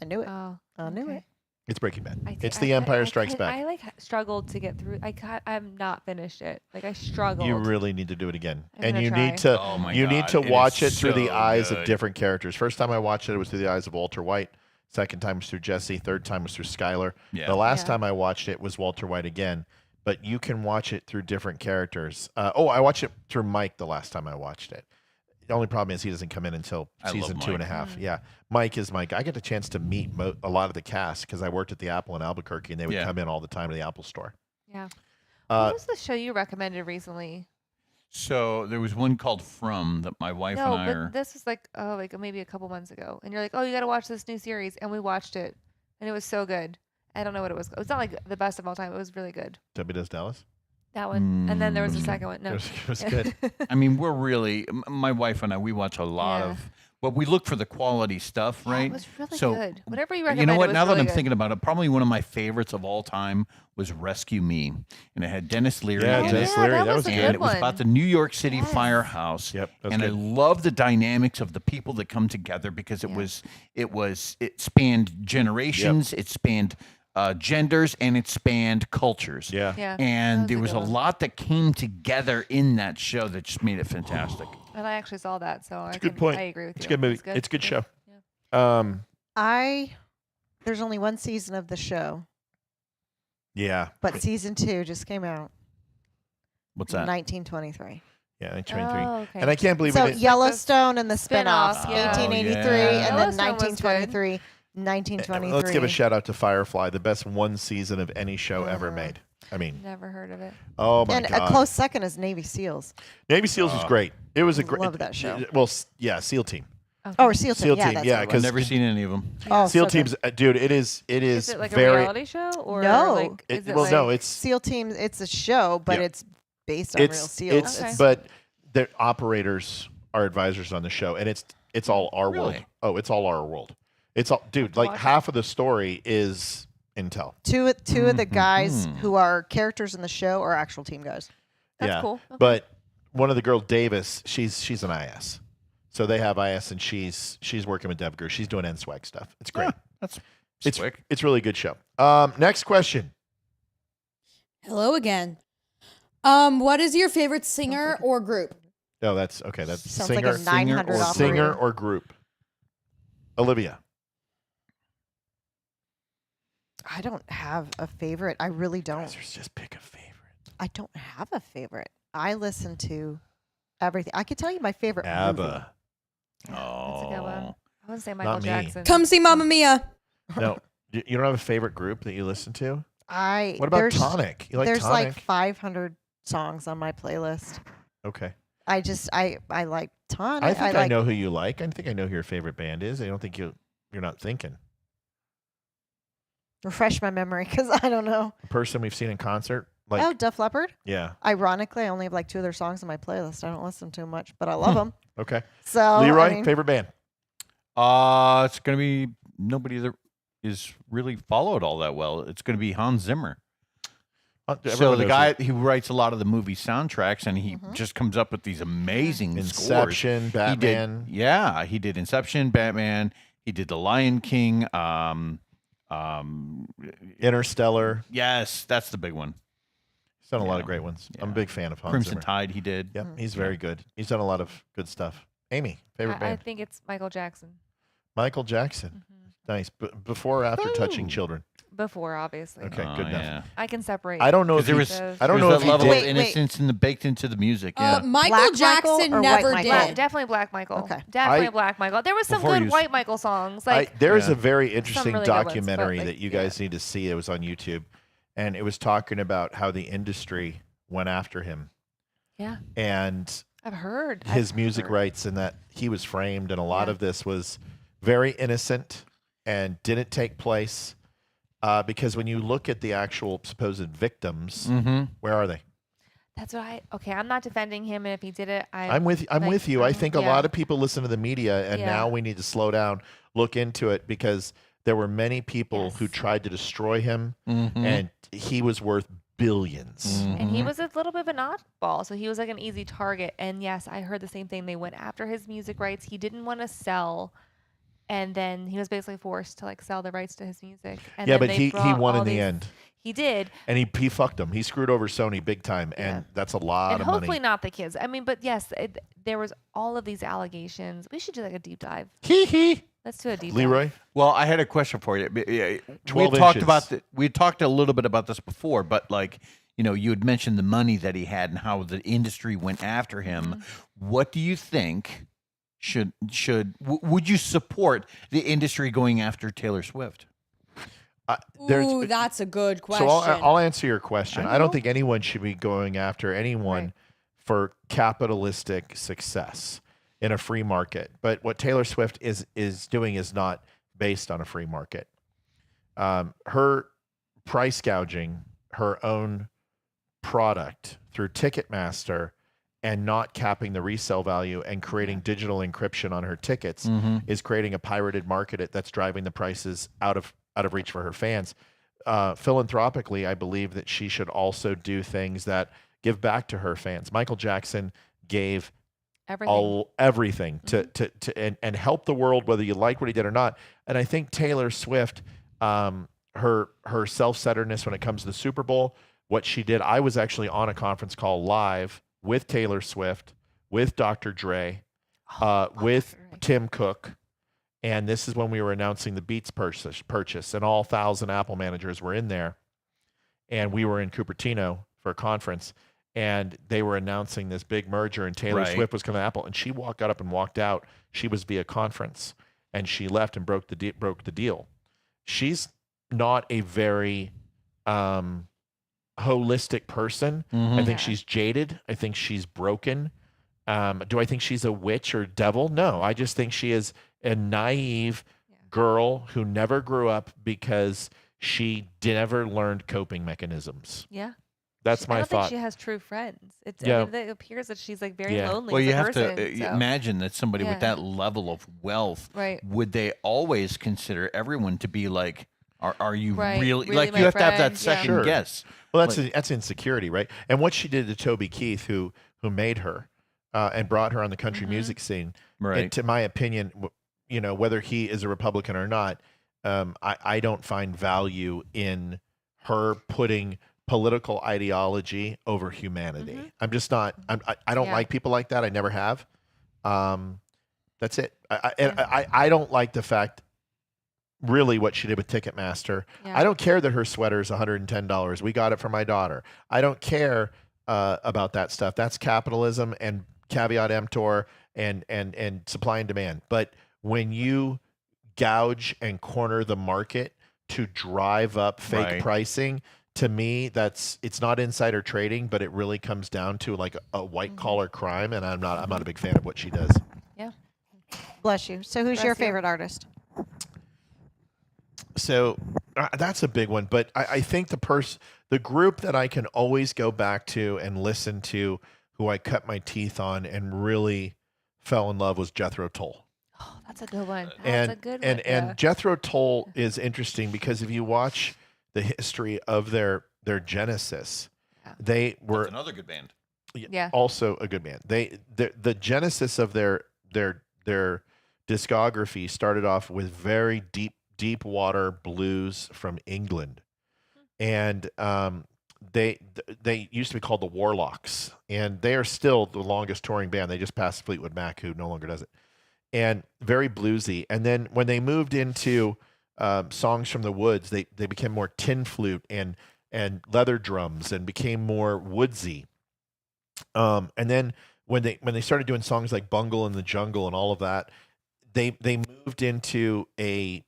I knew it. Oh, I knew it. It's Breaking Bad. I It's I- the I- Empire I Strikes could- Back. I like struggled to get through. I've not finished it. Like I struggled. You really need to do it again, I'm and gonna you try. need to. Oh my you need God, to it watch it is through the so eyes of good. different characters. First time I watched it was through the eyes of Walter White. Second time was through Jesse. Third time was through Skylar. Yeah. The last Yeah. time I watched it was Walter White again. But you can watch it through different characters. I watched it through Mike the last time I watched it. The only problem is he doesn't come in until I love season 2.5. Mm. Yeah, Mike is Mike. I get the chance to meet a lot of the cast because I worked at the Apple in Albuquerque, and they would Yeah. come in all the time to the Apple store. Yeah. Uh, What was the show you recommended recently? So there was one called From that my wife No, and I but are. this was like maybe a couple months ago, and you're like, oh, you got to watch this new series, and we watched it, and it was so good. I don't know what it was. It's not like the best of all time. It was really good. Debbie Does Dallas. That one, and then there was a Mm. second one. No, It was good. I mean, we're really. My wife and I, we watch a lot Yeah. of. But we look for the quality stuff, Yeah, right? it was really so, good. Whatever you You recommend. know what? It was Now that really I'm good. thinking about it, probably one of my favorites of all time was Rescue Me, and it had Dennis Leary. Yeah, in Dennis it. Leary. that That was was a good. And good it was one. about the New York City Yes. firehouse. Yep, that's and good. I love the dynamics of the people that come together because it spanned generations, it spanned genders, and it spanned cultures. Yeah. Yeah, And that there was good a one. lot that came together in that show that just made it fantastic. And I actually saw that, so It's a good point. I agree with It's you. a good movie. It's a good show. There's only one season of the show, Yeah. but season 2 just came out. What's that? 1923. Yeah, 1923. Oh, okay. And I can't believe So we didn't. Yellowstone and the spin-offs, spin-offs, yeah. 1883, Oh, yeah. and then Yellowstone was good. 1923, 1923. Let's give a shout out to Firefly, the best one season of any show ever Uh-huh. made. I mean, Never heard of it. oh my And god. a close second is Navy SEAls. Navy SEALs was great. It was a great. Love that show. Well, yeah, SEAL Team. Okay. Oh, or SEAL Team. SEAL yeah, Team, that's yeah, what it I've was. never seen any of them. Oh, SEAL so good. Teams, dude. It is Is it like a very. reality show or No. like is it well, like, no, it's SEAL Team. It's a show, but Yeah. it's based on real SEAls. it's Okay. but the operators are advisors on the show, and it's all our world. Really? Oh, it's all our world. It's all, dude. Like watch it. half of the story is intel. Two of the guys Mhm. who are characters in the show are actual team guys. That's yeah, cool. Okay. But one of the girls, Davis, she's an IS. So they have IS, and she's working with DevGuru. She's doing NSWAG stuff. It's great. That's It's slick. it's really a good show. Next question. Hello again. What is your favorite singer or group? Oh, that's okay. That's Sounds singer, like a 900 or operator. singer or group. Olivia. I don't have a favorite. I really don't. Just pick a favorite. I don't have a favorite. I listen to everything. I could tell you my favorite movie. ABBA. Oh, That's a good one. I would say Michael me. Jackson. Come see Mamma Mia. No, you don't have a favorite group that you listen to? What about there's- Tonic? You like There's Tonic? like 500 songs on my playlist. Okay. I like Tonic. I think I like, know who you like. I think I know who your favorite band is. I don't think you. you're not thinking. Refresh my memory because I don't know. A person we've seen in concert, like Oh, Def Leppard. yeah. Ironically, I only have like 2 of their songs on my playlist. I don't listen to much, but I love them. Okay. So Leroy, I mean, favorite band. It's gonna be nobody that is really followed all that well. It's gonna be Hans Zimmer. So Everyone the knows guy it. who writes a lot of the movie soundtracks, and he just comes up with these amazing Inception, scores. Batman. He did Inception, Batman. He did The Lion King. Interstellar. Yes, that's the big one. He's done a lot of great ones. I'm a big fan of Hans Crimson Zimmer. Tide. He did. Yep, he's very good. He's done a lot of good stuff. Amy, favorite I band. think it's Michael Jackson. Michael Jackson. Nice. Before or after touching children? Before, obviously. Okay, good enough. I can separate. I don't know if there he, was. I don't know there if was he that level did. of innocence in the baked into the music. Yeah. Michael Black Michael Jackson or never White did. Michael? Definitely Black Michael. Okay. Definitely I- Black Michael. There was some Before good you- White Michael songs. Like There is Yeah. a very interesting really good ones, but, documentary like, that you guys need to see. It was on YouTube, and it was talking about how the industry went after him yeah, and I've heard his music rights, and that he was framed, and a lot of this was very innocent and didn't take place because when you look at the actual supposed victims, where are they? That's what I'm not defending him, and if he did it, I'm with you. I think a lot of people listen to the media, and Yeah. now we need to slow down, look into it, because there were many people who Yes. tried to destroy him, and he was worth billions. And he was a little bit of an oddball, so he was like an easy target. And yes, I heard the same thing. They went after his music rights. He didn't want to sell, and then he was basically forced to like sell the rights to his music. And Yeah, then but they he brought won all in the these- end, He did, and he fucked them. He screwed over Sony big time, and that's a lot and of hopefully money. not the kids. I mean, but yes, there was all of these allegations. We should do like a deep dive. Hee hee. Let's do a deep Leroy, dive. Well, I had a question for you. We 12 talked inches. about we talked a little bit about this before, but like you had mentioned the money that he had and how the industry went after him. What do you think would you support the industry going after Taylor Swift? Ooh, that's a good question. So I'll answer your question. I don't think anyone should be going after anyone for capitalistic success in a free market. But what Taylor Swift is doing is not based on a free market. Her price gouging her own product through Ticketmaster and not capping the resale value and creating digital encryption on her tickets is creating a pirated market that's driving the prices out of reach for her fans. Philanthropically, I believe that she should also do things that give back to her fans. Michael Jackson gave everything to and help the world, whether you like what he did or not. And I think Taylor Swift, her self-centeredness when it comes to the Super Bowl, what she did, I was actually on a conference call live with Taylor Swift, with Dr. Dre, with Tim Cook. And this is when we were announcing the Beats purchase, and all 1,000 Apple managers were in there. And we were in Cupertino for a conference, and they were announcing this big merger, and Taylor Swift was coming to Apple. And she got up and walked out. She was via conference, and she left and broke the deal. She's not a very holistic person. I think she's jaded. I think she's broken. Do I think she's a witch or devil? No, I just think she is a naive girl who never grew up because she never learned coping mechanisms. Yeah. That's my I don't thought. think she has true friends. I mean, it appears that she's like very lonely. Well, as you a have person, to so. imagine that somebody with that level of wealth, would they always consider everyone to be like, are you really like, you have to have that second guess. Well, that's insecurity, right? And what she did to Toby Keith, who made her and brought her on the country music scene, right? To my opinion, whether he is a Republican or not, I don't find value in her putting political ideology over humanity. I'm just not. I don't like people like that. I never have. That's it. I don't like the fact. Really, what she did with Ticketmaster. I don't care that her sweater is $110. We got it for my daughter. I don't care about that stuff. That's capitalism and caveat emptor and supply and demand. But when you gouge and corner the market to drive up fake pricing, to me, it's not insider trading, but it really comes down to like a white collar crime. And I'm not a big fan of what she does. Yeah. Bless you. So who's your favorite artist? So that's a big one. But I think the group that I can always go back to and listen to, who I cut my teeth on and really fell in love, was Jethro Tull. Oh, that's a good one. And That's a good and one. and yeah. Jethro Tull is interesting because if you watch the history of their genesis, they were That's another good band. Yeah. also a good band. The genesis of their discography started off with very deep water blues from England, and they used to be called the Warlocks, and they are still the longest touring band. They just passed Fleetwood Mac, who no longer does it, and very bluesy. And then when they moved into Songs from the Woods, they became more tin flute and leather drums and became more woodsy. And then when they started doing songs like Bungle in the Jungle and all of that, they moved into the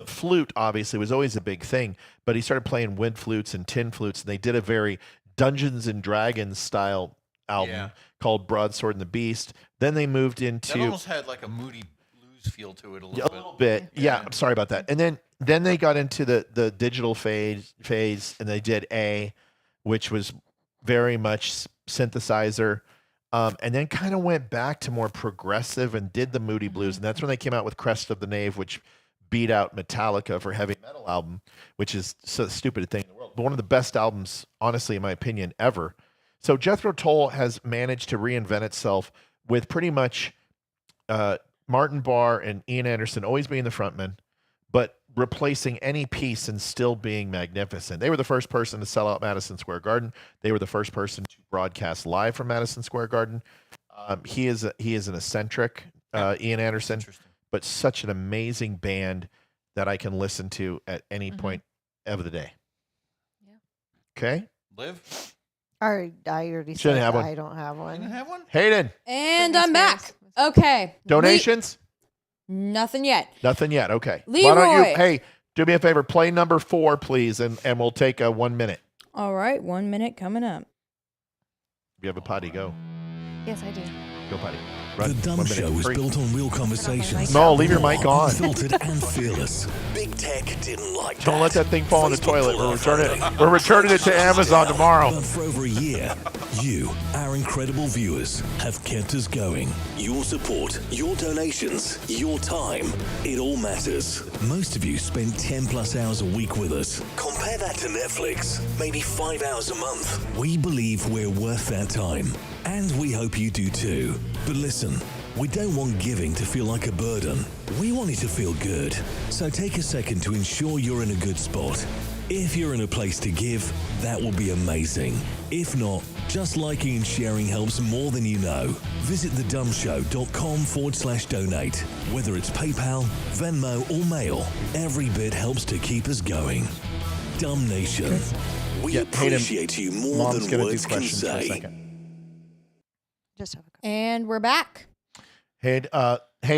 flute. Obviously was always a big thing, but he started playing wood flutes and tin flutes, and they did a very Dungeons and Dragons style album called Broadsword and the Beast. Then they moved into That almost had like a moody blues feel to it a little bit. Yeah, I'm sorry about that. And then they got into the digital phase, and they did which was very much synthesizer, and then kind of went back to more progressive and did the moody blues. And that's when they came out with Crest of the Knave, which beat out Metallica for heavy metal album, which is so stupid a thing in the world, but one of the best albums, honestly, in my opinion, ever. So Jethro Tull has managed to reinvent itself with pretty much Martin Barr and Ian Anderson always being the frontman, but replacing any piece and still being magnificent. They were the first person to sell out Madison Square Garden. They were the first person to broadcast live from Madison Square Garden. He is an eccentric, Ian Anderson, but such an amazing band that I can listen to at any point of the day. Yeah. Okay. Liv? I already Shouldn't said have one. I don't have one. Didn't have one? Hayden, And I'm back. Okay. donations? Nothing yet. Nothing yet. Okay. Why Leeroy. don't you, hey, do me a favor, play number 4, please, and we'll take a 1 minute. All right, 1 minute coming up. If you have a potty, go. Yes, I do. Go potty. Run. The Dumb 1 minute. Show is Free. built on real conversations. No, leave your mic on. Unfiltered and fearless. Big Tech didn't like that. Don't let that thing fall in the Facebook toilet. pulled We're returning it to Amazon tomorrow. But for over a year, you, our incredible viewers, have kept us going. Your support, your donations, your time, it all matters. Most of you spend 10 plus hours a week with us. Compare that to Netflix, maybe 5 hours a month. We believe we're worth that time, and we hope you do too. But listen, we don't want giving to feel like a burden. We want it to feel good. So take a second to ensure you're in a good spot. If you're in a place to give, that will be amazing. If not, just liking and sharing helps more than you know. Visit thedumbshow.com/donate. Whether it's PayPal, Venmo, or mail, every bit helps to keep us going. Dumb Nation, we appreciate you more Mom's than gonna do words can questions for a say. second. Just have a And we're back. Hey,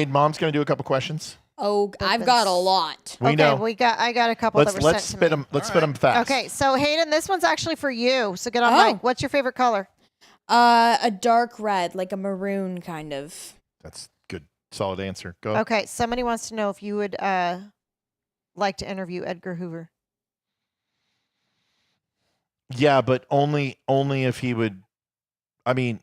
Mom's going to do a couple questions. Oh, I've got a lot. We know. I got a couple that were Let's sent spit to me. them. Let's spit them fast. Okay, so Hayden, this one's actually for you. So get on Oh. mic. What's your favorite color? A dark red, like a maroon kind of. That's good. Solid answer. Go. Okay, somebody wants to know if you would like to interview Edgar Hoover. Yeah, but only if he would. I mean,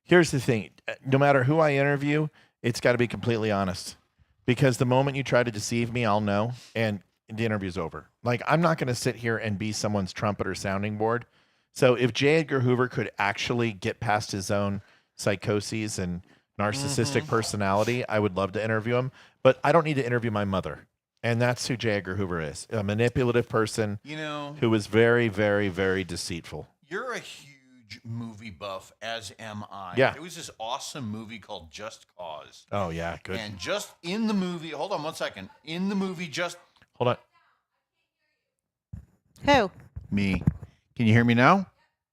here's the thing. No matter who I interview, it's got to be completely honest. Because the moment you try to deceive me, I'll know, and the interview's over. Like, I'm not going to sit here and be someone's trumpet or sounding board. So if J. Edgar Hoover could actually get past his own psychoses and narcissistic personality, I would love to interview him. But I don't need to interview my mother. And that's who J. Edgar Hoover is. A manipulative person who is very, very, very deceitful. You're a huge movie buff, as am I. Yeah. There was this awesome movie called Just Cause. Oh, yeah, good. And just in the movie, hold on 1 second. In the movie, Hold on. Who? Me. Can you hear me now?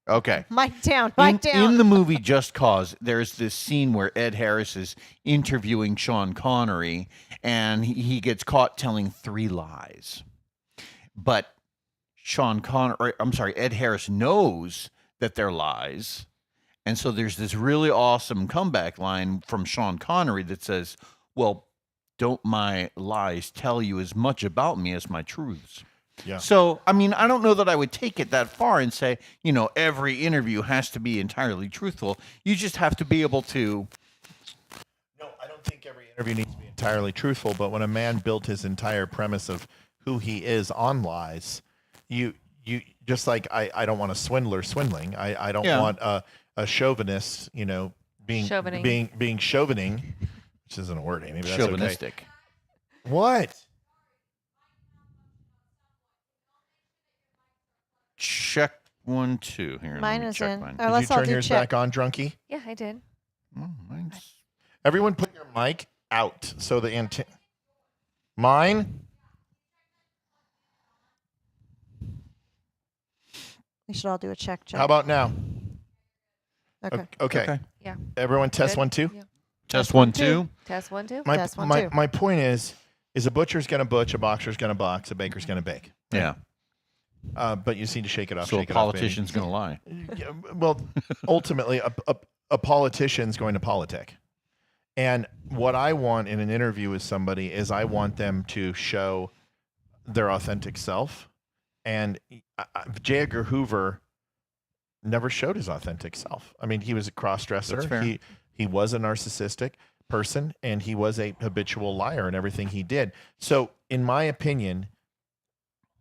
Okay. Mic down. Mic down. In the movie Just Cause, there's this scene where Ed Harris is interviewing Sean Connery, and he gets caught telling 3 lies. But Ed Harris knows that they're lies. And so there's this really awesome comeback line from Sean Connery that says, well, don't my lies tell you as much about me as my truths? Yeah. So, I mean, I don't know that I would take it that far and say, every interview has to be entirely truthful. You just have to be able to. No, I don't think every interview needs to be entirely truthful, but when a man built his entire premise of who he is on lies, you just like I don't want a swindler swindling. I don't want a chauvinist, being chauvining, which isn't a word, Amy. But that's Chauvinistic. Okay. What? Check 1, 2 here. Mine let me is check in. mine. Oh, Did let's you all turn do yours check. back on, Drunky? Yeah, I did. Oh, mine's. Everyone put your mic out so the Mine? We should all do a check. How about now? Okay. Okay. Yeah. Everyone test Good. 1, 2? Yeah. Test 1, 2. Test 1, 2. Test 1, 2. My point is a butcher's going to butch, a boxer's going to box, a baker's going to bake. Yeah. But you just need to shake it off. So a shake it off, baby. politician's going to lie. Yeah, well, ultimately, a politician's going to politic. And what I want in an interview with somebody is I want them to show their authentic self. And J. Edgar Hoover never showed his authentic self. I mean, he was a cross-dresser. That's fair. He was a narcissistic person, and he was a habitual liar in everything he did. So, in my opinion,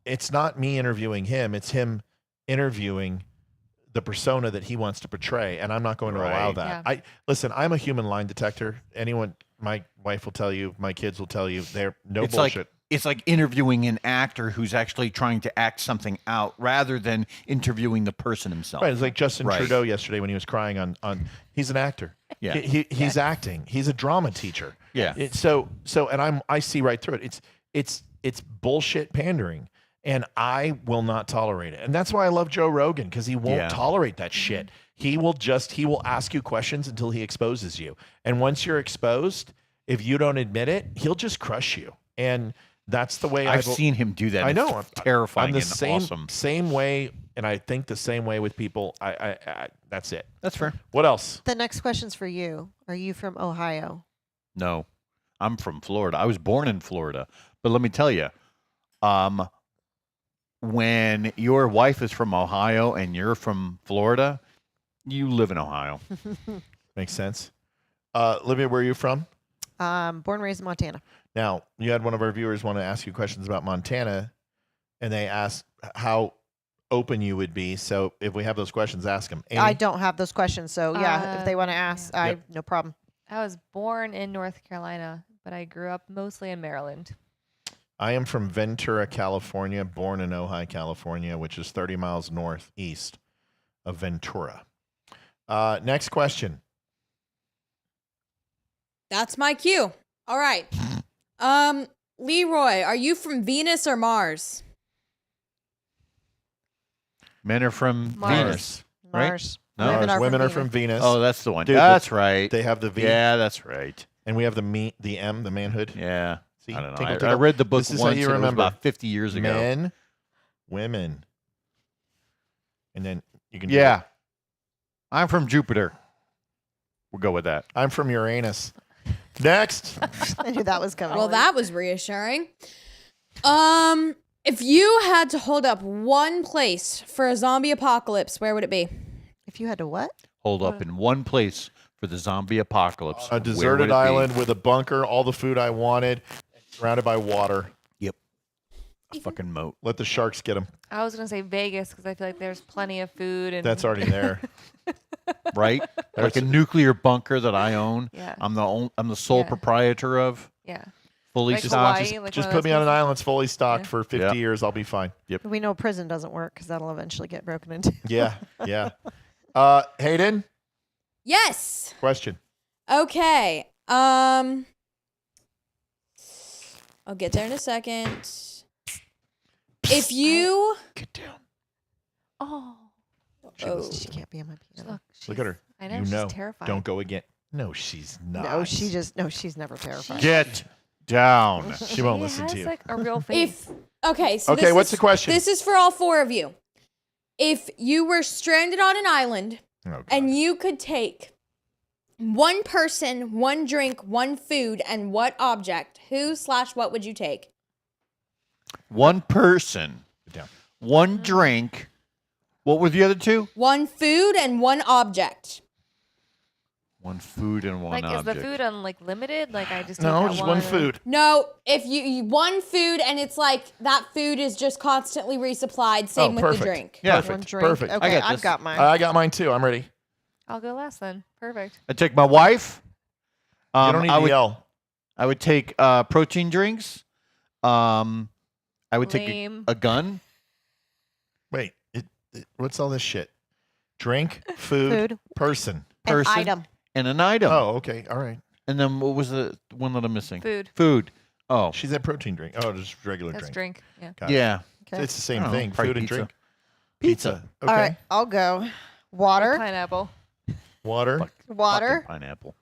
it's not me interviewing him. It's him interviewing the persona that he wants to portray, and I'm not going to allow that. Yeah. Listen, I'm a human lie detector. Anyone, my wife will tell you, my kids will tell you, they're no It's bullshit. It's like interviewing an actor who's actually trying to act something out rather than interviewing the person himself. Right, it's like Justin Right. Trudeau yesterday when he was crying on he's an actor. Yeah. He's acting. He's a drama teacher. Yeah. And I see right through it. It's bullshit pandering. And I will not tolerate it. And that's why I love Joe Rogan, because he won't tolerate that shit. He will ask you questions until he exposes you. And once you're exposed, if you don't admit it, he'll just crush you. And that's the way I've seen him do that. I know. It's terrifying I'm the and awesome. same way, and I think the same way with people. I that's it. That's fair. What else? The next question's for you. Are you from Ohio? No, I'm from Florida. I was born in Florida. But let me tell you, when your wife is from Ohio and you're from Florida, you live in Ohio. Makes sense. Olivia, where are you from? Born and raised in Montana. Now, you had one of our viewers want to ask you questions about Montana, and they asked how open you would be. So if we have those questions, ask them. Amy? I don't have those questions, so yeah, if they want to ask, I no problem. I was born in North Carolina, but I grew up mostly in Maryland. I am from Ventura, California, born in Ojai, California, which is 30 miles northeast of Ventura. Next question. That's my cue. All right. Leeroy, are you from Venus or Mars? Men are from Mars. Venus, right? Mars. No? Women are from Venus. Oh, that's the one. Dude, That's right. They have the V. Yeah, that's right. And we have the M, the manhood. Yeah. See, I don't know. tinkle, I tinkle. read the book This is once. how you and it was remember. about 50 years ago. Men, women. And then you can do Yeah. it. I'm from Jupiter. We'll go with that. I'm from Uranus. Next. I knew that was coming. Well, that was reassuring. If you had to hold up one place for a zombie apocalypse, where would it be? If you had to what? Hold up in one place for the zombie apocalypse. A Where deserted would it be? island with a bunker, all the food I wanted, surrounded by water. Yep. A fucking moat. Let the sharks get them. I was going to say Vegas because I feel like there's plenty of food. And That's already there. Right? Like a nuclear bunker that I own. Yeah. I'm the sole Yeah. proprietor of. Yeah. Fully Like stocked. Hawaii, like Just one of put me those on an places. island that's fully stocked Yeah. for 50 years. I'll be fine. We know prison doesn't work because that'll eventually get broken into. Yeah. Yeah. Hayden, Yes. question. Okay. I'll get there in a second. If you Get down. Oh. She can't be on my piano. Look, Look at her. I know, You she's know. terrified. Don't go again. No, she's not. No, she's never terrified. Get down. She won't She listen has to you. like a real face. okay, so Okay, this what's is- the question? This is for all four of you. If you were stranded on an island Oh, God. and you could take One person, one drink, one food, and what object? Who/what would you take? One person, one drink. What were the other two? One food and one object. One food and one Like, object. is the food limited? Like, I just take No, that just one food. No, if you one food and it's like that food is just constantly resupplied. Same with perfect. the drink. Yeah. One drink. Perfect. Okay, I got I've this. got mine. I got mine too. I'm ready. I'll go last then. Perfect. I take my wife. You don't need I to would, yell. I would take protein drinks. I would take Lame. a gun. Wait, what's all this shit? Drink, food, person. An person, item. and an item. Oh, okay. All right. And then what was the one that I'm missing? Food. Food. Oh, She said protein drink. Oh, just regular That's drink. drink. Yeah. Got it. yeah. Okay. It's the same I don't know, thing. probably Food and pizza. drink. Pizza. Okay. All right, I'll go. Water, Pineapple. Water. water, Fucking pineapple.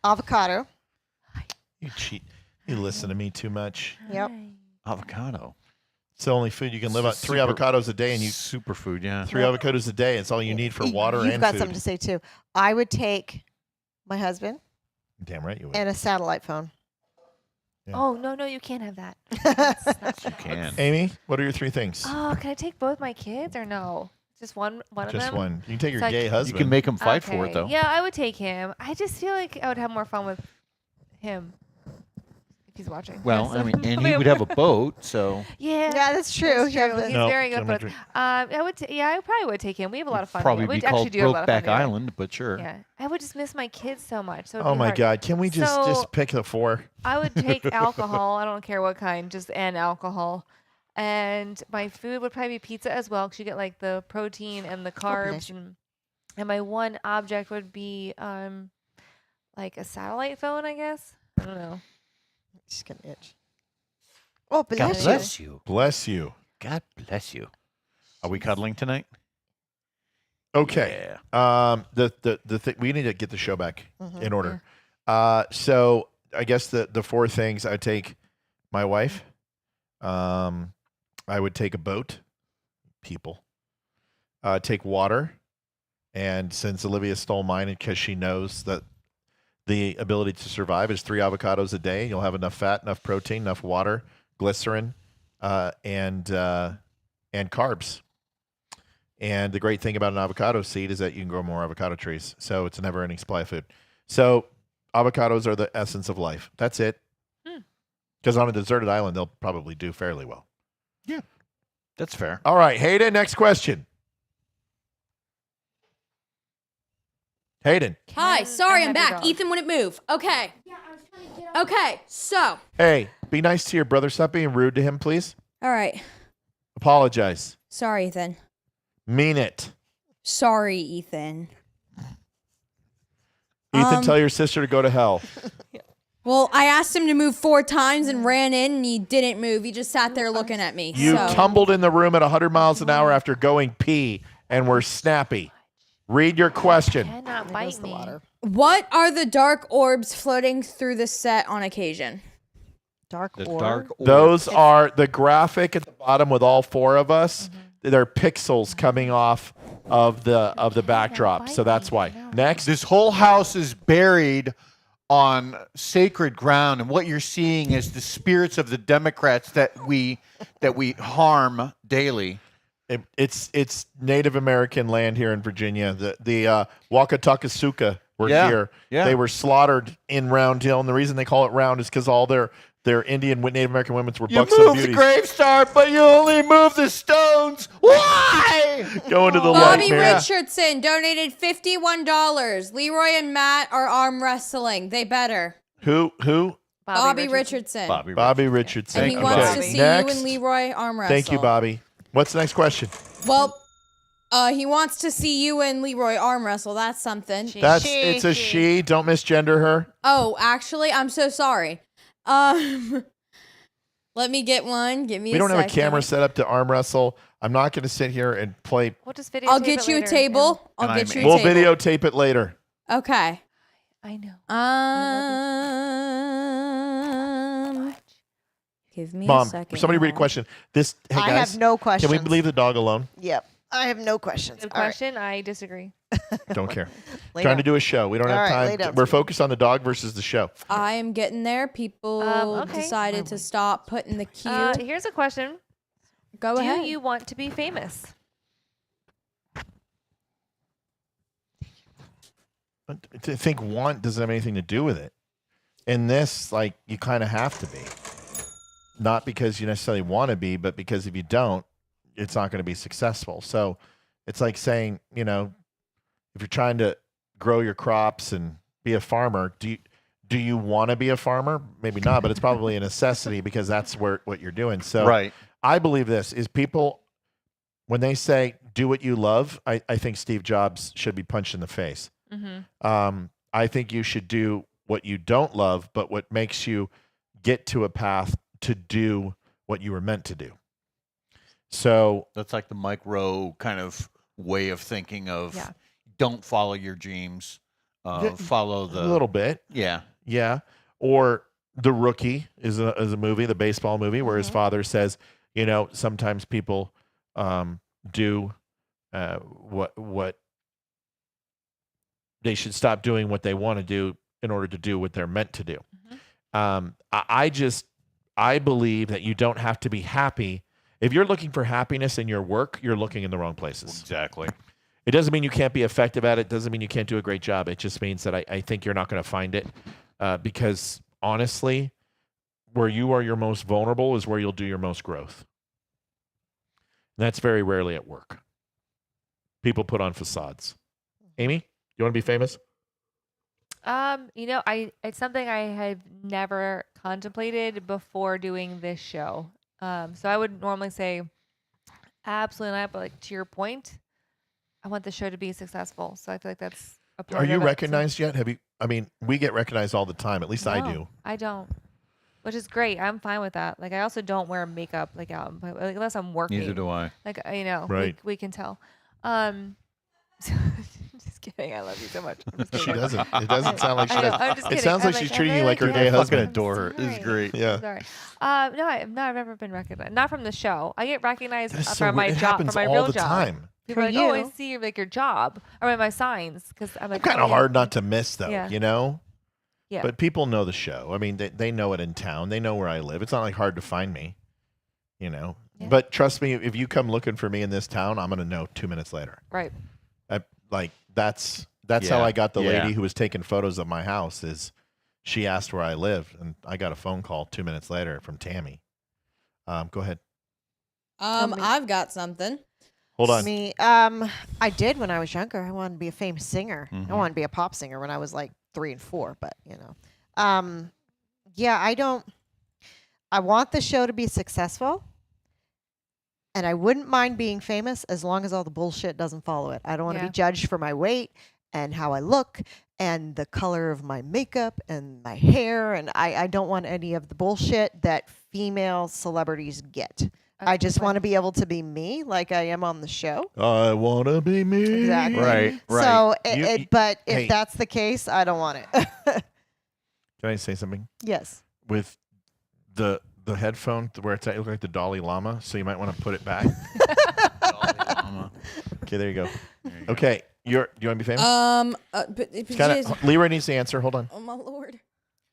avocado. You cheat. You listen to me too much. Yep. Avocado. It's the only food you can live on. 3 Super- avocados a day, and you Superfood. Yeah. 3 avocados a day. It's all you need for water You've and got food. something to say too. I would take my husband Damn right you would. and a satellite phone. Yeah. Oh, no, you can't have that. You can. Amy, what are your 3 things? Oh, can I take both my kids or no? Just one of Just them? one. You can take your So I gay c- husband. You can make them fight for it Okay. though. Yeah, I would take him. I just feel like I would have more fun with him if he's watching. Well, Yes. I mean, and he would have a boat, so Yeah, Yeah, that's true. That's You have true. the- He's No, very good. I'm not But drinking. I would. Yeah, I probably would take him. We have a lot of fun. probably together. be We actually called do have a lot of fun Brokeback together. Island, but sure. Yeah, I would just miss my kids so much. So it'd Oh be my hard. God! Can we just So- pick the 4? I would take alcohol. I don't care what kind, just and alcohol. And my food would probably be pizza as well, because you get like the protein and the carbs. bless And my one object would be like a satellite phone, I guess. I don't know. She's gonna itch. Oh, God bless you. bless you. Bless you. God bless you. Are we cuddling tonight? Okay. Yeah. The thing we need to get the show back in order. So I guess the 4 things I'd take my wife. I would take a boat. People. Take water. And since Olivia stole mine, because she knows that the ability to survive is 3 avocados a day, you'll have enough fat, enough protein, enough water, glycerin, and carbs. And the great thing about an avocado seed is that you can grow more avocado trees. So it's a never-ending supply of food. So avocados are the essence of life. That's it. Because on a deserted island, they'll probably do fairly well. That's fair. All right, Hayden, next question. Hayden. Hi, Ken sorry, I'm and have your back. dog. Ethan wouldn't move. Okay. Okay, so. Hey, be nice to your brother. Stop being rude to him, please. All right. Apologize. Sorry, Ethan. Mean it. Sorry, Ethan. Ethan, tell your sister to go to hell. Well, I asked him to move 4 times and ran in, and he didn't move. He just sat there looking at me. You so. tumbled in the room at 100 miles an hour after going pee and were snappy. Read your question. Cannot bite me. What are the dark orbs floating through the set on occasion? Dark The orb. dark orb. Those are the graphic at the bottom with all 4 of us. They're pixels coming off of the backdrop. So that's why. Next. This whole house is buried on sacred ground, and what you're seeing is the spirits of the Democrats that we harm daily. It's Native American land here in Virginia. The Wakatakasuka were Yeah, here. yeah. They were slaughtered in Round Hill, and the reason they call it Round is because all their Indian Native American women were You buxom moved the beauties. gravestar, but you only moved the stones. Why? Go into the Bobby light, man. Richardson donated $51. Leeroy and Matt are arm wrestling. They better. Who? Bobby Richardson. Bobby Richardson. And he wants to Okay. see Next. you and Leeroy arm wrestle. Thank you, Bobby. What's the next question? Well, he wants to see you and Leeroy arm wrestle. That's something. It's a she. Don't misgender her. Oh, actually, I'm so sorry. Let me get one. Give me We a don't have a second. camera set up to arm wrestle. I'm not going to sit here and play. We'll just I'll get you a table. I'll get you a We'll table. videotape it later. Okay. I know. Give me Mom, a second. somebody read a y'all. question. Hey I guys, have no Can we questions. leave the dog alone? Yep. I have no questions. Good All right. question. I disagree. Don't care. Lay Trying down. to do a show. We don't All have right, lay time. down, We're sweetie. focused on the dog versus the show. I am getting there. People Okay. decided to stop putting the cue. Here's a question. Go ahead. Do you want to be famous? To think want doesn't have anything to do with it. In this, like, you kind of have to be. Not because you necessarily want to be, but because if you don't, it's not going to be successful. So it's like saying, you know, if you're trying to grow your crops and be a farmer, do you want to be a farmer? Maybe not, but it's probably a necessity because that's what you're doing. So Right. I believe this is people, when they say do what you love, I think Steve Jobs should be punched in the face. I think you should do what you don't love, but what makes you get to a path to do what you were meant to do. So That's like the Mike Rowe kind of way of thinking of Yeah. don't follow your dreams, follow the a little bit. Yeah. Yeah. Or The Rookie is a movie, the baseball movie, where his father says, you know, sometimes people do what they should stop doing what they want to do in order to do what they're meant to do. I believe that you don't have to be happy. If you're looking for happiness in your work, you're looking in the wrong places. Exactly. It doesn't mean you can't be effective at it. Doesn't mean you can't do a great job. It just means that I think you're not going to find it because honestly, where you are your most vulnerable is where you'll do your most growth. And that's very rarely at work. People put on facades. Amy, you want to be famous? You know, it's something I have never contemplated before doing this show. So I would normally say absolutely not, but like to your point, I want the show to be successful. So I feel like that's a part Are of you it, recognized yet? I mean, we get recognized all the time. At least I No, do. I don't. Which is great. I'm fine with that. Like I also don't wear makeup like out like, unless I'm working. Neither do I. Like you know, Right. we can tell. Just kidding. I love you so much. I'm just She kidding. doesn't. It doesn't sound like she I know, does. I'm just It kidding. sounds I'm like she's I'm treating you very like her cute. gay I fucking husband. adore her. It's Sorry. great. Yeah. I'm sorry. No, I've never been recognized. Not from the show. I get recognized That is so from my weird. It job, happens from my all real the job. time. People are For like, oh, I you. see like your job or my signs because I'm like, Kind oh, of yeah. hard not to miss, though, Yeah. you know? Yeah. But people know the show. I mean, they know it in town. They know where I live. It's not like hard to find me, you know? Yeah. But trust me, if you come looking for me in this town, I'm going to know 2 minutes later. Right. That's how Yeah. I got the Yeah. lady who was taking photos of my house is she asked where I lived, and I got a phone call 2 minutes later from Tammy. Go ahead. I've got something. Hold on. Me, I did when I was younger. I wanted to be a famous singer. I wanted to be a pop singer when I was like 3 and 4, but you know, yeah, I want the show to be successful, and I wouldn't mind being famous as long as all the bullshit doesn't follow it. I don't want to Yeah. be judged for my weight and how I look and the color of my makeup and my hair, and I don't want any of the bullshit that female celebrities get. I just want to be able to be me, like I am on the show. I want to be me. Exactly. Right. So, You- but if hey. that's the case, I don't want it. Can I say something? Yes. With the headphone where it's at, you look like the Dalai Lama, so you might want to put it back. Okay, there you go. Okay, you want to be famous? But Leeroy needs the answer. Hold on. oh my lord.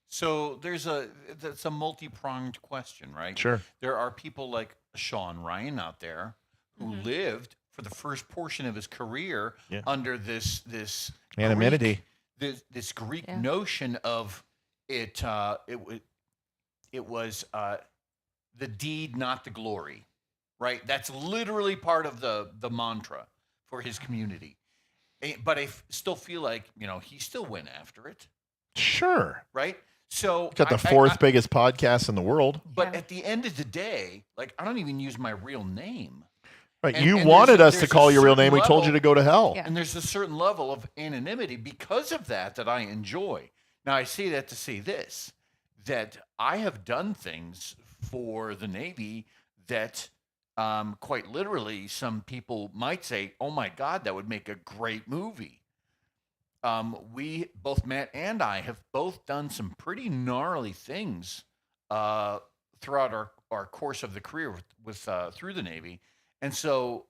So that's a multi-pronged question, right? Sure. There are people like Sean Ryan out there who lived for the first portion of his career Yeah. under this Anonymity. this Greek Yeah. notion of it. It was the deed, not the glory, right? That's literally part of the mantra for his community. But I still feel like he still went after it, Sure. right? So Got the fourth biggest podcast in the world. But at the end of the day, like I don't even use my real name. Right. And- You and wanted us to there's a call your real certain name. We told you level- to go to hell. Yeah. And there's a certain level of anonymity because of that I enjoy. Now I say that to say this, that I have done things for the Navy that quite literally some people might say, oh my God, that would make a great movie. We, both Matt and I, have both done some pretty gnarly things throughout our course of the career with through the Navy. And so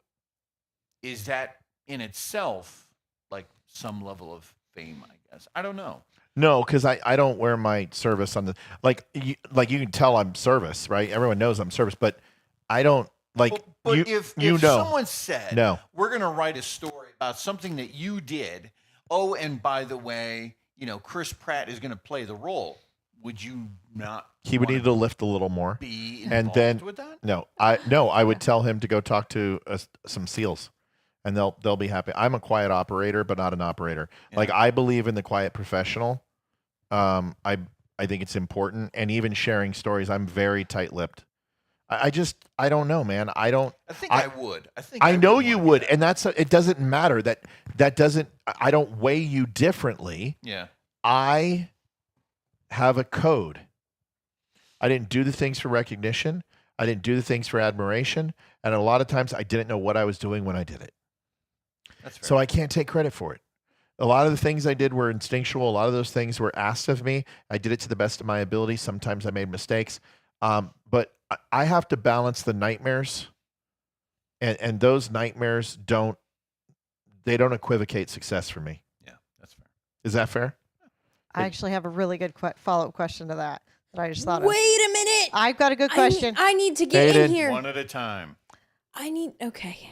is that in itself like some level of fame, I guess. I don't know. No, because I don't wear my service on the you can tell I'm service, right? Everyone knows I'm service, but I don't like. But if if someone said, no, we're going to write a story about something that you did. Oh, and by the way, Chris Pratt is going to play the role. Would you not? He would need to lift a little more. Be and involved then with that? I would tell him to go talk to some SEALs, and they'll be happy. I'm a quiet operator, but not an operator. Yeah. Like I believe in the quiet professional. I think it's important, and even sharing stories. I'm very tight-lipped. I don't know, man. I think I would. I know you would, and it doesn't matter. That doesn't. I don't weigh you differently. Yeah. I have a code. I didn't do the things for recognition. I didn't do the things for admiration, and a lot of times I didn't know what I was doing when I did it. That's fair. So I can't take credit for it. A lot of the things I did were instinctual. A lot of those things were asked of me. I did it to the best of my ability. Sometimes I made mistakes. But I have to balance the nightmares. And those nightmares don't equivocate success for me. Yeah, that's fair. Is that fair? I actually have a really good follow-up question to that I just thought of. Wait a minute. I've got a good question. I need to get in here. One at a time. Okay.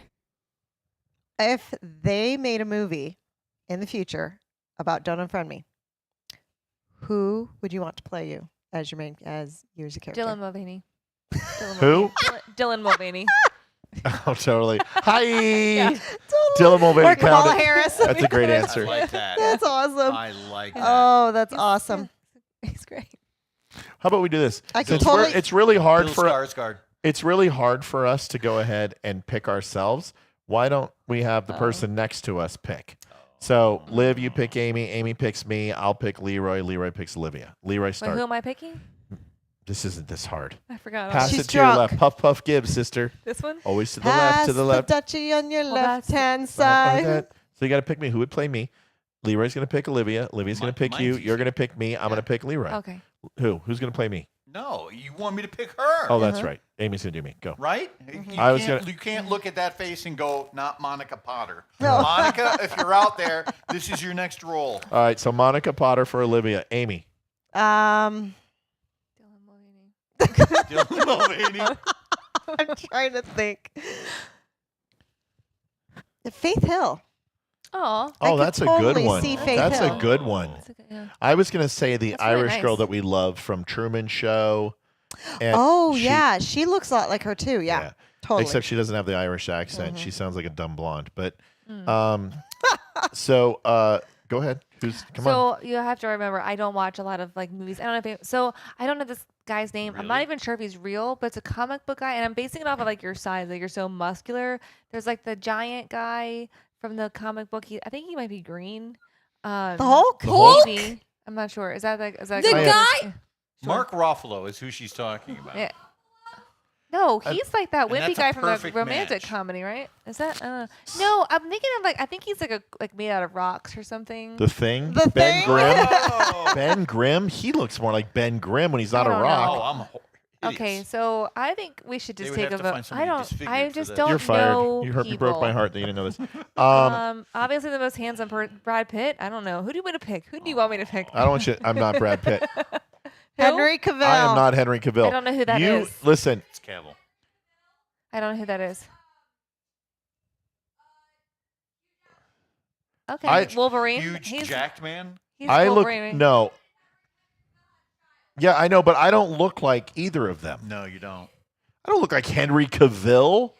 If they made a movie in the future about Don't Unfriend Me, who would you want to play you as you as a character? Dylan Mulvaney. Who? Dylan Mulvaney. Oh, totally. Hi. Yeah, Dylan Mulvaney. Or Kamala pounded. Harris. That's a great answer. I like that. That's awesome. I like that. Oh, that's awesome. He's great. How about we do this? I can Since totally. it's really hard Bill for Skarsgård. it's really hard for us to go ahead and pick ourselves. Why don't we have the person next to us pick? So, Liv, you pick Amy. Amy picks me. I'll pick Leroy. Leroy picks Olivia. Leroy, Wait, start. who am I picking? This isn't this hard. I forgot. Pass She's it to your drunk. left. Puff, puff, give, sister. This one? Always to the Pass left, to the left. the duchy on your Well, that's- left-hand Like side. that. So you got to pick me. Who would play me? Leroy's going to pick Olivia. Olivia's going to pick you. mine's You're going to pick me. I'm going to pick Leroy. Okay. Who's going to play me? No, you want me to pick her. Oh, that's right. Amy's going to do me. Go. Right? You can't look at that face and go, not Monica Potter. No. Monica, if you're out there, this is your next role. All right. So Monica Potter for Olivia. Amy. Dylan Mulvaney. Dylan Mulvaney. I'm trying to think. Faith Hill. Oh. Oh, could that's a totally good one. see Faith That's Hill. a good one. Yeah. I was going to say the That's really Irish girl nice. that we love from Truman Show. And Oh, she- yeah. She looks a lot like her, too. Yeah. Totally. Except she doesn't have the Irish accent. She sounds like a dumb blonde. But Mm. so go ahead. Come on. So you have to remember, I don't watch a lot of like movies. I don't know I don't know this guy's name. I'm not even sure if he's real, but it's a comic book guy, and I'm basing it off of like your size. Like you're so muscular. There's like the giant guy from the comic book. I think he might be green. The Hulk? Maybe. I'm not sure. Is that The guy? guy? Mark Ruffalo is who she's talking about. Yeah. No, he's like that and wimpy that's a guy from the perfect romantic match. comedy, right? Is that? No, I'm thinking of like I think he's like made out of rocks or something. The Thing? The Ben Thing? Grimm? Oh, Ben Grimm? He looks more like Ben Grimm when he's not a I don't rock. oh, I'm hideous. Okay, so I think we should They just would take have a to vote. find somebody I disfigured for just this. don't You're fired. know. You broke my people. heart that you didn't know this. Obviously the most handsome Brad Pitt. I don't know. Who do you want to pick? Who do you want me to pick? I don't want you. I'm not Brad Pitt. Henry Cavill. I am not Henry Cavill. I don't know who that you, is. Listen, It's Cavill. I don't know who that is. Okay, Wolverine. Huge jacked man. He's I look. Wolverine. No. Yeah, I know, but I don't look like either of them. No, you don't. I don't look like Henry Cavill.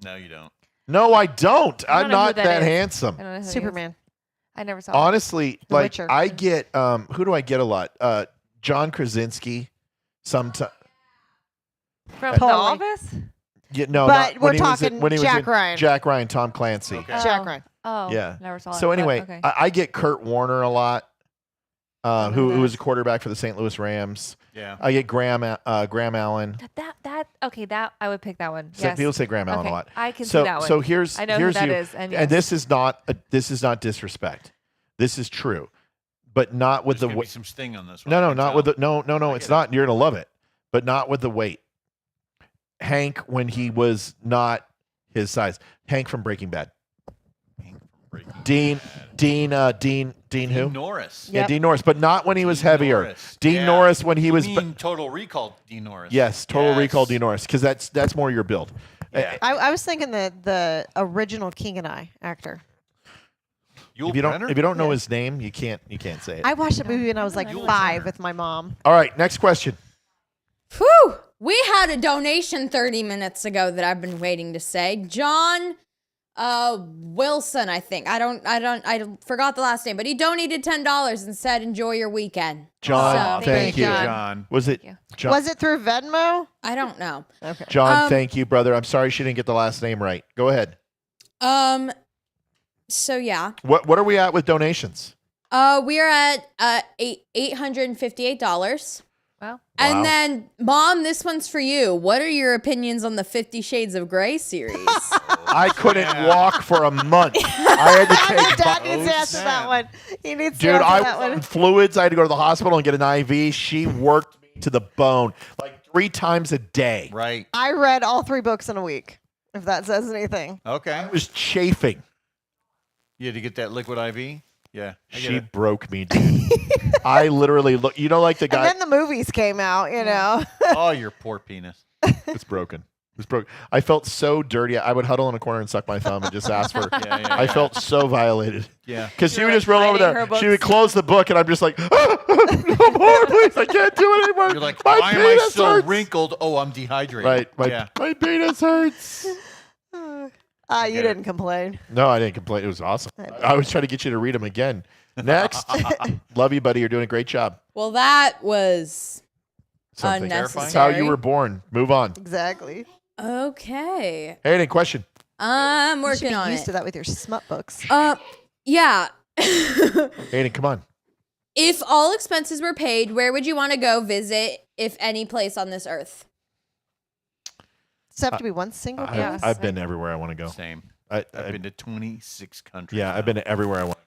No, you don't. No, I don't. I I'm don't know who not that that is. handsome. I don't know who he is. Superman. I never saw. Honestly, The like Witcher. I get who do I get a lot? John Krasinski. Sometimes. From The Totally. Office. Yeah, no, But not, we're when he was talking in, when he was Jack in Ryan. Jack Ryan, Tom Clancy. Okay. Jack Ryan. Oh, Yeah. never saw it. So but anyway, okay. I get Kurt Warner a lot, know who that. was a quarterback for the St. Louis Rams. Yeah. I get Graham Allen. that I would pick that one. So Yes. people say Graham Allen Okay, a lot. I can so, see that one. So here's I know here's who that you, is, and yes. this is not disrespect. This is true, but not with There's the gonna be weight. some sting on this one. No, I no, can not tell. with the no. I It's get not. You're gonna love it, but not with the weight. Hank when he was not his size. Hank from Breaking Bad. Dean who? Norris. Yeah, Dean Norris, but not when he was heavier. Norris. Dean Yeah. Norris when he You was. mean Total Recall Dean Norris. Yes, Total Yes. Recall Dean Norris, because that's more your build. Yeah. I was thinking the original King and I actor. If you don't know his name, you can't say it. I watched the movie when I was like 5 with my mom. All right, next question. Whew! We had a donation 30 minutes ago that I've been waiting to say. John Wilson, I think. I forgot the last name, but he donated $10 and said, "Enjoy your weekend." John, So, thank you. John. Was it John? Was it through Venmo? I don't know. Okay. John, thank you, brother. I'm sorry she didn't get the last name right. Go ahead. So yeah. What are we at with donations? We are at $858. Wow. And then, Mom, this one's for you. What are your opinions on the 50 Shades of Grey series? I couldn't walk for a month. I had to take. Dad needs to answer that one. He needs to Dude, answer I that was one. on fluids. I had to go to the hospital and get an IV. She worked me to the bone like 3 times a day. Right. I read all 3 books in a week, if that says anything. Okay. I was chafing. You had to get that liquid IV? Yeah. I get She it. broke me, dude. I literally look. You know, like the guy. And then the movies came out, you know. Oh, your poor penis. It's broken. It's broken. I felt so dirty. I would huddle in a corner and suck my thumb and just ask for. I felt so violated. Yeah. Because she You're would like just roll over hiding there. her She would books. close the book, and I'm just like, no more, please. I can't do it anymore. You're like, my why am I penis so hurts. wrinkled? Oh, I'm dehydrated. Right. Yeah. My penis hurts. You didn't complain. No, I didn't complain. It was awesome. I was trying to get you to read them again. Next. Love you, buddy. You're doing a great job. Well, that was Something. unnecessary. That's how you were born. Move on. Exactly. Okay. Hey, any question? I'm You should working be on used it. to that with your smut books. Yeah. Hayden, come on. If all expenses were paid, where would you want to go visit, if any place on this earth? Does it have to be one single place? I've been everywhere I want to go. Same. I've been to 26 countries. Yeah, now. I've been to everywhere I want to go.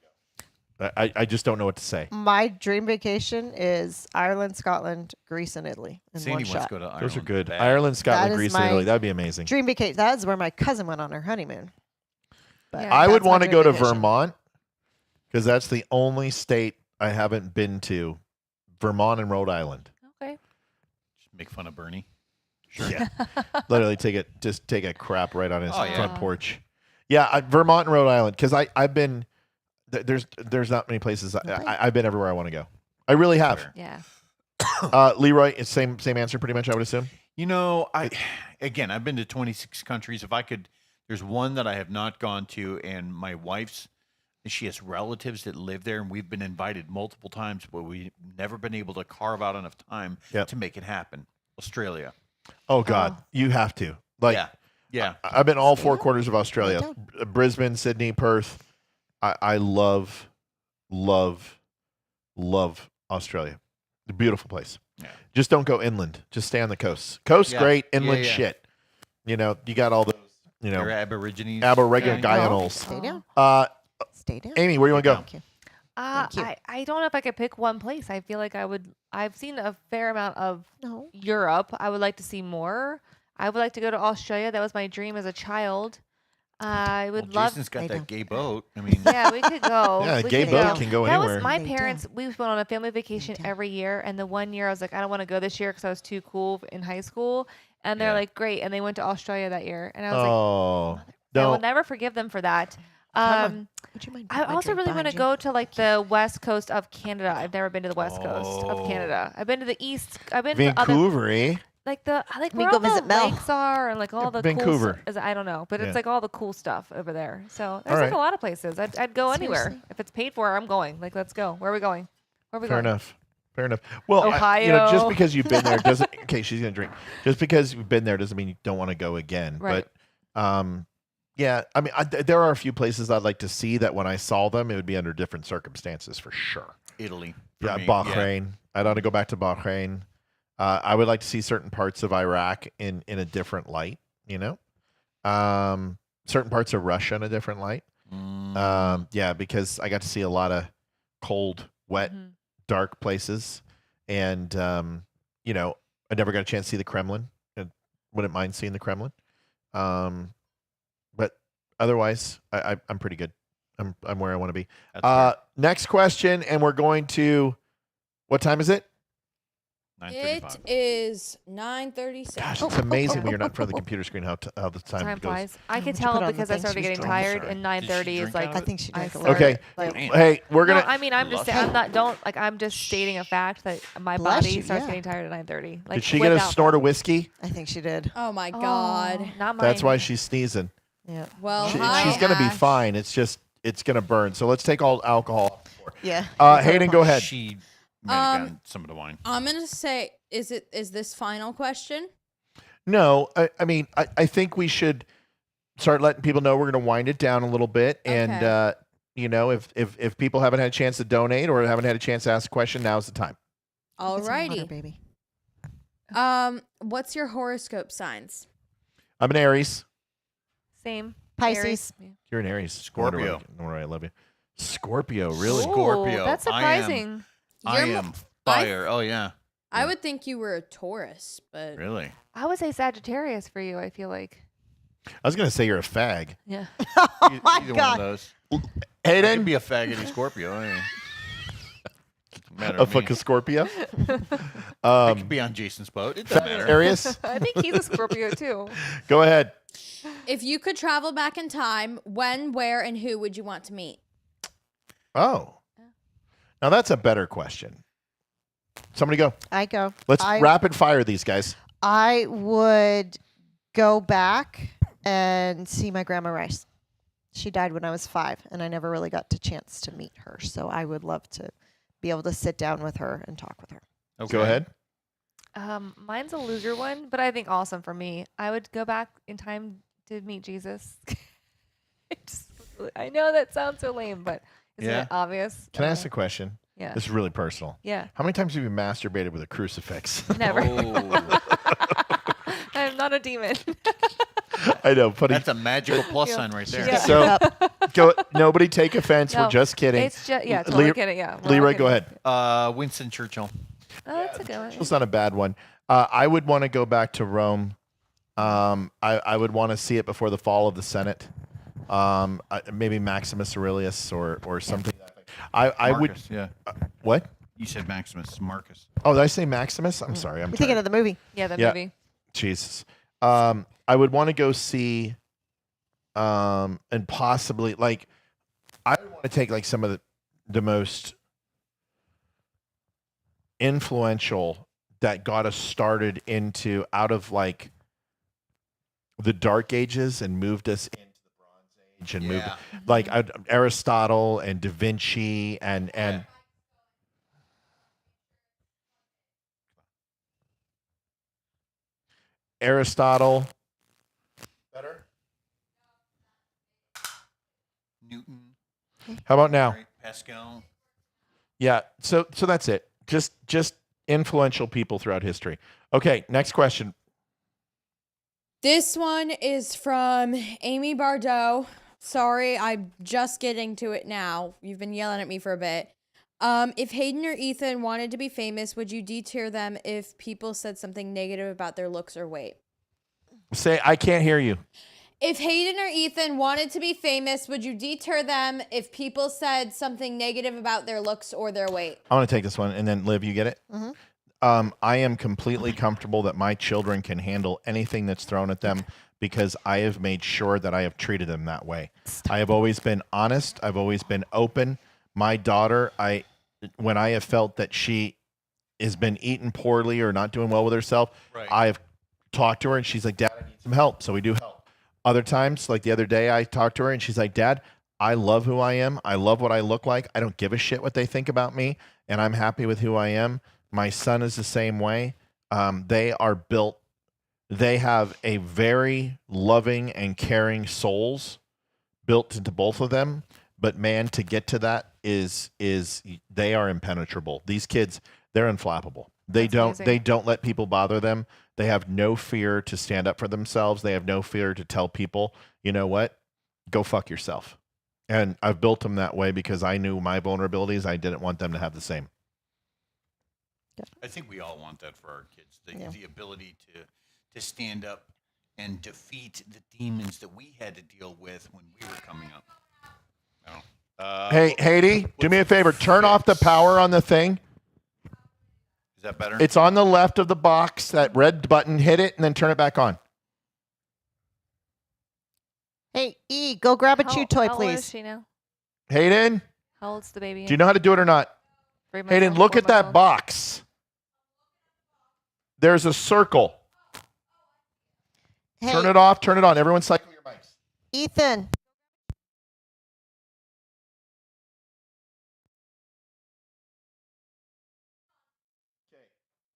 I just don't know what to say. My dream vacation is Ireland, Scotland, Greece, and Italy in Sandy one wants shot. to go to Ireland. Those are good. bad. Ireland, Scotland, That is Greece, and my Italy. That'd be amazing. Dream vacation. That is where my cousin went on her honeymoon. But Yeah. I would that's my want to dream go to vacation. Vermont because that's the only state I haven't been to. Vermont and Rhode Island. Okay. Just make fun of Bernie. Yeah, literally just take a crap right on his Oh, yeah. front porch. Yeah, Vermont and Rhode Island because I've been. There's not many places. I've been everywhere I want to go. I really have. Yeah. Leeroy, it's same answer pretty much. I would assume. You know, I've been to 26 countries. If I could, there's one that I have not gone to, and my wife's, she has relatives that live there, and we've been invited multiple times, but we've never been able to carve out enough time to make it happen. Australia. Oh God, you have to. Like, yeah. I've been all 4 quarters of Australia: Brisbane, Sydney, Perth. I love Australia. A beautiful place. Yeah. Just don't go inland. Just stay on the coast. Coast great, inland shit. You know, you got all those. You know, Your Aborigines. Aboriginals. Stay down. Stay down. Amy, where do you want to go? Thank you. I don't know if I could pick one place. I feel like I've seen a fair amount of Europe. I would like to see more. I would like to go to Australia. That was my dream as a child. I would love. Jason's got that gay boat. I mean, Yeah, we could go. Yeah, a We gay could boat can go That anywhere. was my They parents. We went on a family vacation every year, and the one year I was like, I don't want to go this year because I was too cool in high school. And they're like, great, and they went to Australia that year, and I was like, I will never forgive them for that. Would you mind I also really want to go to like the west coast of Canada. I've never been to the west coast of Canada. I've been to the east. I've been to other, Vancouver, eh? like We where go all the visit Mel. lakes are and like all the Vancouver. Cool, I don't know, but Yeah. it's like all the cool stuff over there. So there's All like right. a lot of places. I'd go anywhere Seriously? if it's paid for. I'm going. Like, let's go. Where are we going? Where are we Fair going? enough. Fair enough. Well, just Ohio. because you've been there doesn't. Okay, she's gonna drink. Just because you've been there doesn't mean you don't want to go again. Right. But, yeah. I mean, there are a few places I'd like to see that when I saw them, it would be under different circumstances for sure. Italy. for Yeah, me, Bahrain. I'd want to go back to Bahrain. I would like to see certain parts of Iraq in a different light. You know, certain parts of Russia in a different light. Yeah, because I got to see a lot of cold, wet, dark places, and you know, I never got a chance to see the Kremlin. I wouldn't mind seeing the Kremlin. But otherwise, I'm pretty good. I'm where I want to be. That's fair. Next question, and we're going to. What time is it? 9:35. It is 9:37. Gosh, it's amazing when you're not in front of the computer screen how the time Time goes. flies. I could Would you tell put on the because I thing? started She's getting drunk. tired, Sorry. and Did she 9:30 is drink like out of I think she I drank a little. started, Okay. like, Hey, we're gonna. No, I mean, I'm just saying, I'm not. Don't like. I'm just stating a fact that my Bless body you, starts yeah. getting tired at 9:30. Like, Did she get a without snort fail. of whiskey? I think she did. Oh my Oh, God. not mine. That's why she's sneezing. Yeah. Well, She- hi, she's gonna be Ash. fine. It's just it's gonna burn. So let's take all alcohol. Yeah. Hayden, go ahead. She might have gotten some of the wine. I'm gonna say, is this final question? No, I mean, I think we should start letting people know we're going to wind it down a little bit. And, Okay. if people haven't had a chance to donate or haven't had a chance to ask a question, now's the time. Get some water, Alrighty. baby. What's your horoscope signs? I'm an Aries. Same. Pisces. Aries. Yeah. You're an Aries. Scorpio. No wonder I love you. Scorpio, really? Ooh, Scorpio. That's I am- surprising. I You're am fire. Oh, yeah. I would think you were a Taurus, but Really? I would say Sagittarius for you. I feel like. I was going to say you're a fag. Yeah. Oh my Either God. one of those. I could Hayden, be a faggoty Scorpio. I mean, doesn't matter a to me. fucking Scorpio. I could be on Jason's boat. It doesn't matter. Sagittarius, I think he's a Scorpio too. go ahead. if you could travel back in time, when, where, and who would you want to meet? Oh. Now that's a better question. Somebody go. I go. Let's I, rapid fire these guys. I would go back and see my grandma Rice. She died when I was 5, and I never really got the chance to meet her. So I would love to be able to sit down with her and talk with her. Okay. Go ahead. Mine's a loser one, but I think awesome for me. I would go back in time to meet Jesus. I know that sounds so lame, but isn't Yeah. it obvious? Can I ask a question? Yeah. This is really personal. Yeah. How many times have you masturbated with a crucifix? Never. Oh, I'm not a demon. I know. Putting, that's a magical plus Yeah. sign right there. Yeah. so go. Nobody take offense. No, We're just kidding. It's just yeah, totally kidding. Yeah. we're all Leroy, go kidding. ahead. Winston Churchill. Oh, that's a good one. It's not a bad one. I would want to go back to Rome. I would want to see it before the fall of the Senate. Maybe Maximus Aurelius or something. I would. Marcus, yeah. What? You said Maximus. Marcus. Oh, did I say Maximus? I'm sorry. I'm You're thinking of the movie. Yeah, the Yeah. movie. Jesus. I would want to go see, and possibly like, I would want to take like some of the most influential that got us started into out of like the Dark Ages and moved us into the Bronze Age and moved like Aristotle and Da Vinci and Aristotle. Better. Newton. How about now? Right, Pascal. Yeah. So that's it. Just influential people throughout history. Okay. Next question. This one is from Amy Bardot. Sorry, I'm just getting to it now. You've been yelling at me for a bit. If Hayden or Ethan wanted to be famous, would you deter them if people said something negative about their looks or weight? Say I can't hear you. If Hayden or Ethan wanted to be famous, would you deter them if people said something negative about their looks or their weight? I want to take this one, and then Liv, you get it. Mm-hmm. I am completely comfortable that my children can handle anything that's thrown at them because I have made sure that I have treated them that way. I have always been honest. I've always been open. My daughter, when I have felt that she has been eating poorly or not doing well with herself, Right. I have talked to her, and she's like, "Dad, I need some help." So we do help. Other times, like the other day, I talked to her, and she's like, "Dad, I love who I am. I love what I look like. I don't give a shit what they think about me, and I'm happy with who I am." My son is the same way. They are built. They have a very loving and caring souls built into both of them. But man, to get to that is they are impenetrable. These kids, they're unflappable. They don't let people bother them. They have no fear to stand up for themselves. They have no fear to tell people, you know what, go fuck yourself. And I've built them that way because I knew my vulnerabilities. I didn't want them to have the same. I think we all want that for our kids. Yeah. The ability to stand up and defeat the demons that we had to deal with when we were coming up. Hey, Haiti, do me a favor. Turn off the power on the thing. Is that better? It's on the left of the box, that red button. Hit it and then turn it back on. Hey, E, go grab a chew toy, how old is please. she now? Hayden, How old's the baby? do you know how to do it or not? 3 months Hayden, old, look 4 at that months old? box. There's a circle. Hey, Turn it off, turn it on. Everyone cycle your mics. Ethan.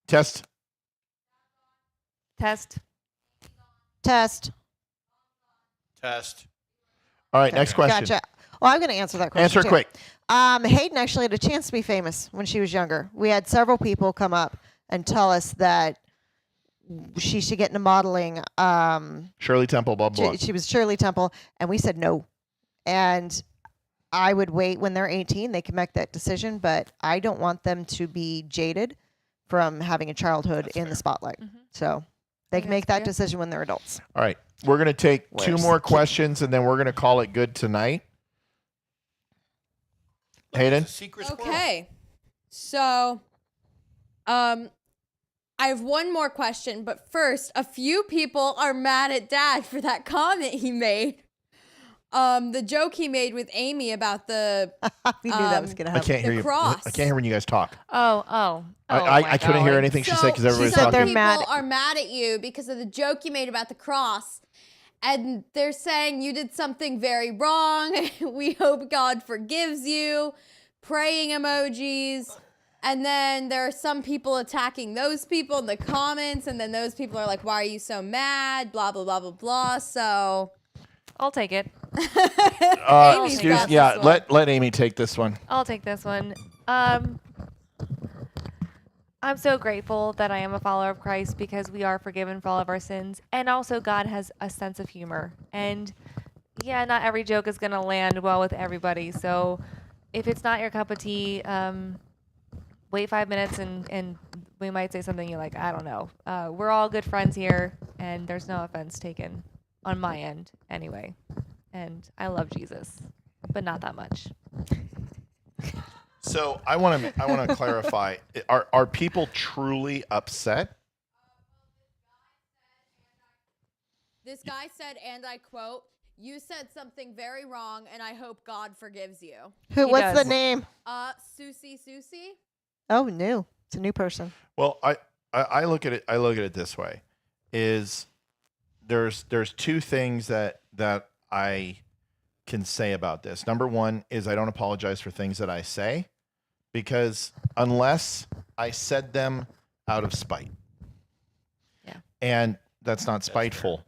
Test. Test. Test. Test. All right, next question. Gotcha. Well, I'm going to answer that question. Answer too. quick. Hayden actually had a chance to be famous when she was younger. We had several people come up and tell us that she should get into modeling. Shirley Temple, blah, blah. She was Shirley Temple, and we said no. And I would wait when they're 18. They can make that decision, but I don't want them to be jaded from having a childhood in the spotlight. So they can make that decision when they're adults. All right. We're going to take two Where's more the kid? questions, and then we're going to call it good tonight. Hayden? Okay. So, I have one more question, but first, a few people are mad at Dad for that comment he made. The joke he made with Amy about the we knew that was going to I happen. can't hear the you. cross. I can't hear when you guys talk. Oh. I couldn't hear anything she said because everybody's some talking. people are mad at you because of the joke you made about the cross. And they're saying you did something very wrong. We hope God forgives you. Praying emojis. And then there are some people attacking those people in the comments. And then those people are like, why are you so mad? Blah, blah, blah, blah, blah. So I'll take it. Let Amy take this one. I'll take this one. I'm so grateful that I am a follower of Christ because we are forgiven for all of our sins. And also God has a sense of humor. And yeah, not every joke is going to land well with everybody. So if it's not your cup of tea, wait 5 minutes and we might say something you're like, I don't know. We're all good friends here and there's no offense taken on my end anyway. And I love Jesus, but not that much. So I want to clarify. Are people truly upset? this guy said, and I quote, "You said something very wrong, and I hope God forgives you." What's the name? Susie. Oh, new. It's a new person. Well, I look at it. I look at it this way: is there's two things that I can say about this. Number one is I don't apologize for things that I say, because unless I said them out of spite, and that's not spiteful.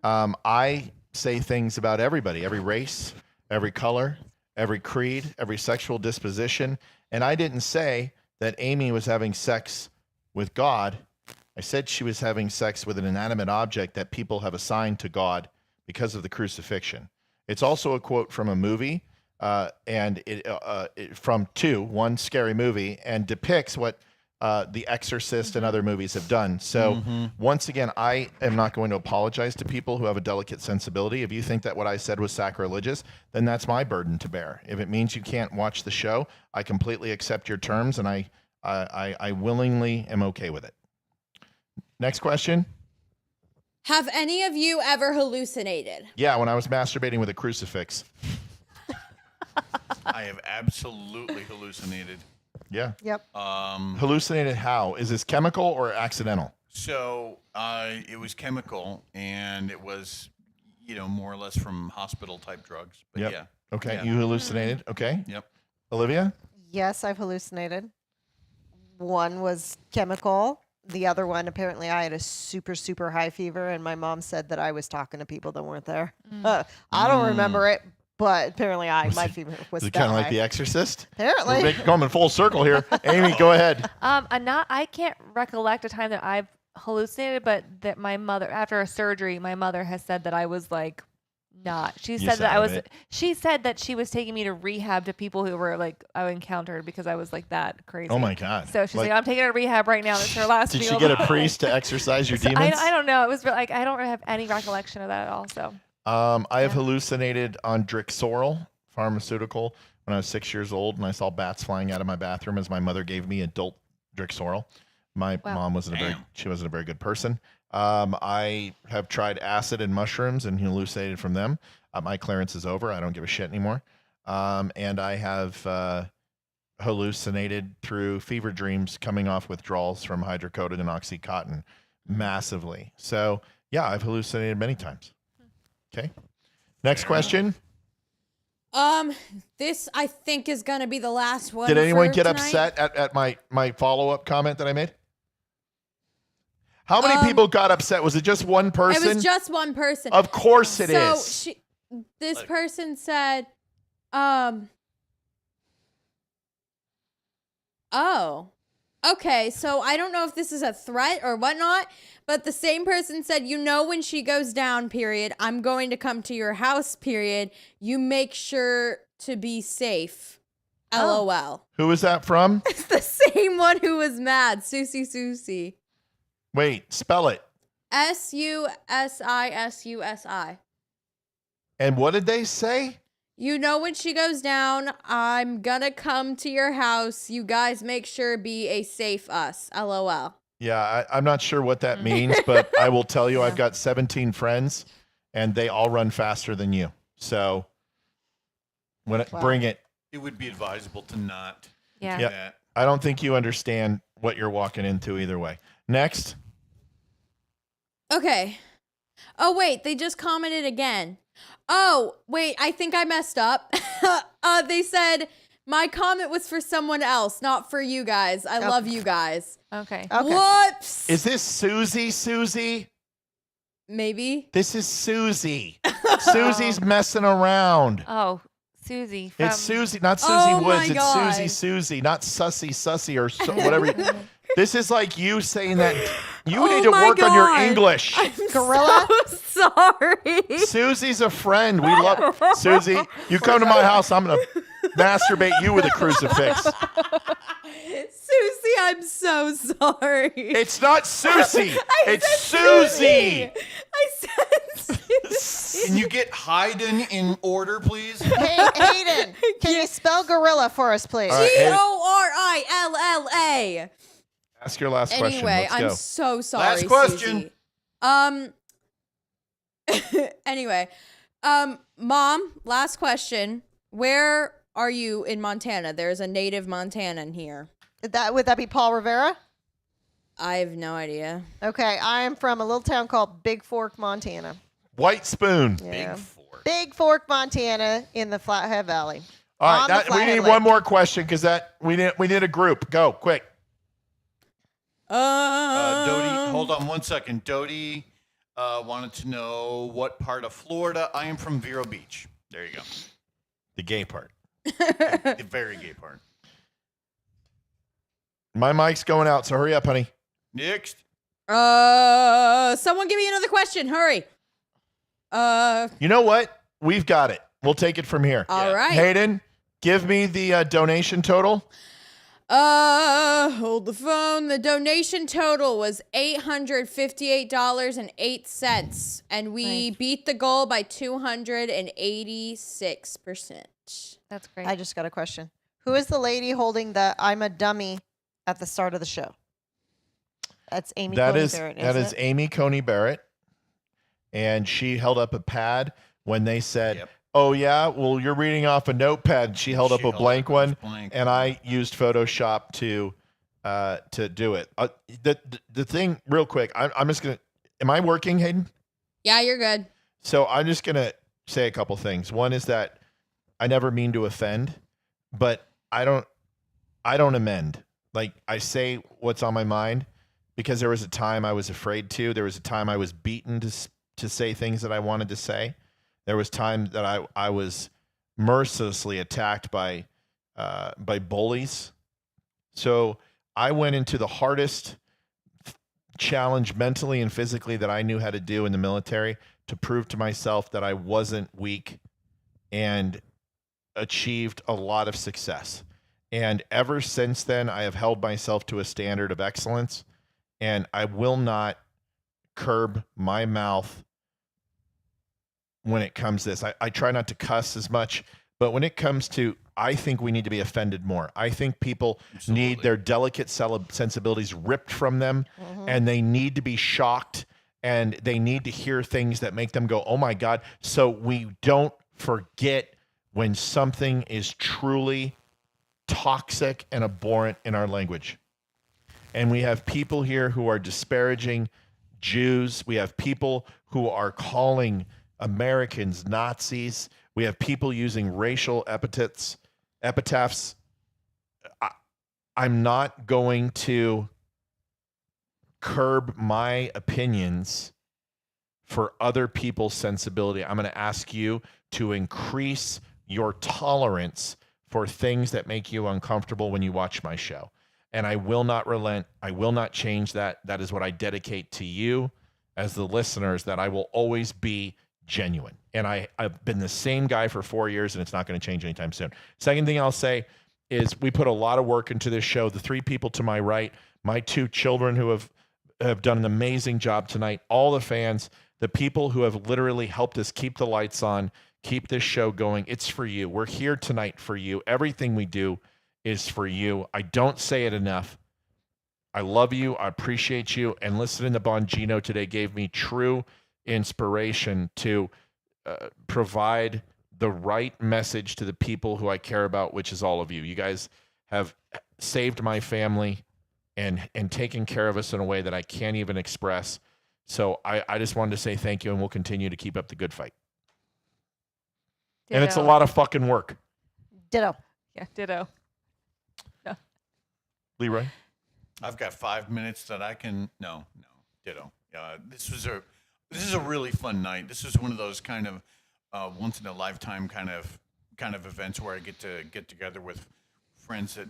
I say things about everybody, every race, every color, every creed, every sexual disposition, and I didn't say that Amy was having sex with God. I said she was having sex with an inanimate object that people have assigned to God because of the crucifixion. It's also a quote from a movie, and it from one scary movie, and depicts what The Exorcist and other movies have done. So once again, I am not going to apologize to people who have a delicate sensibility. If you think that what I said was sacrilegious, then that's my burden to bear. If it means you can't watch the show, I completely accept your terms, and I willingly am okay with it. Next question. Have any of you ever hallucinated? Yeah, when I was masturbating with a crucifix. I have absolutely hallucinated. Yeah. Yep. Hallucinated how? Is this chemical or accidental? So it was chemical, and it was, more or less from hospital type drugs. But Yep. yeah. Okay, Yeah. you hallucinated. Okay. Yep. Olivia? Yes, I've hallucinated. One was chemical. The other one, apparently I had a super, super high fever, and my mom said that I was talking to people that weren't there. I don't remember it, but apparently my fever was Is it that kind of like high. The Exorcist? Apparently. We're coming full circle here. Amy, go ahead. I can't recollect a time that I've hallucinated, but that my mother, after a surgery, my mother has said that I was like not. She said that I was. She said that she was taking me to rehab to people who were like I encountered because I was like that crazy. Oh my God. So she's like, I'm taking her to rehab right now. That's her last. Did field. she get a priest to exorcise your demons? I don't know. It was like I don't have any recollection of that at all. So I have hallucinated on Drixoral pharmaceutical when I was 6 years old, and I saw bats flying out of my bathroom as my mother gave me adult Drixoral. My mom wasn't she wasn't a very good person. I have tried acid and mushrooms and hallucinated from them. My clearance is over. I don't give a shit anymore. And I have hallucinated through fever dreams coming off withdrawals from hydrocodone and Oxycontin massively. So, yeah, I've hallucinated many times. Okay. Next question. This I think is gonna be the last one. Did anyone get tonight. upset at my follow-up comment that I made? How many people got upset? Was it just one person? It was just one person. Of course it is. So this person said, oh, okay. So I don't know if this is a threat or whatnot, but the same person said, when she goes down, period, I'm going to come to your house, period. You make sure to be safe. LOL. Who is that from? It's the same one who was mad. Susie. Wait, spell it. SUSI. And what did they say? When she goes down, I'm gonna come to your house. You guys make sure be a safe us. LOL. Yeah, I'm not sure what that means, but I will tell you I've got 17 friends, and they all run faster than you. So bring it. It would be advisable to not do Yeah. that. I don't think you understand what you're walking into either way. Next. Okay. Oh, wait. They just commented again. Oh, wait. I think I messed up. They said my comment was for someone else, not for you guys. I love you guys. Okay. Whoops. Is this Susie? Maybe. This is Susie. Susie's messing around. Oh, Susie. It's Susie, not Susie Oh Woods. my God. It's Susie, not Sussy or whatever. This is like you saying that you need to work on your English. Gorilla? So sorry. Susie's a friend. We love Susie. You come to my house, I'm going to masturbate you with a crucifix. Susie, I'm so sorry. It's not Susie. It's Susie. I said Susie. Can you get Hayden in order, please? Hey, Hayden, can you spell gorilla for us, please? All right, Hayden. Gorilla. Ask your last question. Anyway, Let's go. I'm so sorry. Last question. Susie. Anyway, Mom, last question. Where are you in Montana? There's a native Montanan here. Would that be Paul Rivera? I have no idea. Okay, I am from a little town called Big Fork, Montana. White Spoon. Yeah. Big Fork, Montana, in the Flathead Valley. All right, we need one more question because we need a group. Go quick. Dodie, hold on one second. Dodie wanted to know what part of Florida. I am from Vero Beach. There you go. The gay part. The very gay part. My mic's going out, so hurry up, honey. Next. Someone give me another question. Hurry. You know what? We've got it. We'll take it from here. All right. Hayden, give me the donation total. Hold the phone. The donation total was $858.08, and we beat the goal by 286%. That's great. I just got a question. Who is the lady holding the "I'm a dummy" at the start of the show? That's Amy Coney Barrett. That is Amy Coney Barrett, and she held up a pad when they said, "Oh yeah, well you're reading off a notepad." She held up a blank one, and I used Photoshop to do it. The thing, real quick, I'm just gonna. Am I working, Hayden? Yeah, you're good. So I'm just gonna say a couple things. One is that I never mean to offend, but I don't amend. Like, I say what's on my mind because there was a time I was afraid to. There was a time I was beaten to say things that I wanted to say. There was time that I was mercilessly attacked by bullies. So I went into the hardest challenge mentally and physically that I knew how to do in the military to prove to myself that I wasn't weak, and achieved a lot of success. And ever since then, I have held myself to a standard of excellence, and I will not curb my mouth when it comes to this. I try not to cuss as much, But when it comes to, I think we need to be offended more. I think people need their delicate sensibilities ripped from them, and they need to be shocked, and they need to hear things that make them go, oh my God. So we don't forget when something is truly toxic and abhorrent in our language. And we have people here who are disparaging Jews. We have people who are calling Americans Nazis. We have people using racial epitaphs. I'm not going to curb my opinions for other people's sensibility. I'm going to ask you to increase your tolerance for things that make you uncomfortable when you watch my show. And I will not relent. I will not change that. That is what I dedicate to you as the listeners, that I will always be genuine. And I've been the same guy for 4 years, and it's not going to change anytime soon. Second thing I'll say is we put a lot of work into this show. The 3 people to my right, my 2 children who have done an amazing job tonight, all the fans, the people who have literally helped us keep the lights on, keep this show going. It's for you. We're here tonight for you. Everything we do is for you. I don't say it enough. I love you. I appreciate you. And listening to Bongino today gave me true inspiration to provide the right message to the people who I care about, which is all of you. You guys have saved my family and taken care of us in a way that I can't even express. So I just wanted to say thank you, and we'll continue to keep up the good fight. Ditto. And it's a lot of fucking work. Ditto. Yeah, ditto. Leeroy? I've got 5 minutes that I can. No, ditto. This is a really fun night. This is one of those kind of once in a lifetime kind of events where I get to get together with friends that,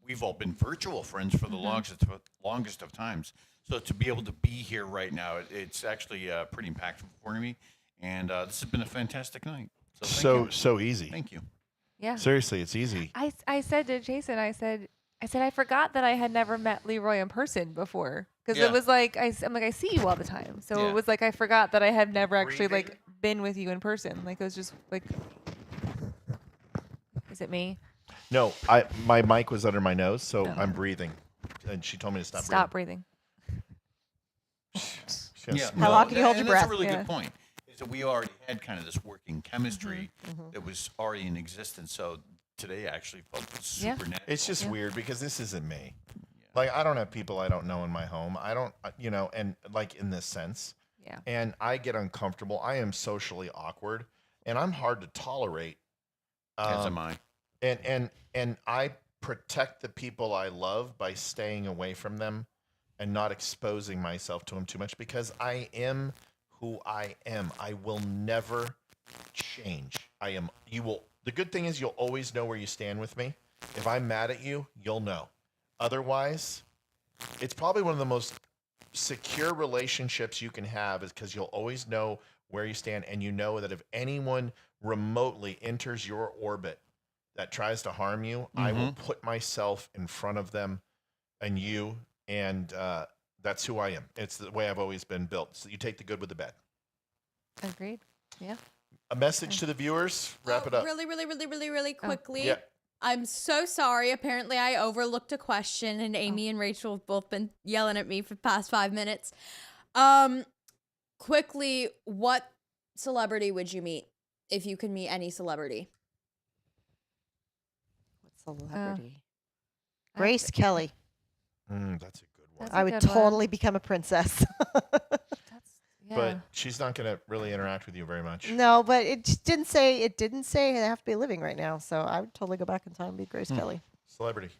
we've all been virtual friends for the longest of times. So to be able to be here right now, it's actually pretty impactful for me. And this has been a fantastic night. So easy. Thank you. Yeah. Seriously, it's easy. I said to Jason, I said I forgot that I had never met Leeroy in person before, because it was like I'm like, I see you all the time, so it was like I forgot that I had never actually like been with you in person. Like it was just like, is it me? No, my mic was under my nose, so I'm breathing, and she told me to stop breathing. How long can you hold your breath? That's a really good point. Is that we already had kind of this working chemistry that was already in existence. So today actually felt super natural. It's just weird because this isn't me. Like, I don't have people I don't know in my home. I don't, and like in this sense. Yeah. And I get uncomfortable. I am socially awkward, and I'm hard to tolerate. As am I. And I protect the people I love by staying away from them and not exposing myself to them too much, because I am who I am. I will never change. The good thing is you'll always know where you stand with me. If I'm mad at you, you'll know. Otherwise, it's probably one of the most secure relationships you can have, is because you'll always know where you stand, and you know that if anyone remotely enters your orbit that tries to harm you, I will put myself in front of them and you, and that's who I am. It's the way I've always been built. So you take the good with the bad. Agreed. Yeah. A message to the viewers. Wrap it up. Really quickly. Yeah. I'm so sorry. Apparently, I overlooked a question, and Amy and Rachel have both been yelling at me for the past 5 minutes. Quickly, what celebrity would you meet if you could meet any celebrity? What celebrity? Grace Kelly. That's a good one. I would totally become a princess. But she's not going to really interact with you very much. No, but it didn't say they have to be living right now. So I would totally go back in time and be Grace Kelly. Celebrity.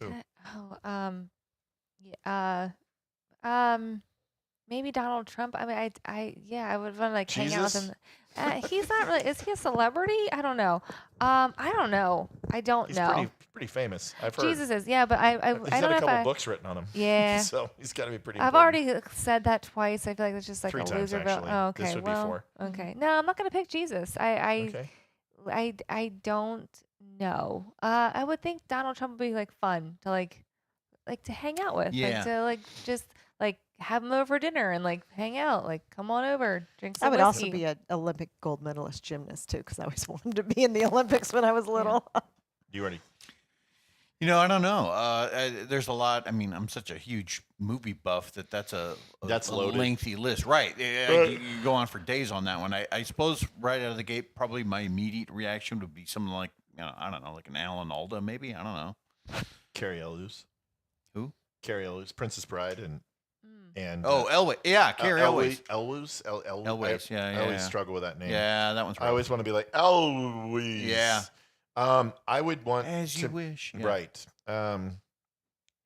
Who? Maybe Donald Trump. I mean, I would want to like hang out with Jesus? him. He's not really. Is he a celebrity? I don't know. I don't know. I don't know. He's pretty famous. I've heard. Jesus is, yeah, but I He's don't had know a if couple books written on him. Yeah. So he's got to be pretty. I've important. already said that twice. I feel like it's just like 3 a times, loser. actually. Oh, okay. This would be 4. Okay. No, I'm not gonna pick Jesus. Okay. I don't know. I would think Donald Trump would be like fun to like to hang out with. Yeah. Like to like just like have them over for dinner and like hang out. Like, come on over, drink I some would also whiskey. be an Olympic gold medalist gymnast too, because I always wanted to be in the Olympics when I was little. You ready? I don't know. There's a lot. I mean, I'm such a huge movie buff that's a loaded. lengthy list. Right. You go on for days on that one. I suppose right out of the gate, probably my immediate reaction would be something like, I don't know, like an Alan Alda, maybe. I don't know. Carrie Elwes. Who? Carrie Elwes, Princess Bride, and Elway. Yeah, Carrie Elwes. Elwes. Elwes. Yeah, I always yeah. struggle with that name. Yeah, that one's right. I always want to be like Elwes. Yeah. I would want As you wish. Yeah. Right.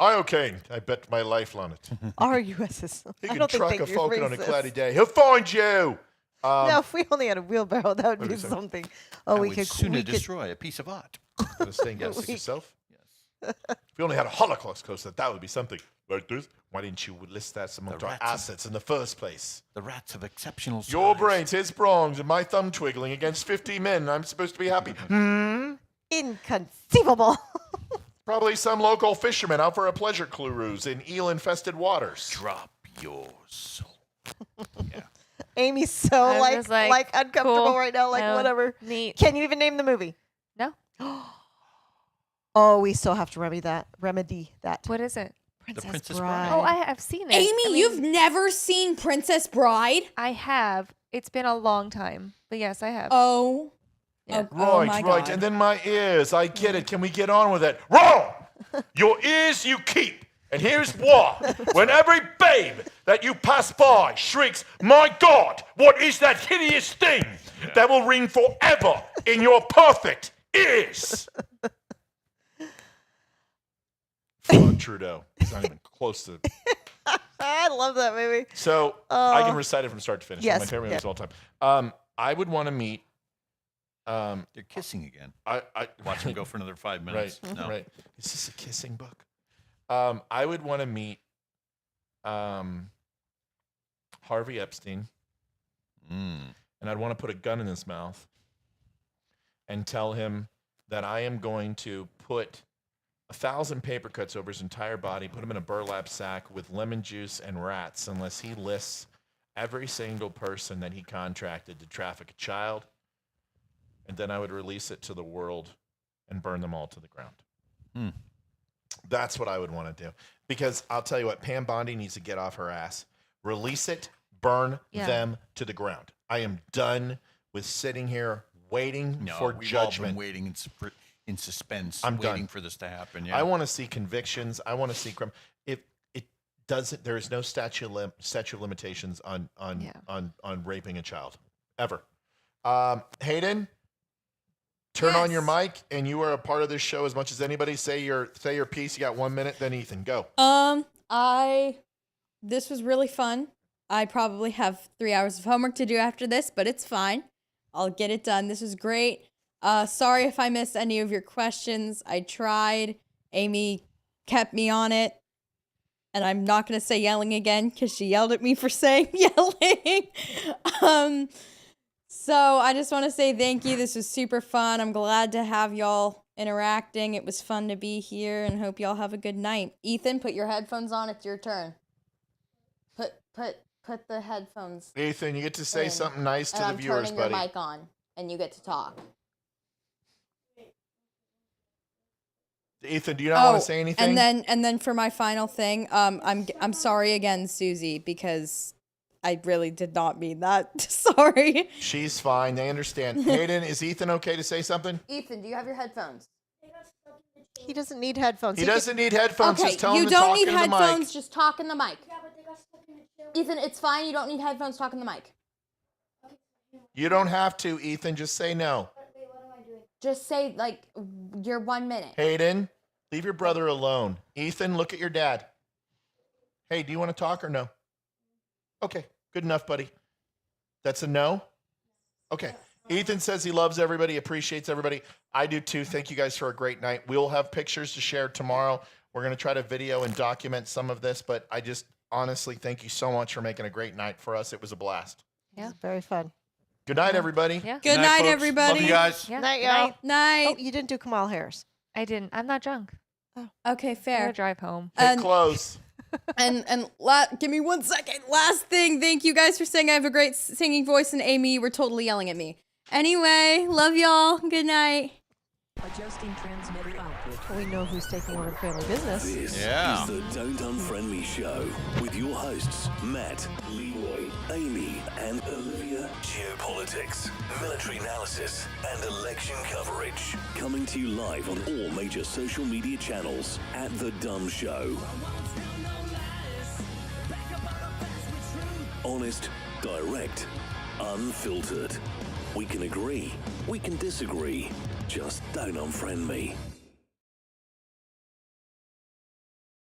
O'Kane. I bet my life on it. RUSS. He I can don't truck think a they falcon on a racist. cloudy day. He'll find you. No, if we only had a wheelbarrow, that would What be is it? something. Oh, I we would could sooner we could destroy a piece of art. This thing goes to yourself. Yes. If we only had a Holocaust coaster, that would be something like this. Why didn't you list that among our assets in the first place? The rats have exceptional size. Your brains, his prongs, and my thumb twiggling against 50 men. I'm supposed to be happy. Inconceivable. Probably some local fisherman out for a pleasure cruise in eel-infested waters. Drop your soul. Yeah. Amy's so I'm like just like, uncomfortable cool. right now. Like Oh, whatever. neat. Can you even name the movie? No. Oh, we still have to remedy that. What is it? Princess Bride. Bride. Oh, I have seen it. Amy, I mean, you've never seen Princess Bride? I have. It's been a long time, but yes, I have. Oh. Yeah. Right, my right. God. And then my ears. I get it. Can we get on with it? Wrong! Your ears you keep. And here's why. When every babe that you pass by shrieks, "My God, what is that hideous thing?" that will ring forever in your perfect ears. Fuck Trudeau. It's not even close to. I love that movie. So I can recite it from start to finish. Yes, It's my favorite yeah. movies of all time. I would want to meet. They're kissing again. I Watch them go for another 5 Right, minutes. No. right. Is this a kissing book? I would want to meet Harvey Epstein, and I'd want to put a gun in his mouth and tell him that I am going to put 1,000 paper cuts over his entire body, put him in a burlap sack with lemon juice and rats, unless he lists every single person that he contracted to traffic a child, and then I would release it to the world and burn them all to the ground. That's what I would want to do. Because I'll tell you what, Pam Bondi needs to get off her ass. Release it, burn them to the ground. I am done with sitting here waiting for we've judgment. all been waiting in suspense, I'm waiting done. for this to happen. Yeah. I want to see convictions. I want to see crime. If it doesn't, there is no statute of limitations on raping a child ever. Hayden, turn on your mic, and you are a part of this show as much as anybody. Say your piece. You got 1 minute. Then Ethan, go. This was really fun. I probably have 3 hours of homework to do after this, but it's fine. I'll get it done. This was great. Sorry if I missed any of your questions. I tried. Amy kept me on it. And I'm not going to say yelling again because she yelled at me for saying yelling. So I just want to say thank you. This was super fun. I'm glad to have y'all interacting. It was fun to be here and hope y'all have a good night. Ethan, put your headphones on. It's your turn. Put the headphones Ethan, you get to say in. something nice to And the I'm viewers, turning buddy. your mic on and you get to talk. Ethan, do you not want to say anything? And then for my final thing, I'm sorry again, Susie, because I really did not mean that. Sorry. She's fine. They understand. Hayden, is Ethan okay to say something? Ethan, do you have your headphones? He doesn't need headphones. He doesn't need headphones. Okay, Just tell him you to don't talk need into the mic. headphones. Just talk in the mic. Ethan, it's fine. You don't need headphones. Talk in the mic. You don't have to, Ethan. Just say no. Just say like your 1 minute. Hayden, leave your brother alone. Ethan, look at your dad. Hey, do you want to talk or no? Okay, good enough, buddy. That's a no? Okay. Ethan says he loves everybody, appreciates everybody. I do too. Thank you guys for a great night. We'll have pictures to share tomorrow. We're going to try to video and document some of this, but I just honestly thank you so much for making a great night for us. It was a blast. Yeah, very fun. Good night, everybody. Yeah. Good night, folks. everybody. Love you guys. Yeah. Night, Good y'all. Night. Oh, you didn't do Kamal Harris. I didn't. I'm not drunk. Okay, I'm fair. gonna drive home. Hit close. Give me 1 second. Last thing. Thank you guys for saying I have a great singing voice, and Amy, you were totally yelling at me. Anyway, love y'all. Good night. Adjusting transmitter output. We know who's taking over family business. This Yeah. is the Don't Unfriend Me Show with your hosts, Matt, Leeroy, Amy, and Olivia. Geopolitics, military analysis, and election coverage. Coming to you live on all major social media channels at The Dumb Show. Honest, direct, unfiltered. We can agree, we can disagree. Just don't unfriend me.